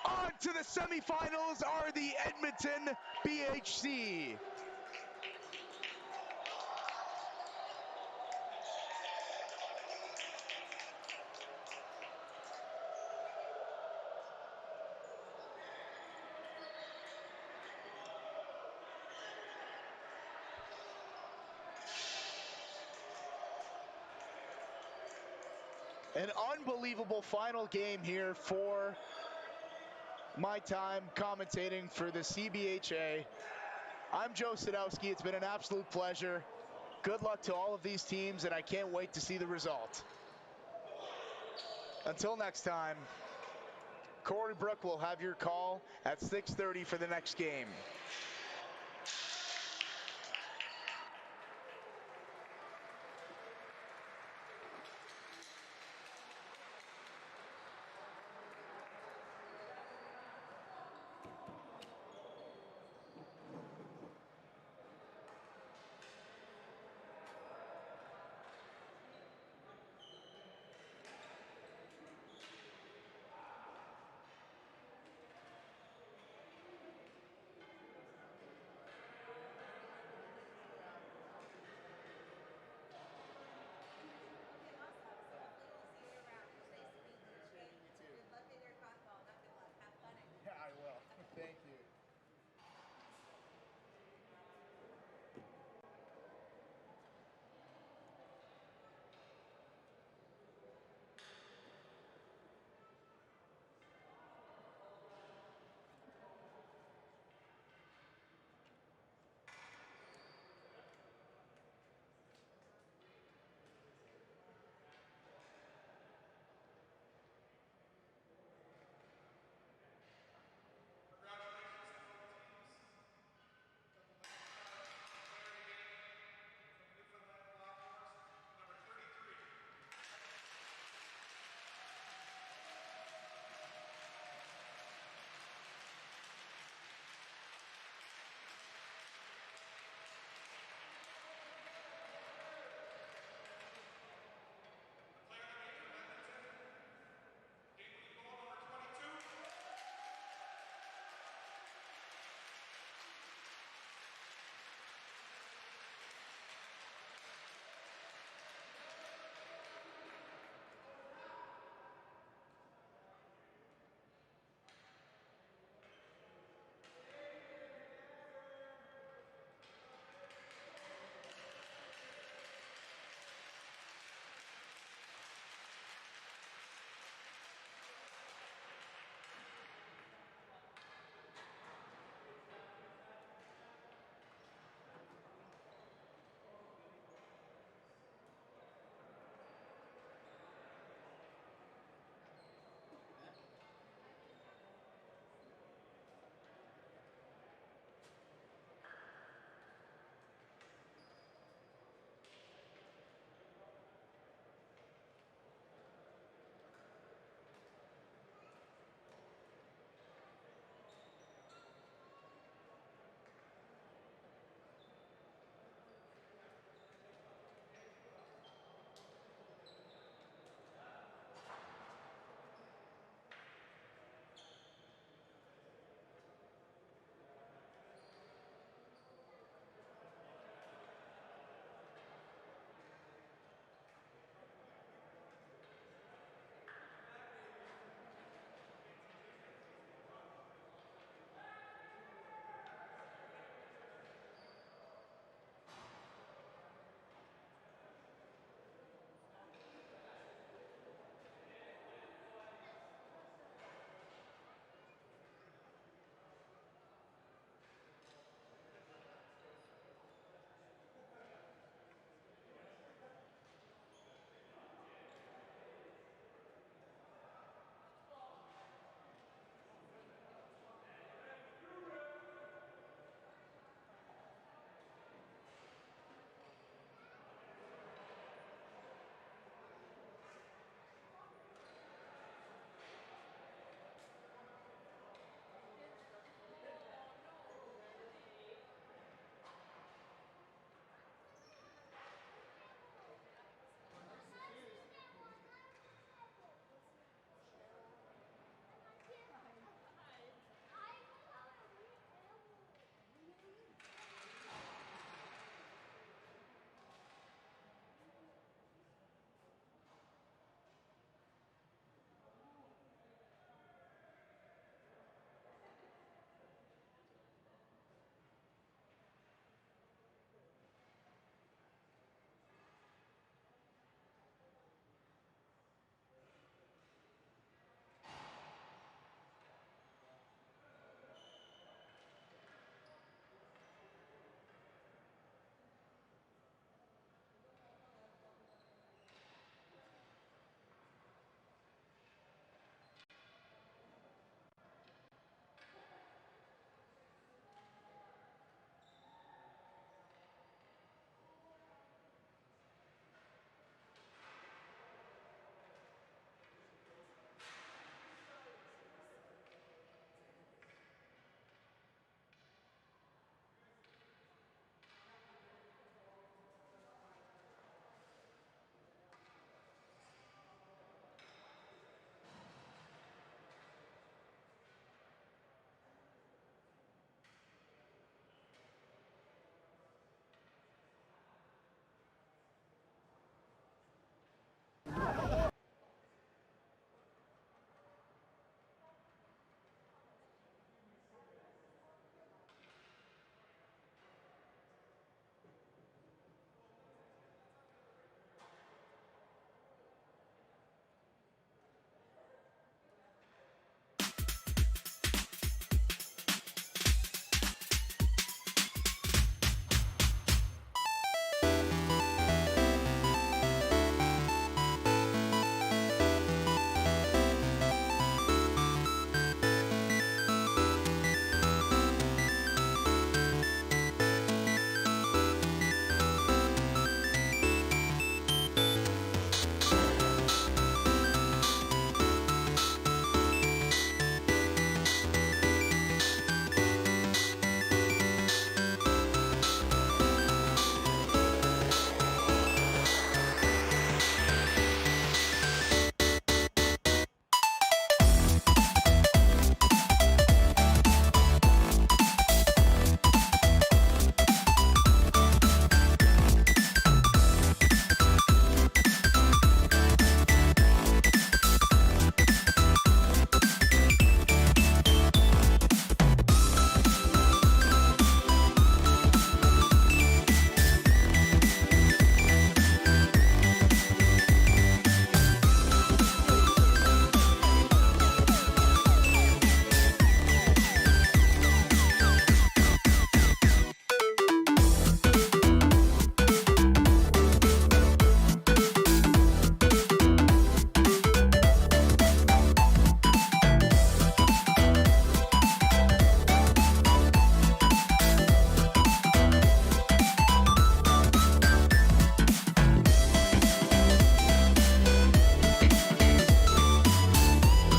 On to the semifinals are the Edmonton BHC. An unbelievable final game here for my time commentating for the CBHA. I'm Joe Sadowski. It's been an absolute pleasure. Good luck to all of these teams, and I can't wait to see the result. Until next time, Corey Brook will have your call at 6:30 for the next game.